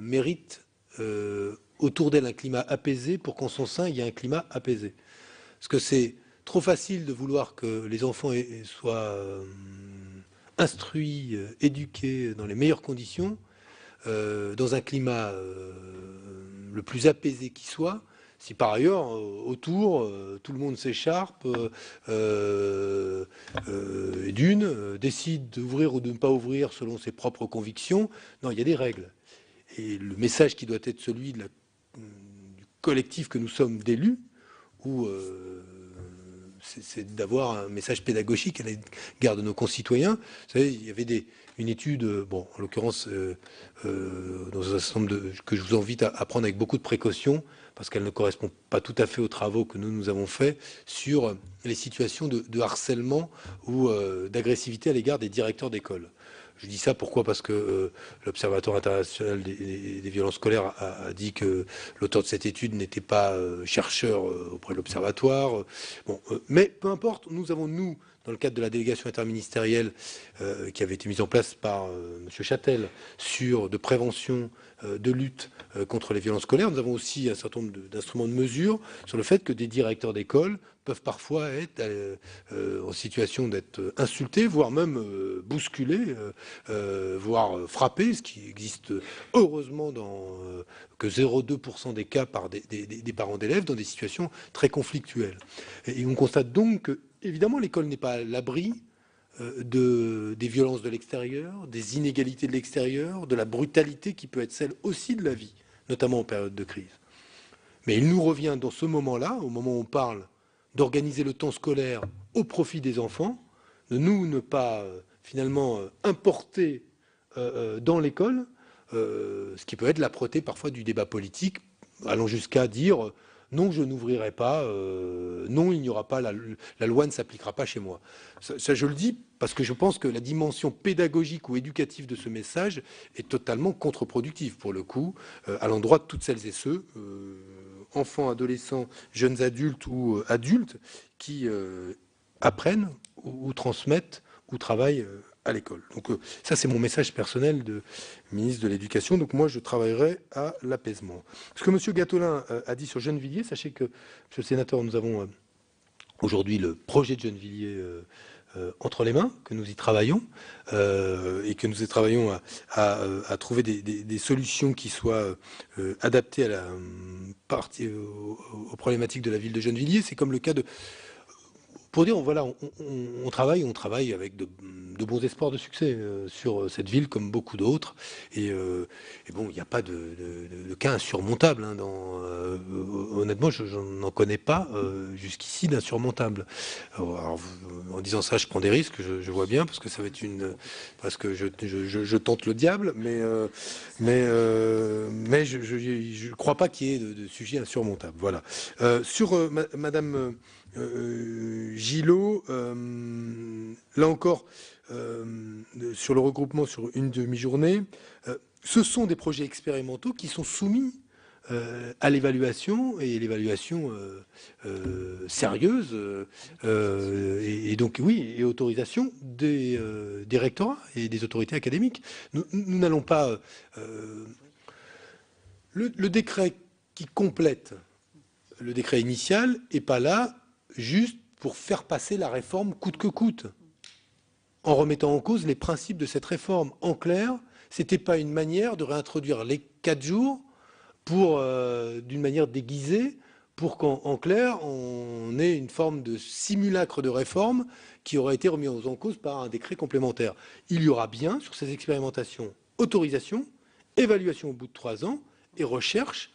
mérite autour d'elle un climat apaisé pour qu'en son sein, il y ait un climat apaisé. Parce que c'est trop facile de vouloir que les enfants soient instruits, éduqués dans les meilleures conditions, dans un climat le plus apaisé qui soit, si par ailleurs, autour, tout le monde s'écharpe, décide d'ouvrir ou de ne pas ouvrir selon ses propres convictions. Non, il y a des règles. Et le message qui doit être celui du collectif que nous sommes d'élus, où c'est d'avoir un message pédagogique à l'égard de nos concitoyens. Vous savez, il y avait une étude, bon, en l'occurrence, dans un certain nombre que je vous invite à prendre avec beaucoup de précaution, parce qu'elle ne correspond pas tout à fait aux travaux que nous avons faits sur les situations de harcèlement ou d'agressivité à l'égard des directeurs d'école. Je dis ça pourquoi? Parce que l'Observatoire international des violences scolaires a dit que l'auteur de cette étude n'était pas chercheur auprès de l'Observatoire. Bon, mais peu importe, nous avons, dans le cadre de la délégation interministérielle qui avait été mise en place par M. Châtel de prévention, de lutte contre les violences scolaires, nous avons aussi un certain nombre d'instruments de mesure sur le fait que des directeurs d'école peuvent parfois être en situation d'être insultés, voire même bousculés, voire frappés, ce qui existe heureusement dans que 0,2% des cas par des parents d'élèves dans des situations très conflictuelles. Et on constate donc que, évidemment, l'école n'est pas à l'abri des violences de l'extérieur, des inégalités de l'extérieur, de la brutalité qui peut être celle aussi de la vie, notamment en période de crise. Mais il nous revient dans ce moment-là, au moment où on parle d'organiser le temps scolaire au profit des enfants, de nous ne pas finalement importer dans l'école ce qui peut être l'âpreté parfois du débat politique, allant jusqu'à dire non, je n'ouvrirai pas, non, il n'y aura pas, la loi ne s'appliquera pas chez moi. Ça, je le dis parce que je pense que la dimension pédagogique ou éducative de ce message est totalement contre-productive, pour le coup, à l'endroit de toutes celles et ceux, enfants, adolescents, jeunes adultes ou adultes, qui apprennent ou transmettent ou travaillent à l'école. Donc ça, c'est mon message personnel de ministre de l'Éducation. Donc moi, je travaillerai à l'apaisement. Ce que M. Gattolin a dit sur Gennevilliers, sachez que, M. le sénateur, nous avons aujourd'hui le projet de Gennevilliers entre les mains, que nous y travaillons, et que nous y travaillons à trouver des solutions qui soient adaptées à aux problématiques de la ville de Gennevilliers. C'est comme le cas de... Pour dire, voilà, on travaille avec de bons espoirs de succès sur cette ville comme beaucoup d'autres. Et bon, il n'y a pas de cas insurmontable. Hein, honnêtement, je n'en connais pas jusqu'ici d'insurmontable. Alors, en disant ça, je prends des risques, je vois bien, parce que ça va être parce que je tente le diable, mais je ne crois pas qu'il y ait de sujet insurmontable. Voilà. Sur Madame Gillot, là encore, sur le regroupement sur une demi-journée, ce sont des projets expérimentaux qui sont soumis à l'évaluation, et l'évaluation sérieuse, et donc oui, et autorisation des rectorats et des autorités académiques. Nous n'allons pas... le décret qui complète le décret initial n'est pas là juste pour faire passer la réforme coûte que coûte, en remettant en cause les principes de cette réforme. En clair, ce n'était pas une manière de réintroduire les 4 jours d'une manière déguisée, pour qu'en clair, on ait une forme de simulacre de réforme qui aurait été remis en cause par un décret complémentaire. Il y aura bien, sur ces expérimentations, autorisation, évaluation au bout de 3 ans, et recherche,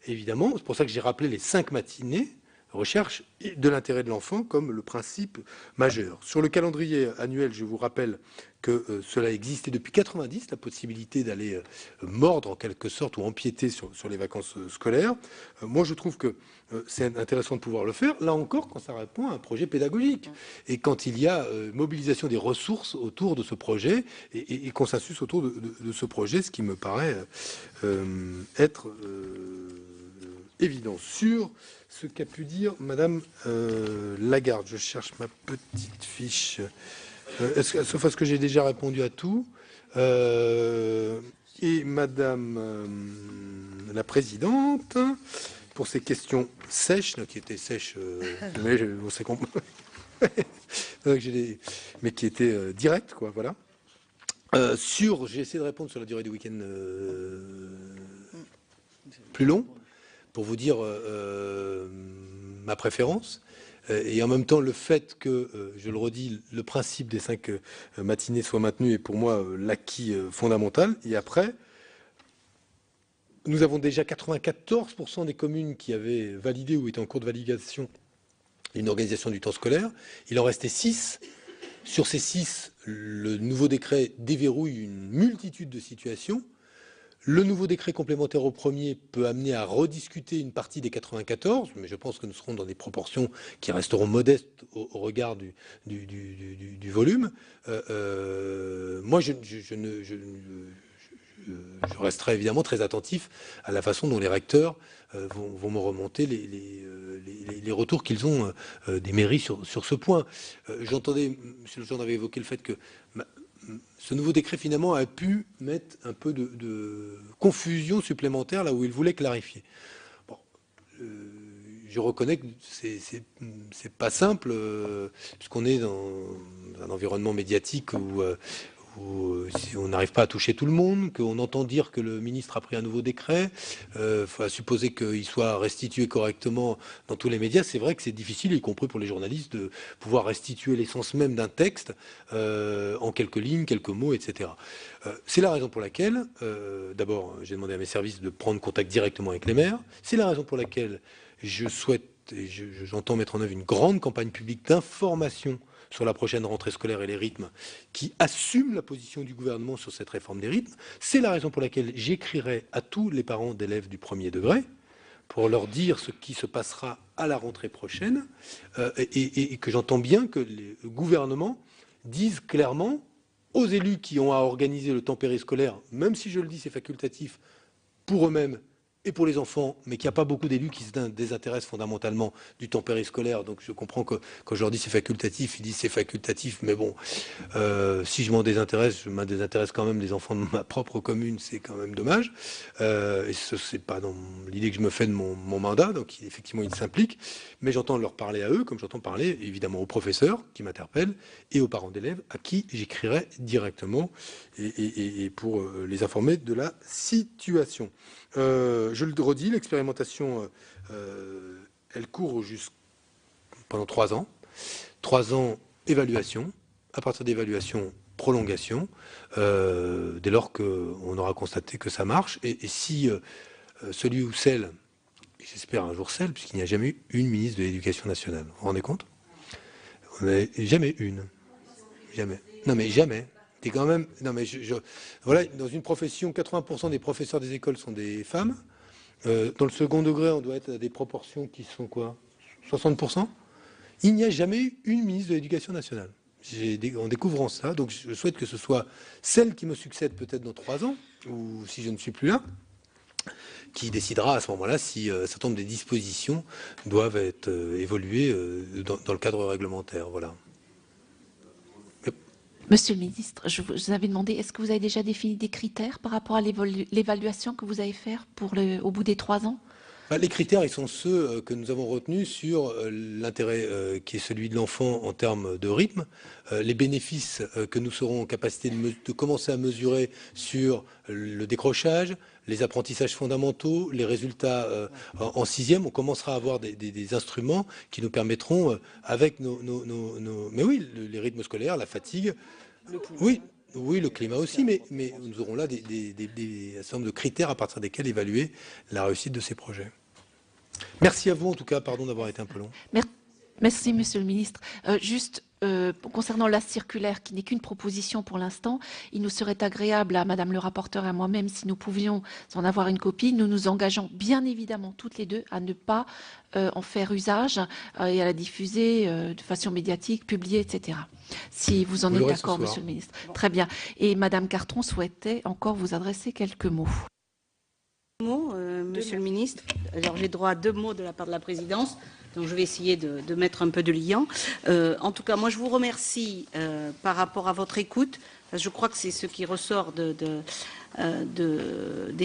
évidemment. C'est pour ça que j'ai rappelé les 5 matinées, recherche de l'intérêt de l'enfant comme le principe majeur. Sur le calendrier annuel, je vous rappelle que cela existait depuis 90, la possibilité d'aller mordre en quelque sorte ou empiéter sur les vacances scolaires. Moi, je trouve que c'est intéressant de pouvoir le faire, là encore, quand ça répond à un projet pédagogique et quand il y a mobilisation des ressources autour de ce projet et consensus autour de ce projet, ce qui me paraît être évident. Sur ce qu'a pu dire Madame Lagarde, je cherche ma petite fiche, sauf à ce que j'ai déjà répondu à tout, et Madame la Présidente, pour ces questions sèches, qui étaient sèches, mais mais qui étaient directes, quoi, voilà. J'ai essayé de répondre sur la durée du week-end plus long, pour vous dire ma préférence, et en même temps le fait que, je le redis, le principe des 5 matinées soit maintenu est pour moi l'acquis fondamental. Et après, nous avons déjà 94% des communes qui avaient validé ou étaient en cours de validation une organisation du temps scolaire. Il en restait 6. Sur ces 6, le nouveau décret déverrouille une multitude de situations. Le nouveau décret complémentaire au premier peut amener à rediscuter une partie des 94, mais je pense que nous serons dans des proportions qui resteront modestes au regard du volume. Moi, je resterai évidemment très attentif à la façon dont les recteurs vont me remonter les retours qu'ils ont des mairies sur ce point. J'entendais, M. Legendre avait évoqué le fait que ce nouveau décret finalement a pu mettre un peu de confusion supplémentaire là où il voulait clarifier. Bon, je reconnais que c'est pas simple puisqu'on est dans un environnement médiatique où si on n'arrive pas à toucher tout le monde, qu'on entend dire que le ministre a pris un nouveau décret, il faut supposer qu'il soit restitué correctement dans tous les médias. C'est vrai que c'est difficile, y compris pour les journalistes, de pouvoir restituer l'essence même d'un texte en quelques lignes, quelques mots, etc. C'est la raison pour laquelle, d'abord, j'ai demandé à mes services de prendre contact directement avec les maires. C'est la raison pour laquelle je souhaite et j'entends mettre en œuvre une grande campagne publique d'information sur la prochaine rentrée scolaire et les rythmes, qui assume la position du gouvernement sur cette réforme des rythmes. C'est la raison pour laquelle j'écrirai à tous les parents d'élèves du premier degré pour leur dire ce qui se passera à la rentrée prochaine et que j'entends bien que le gouvernement dise clairement aux élus qui ont à organiser le temps périscolaire, même si je le dis c'est facultatif pour eux-mêmes et pour les enfants, mais qu'il n'y a pas beaucoup d'élus qui se désintéressent fondamentalement du temps périscolaire. Donc je comprends que quand je leur dis c'est facultatif, ils disent c'est facultatif, mais bon, si je m'en désintéresse, je m'en désintéresse quand même des enfants de ma propre commune, c'est quand même dommage. Et ce n'est pas dans l'idée que je me fais de mon mandat, donc effectivement ils s'impliquent, mais j'entends leur parler à eux, comme j'entends parler évidemment aux professeurs qui m'interpellent et aux parents d'élèves à qui j'écrirai directement et pour les informer de la situation. Je le redis, l'expérimentation, elle court pendant 3 ans. 3 ans, évaluation. À partir d'évaluation, prolongation, dès lors qu'on aura constaté que ça marche. Et si celui ou celle, et j'espère un jour celle, puisqu'il n'y a jamais eu une ministre de l'Éducation nationale, vous vous rendez compte? On n'a jamais une. Jamais. Non mais jamais. C'est quand même. Non mais voilà, dans une profession, 80% des professeurs des écoles sont des femmes. Dans le second degré, on doit être à des proportions qui sont quoi? 60%. Il n'y a jamais eu une ministre de l'Éducation nationale. En découvrant ça, donc je souhaite que ce soit celle qui me succède peut-être dans 3 ans, ou si je ne suis plus là, qui décidera à ce moment-là si un certain nombre des dispositions doivent être évoluées dans le cadre réglementaire. Voilà. Monsieur le ministre, je vous avais demandé, est-ce que vous avez déjà défini des critères par rapport à l'évaluation que vous allez faire au bout des 3 ans? Les critères, ils sont ceux que nous avons retenus sur l'intérêt qui est celui de l'enfant en termes de rythme, les bénéfices que nous serons en capacité de commencer à mesurer sur le décrochage, les apprentissages fondamentaux, les résultats en 6e. On commencera à avoir des instruments qui nous permettront, avec mais oui, les rythmes scolaires, la fatigue, oui, le climat aussi, mais nous aurons là un certain nombre de critères à partir desquels évaluer la réussite de ces projets. Merci à vous, en tout cas, pardon d'avoir été un peu long. Merci, Monsieur le Ministre. Juste concernant la circulaire, qui n'est qu'une proposition pour l'instant, il nous serait agréable à Madame le rapporteur et à moi-même, si nous pouvions en avoir une copie. Nous nous engageons bien évidemment toutes les deux à ne pas en faire usage et à la diffuser de façon médiatique, publiée, etc. Si vous en êtes d'accord, Monsieur le Ministre. Très bien. Et Madame Cartron souhaitait encore vous adresser quelques mots. Monsieur le Ministre. Alors j'ai droit à 2 mots de la part de la présidence, donc je vais essayer de mettre un peu de liant. En tout cas, moi je vous remercie par rapport à votre écoute. Je crois que c'est ce qui ressort des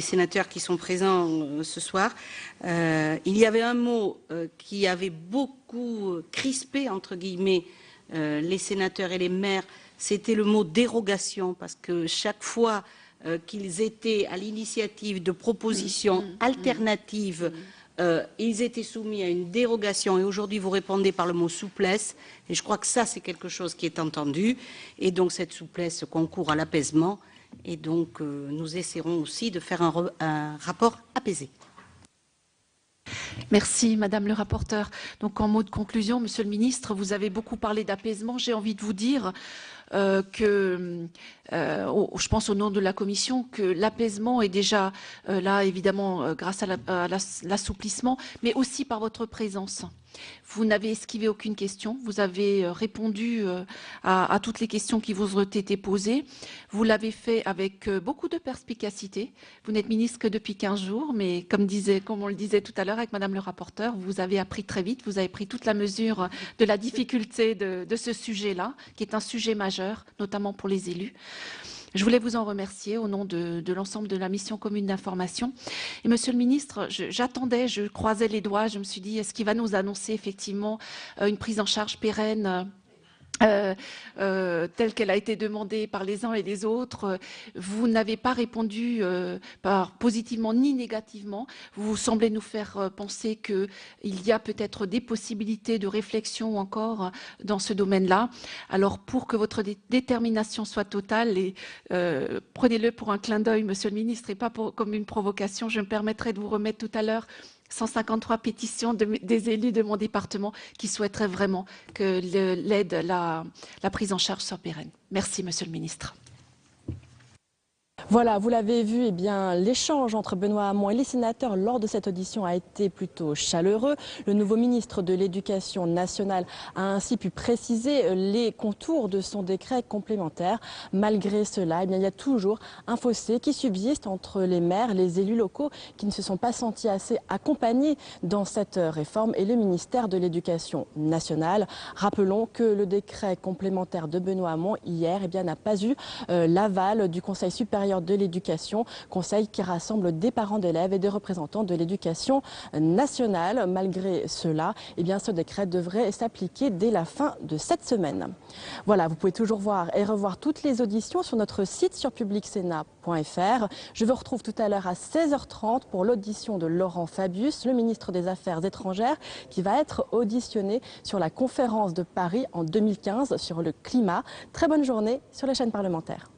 sénateurs qui sont présents ce soir. Il y avait un mot qui avait beaucoup crispé, entre guillemets, les sénateurs et les maires, c'était le mot dérogation, parce que chaque fois qu'ils étaient à l'initiative de propositions alternatives, ils étaient soumis à une dérogation, et aujourd'hui vous répondez par le mot souplesse, et je crois que ça c'est quelque chose qui est entendu, et donc cette souplesse concourt à l'apaisement, et donc nous essaierons aussi de faire un rapport apaisé. Merci, Madame le rapporteur. Donc, en mot de conclusion, Monsieur le Ministre, vous avez beaucoup parlé d'apaisement. J'ai envie de vous dire je pense au nom de la Commission, que l'apaisement est déjà là, évidemment, grâce à l'assouplissement, mais aussi par votre présence. Vous n'avez esquivé aucune question, vous avez répondu à toutes les questions qui vous ont été posées. Vous l'avez fait avec beaucoup de perspicacité. Vous n'êtes ministre que depuis 15 jours, mais comme on le disait tout à l'heure avec Madame le rapporteur, vous avez appris très vite, vous avez pris toute la mesure de la difficulté de ce sujet-là, qui est un sujet majeur, notamment pour les élus. Je voulais vous en remercier au nom de l'ensemble de la mission commune d'information. Et Monsieur le Ministre, j'attendais, je croisais les doigts, je me suis dit, est-ce qu'il va nous annoncer effectivement une prise en charge pérenne telle qu'elle a été demandée par les uns et les autres. Vous n'avez pas répondu positivement ni négativement. Vous semblez nous faire penser qu'il y a peut-être des possibilités de réflexion encore dans ce domaine-là. Alors, pour que votre détermination soit totale, et prenez-le pour un clin d'œil, Monsieur le Ministre, et pas comme une provocation, je me permettrai de vous remettre tout à l'heure 153 pétitions des élus de mon département qui souhaiteraient vraiment que l'aide, la prise en charge soit pérenne. Merci, Monsieur le Ministre. Voilà, vous l'avez vu, eh bien, l'échange entre Benoît Hamon et les sénateurs lors de cette audition a été plutôt chaleureux. Le nouveau ministre de l'Éducation nationale a ainsi pu préciser les contours de son décret complémentaire. Malgré cela, eh bien, il y a toujours un fossé qui subsiste entre les maires, les élus locaux qui ne se sont pas sentis assez accompagnés dans cette réforme et le ministère de l'Éducation nationale. Rappelons que le décret complémentaire de Benoît Hamon hier eh bien, n'a pas eu l'aval du Conseil supérieur de l'éducation, conseil qui rassemble des parents d'élèves et des représentants de l'éducation nationale. Malgré cela, eh bien, ce décret devrait s'appliquer dès la fin de cette semaine. Voilà, vous pouvez toujours voir et revoir toutes les auditions sur notre site sur publicsénat.fr. Je vous retrouve tout à l'heure à 16h30 pour l'audition de Laurent Fabius, le ministre des Affaires étrangères, qui va être auditionné sur la conférence de Paris en 2015 sur le climat. Très bonne journée sur les chaînes parlementaires.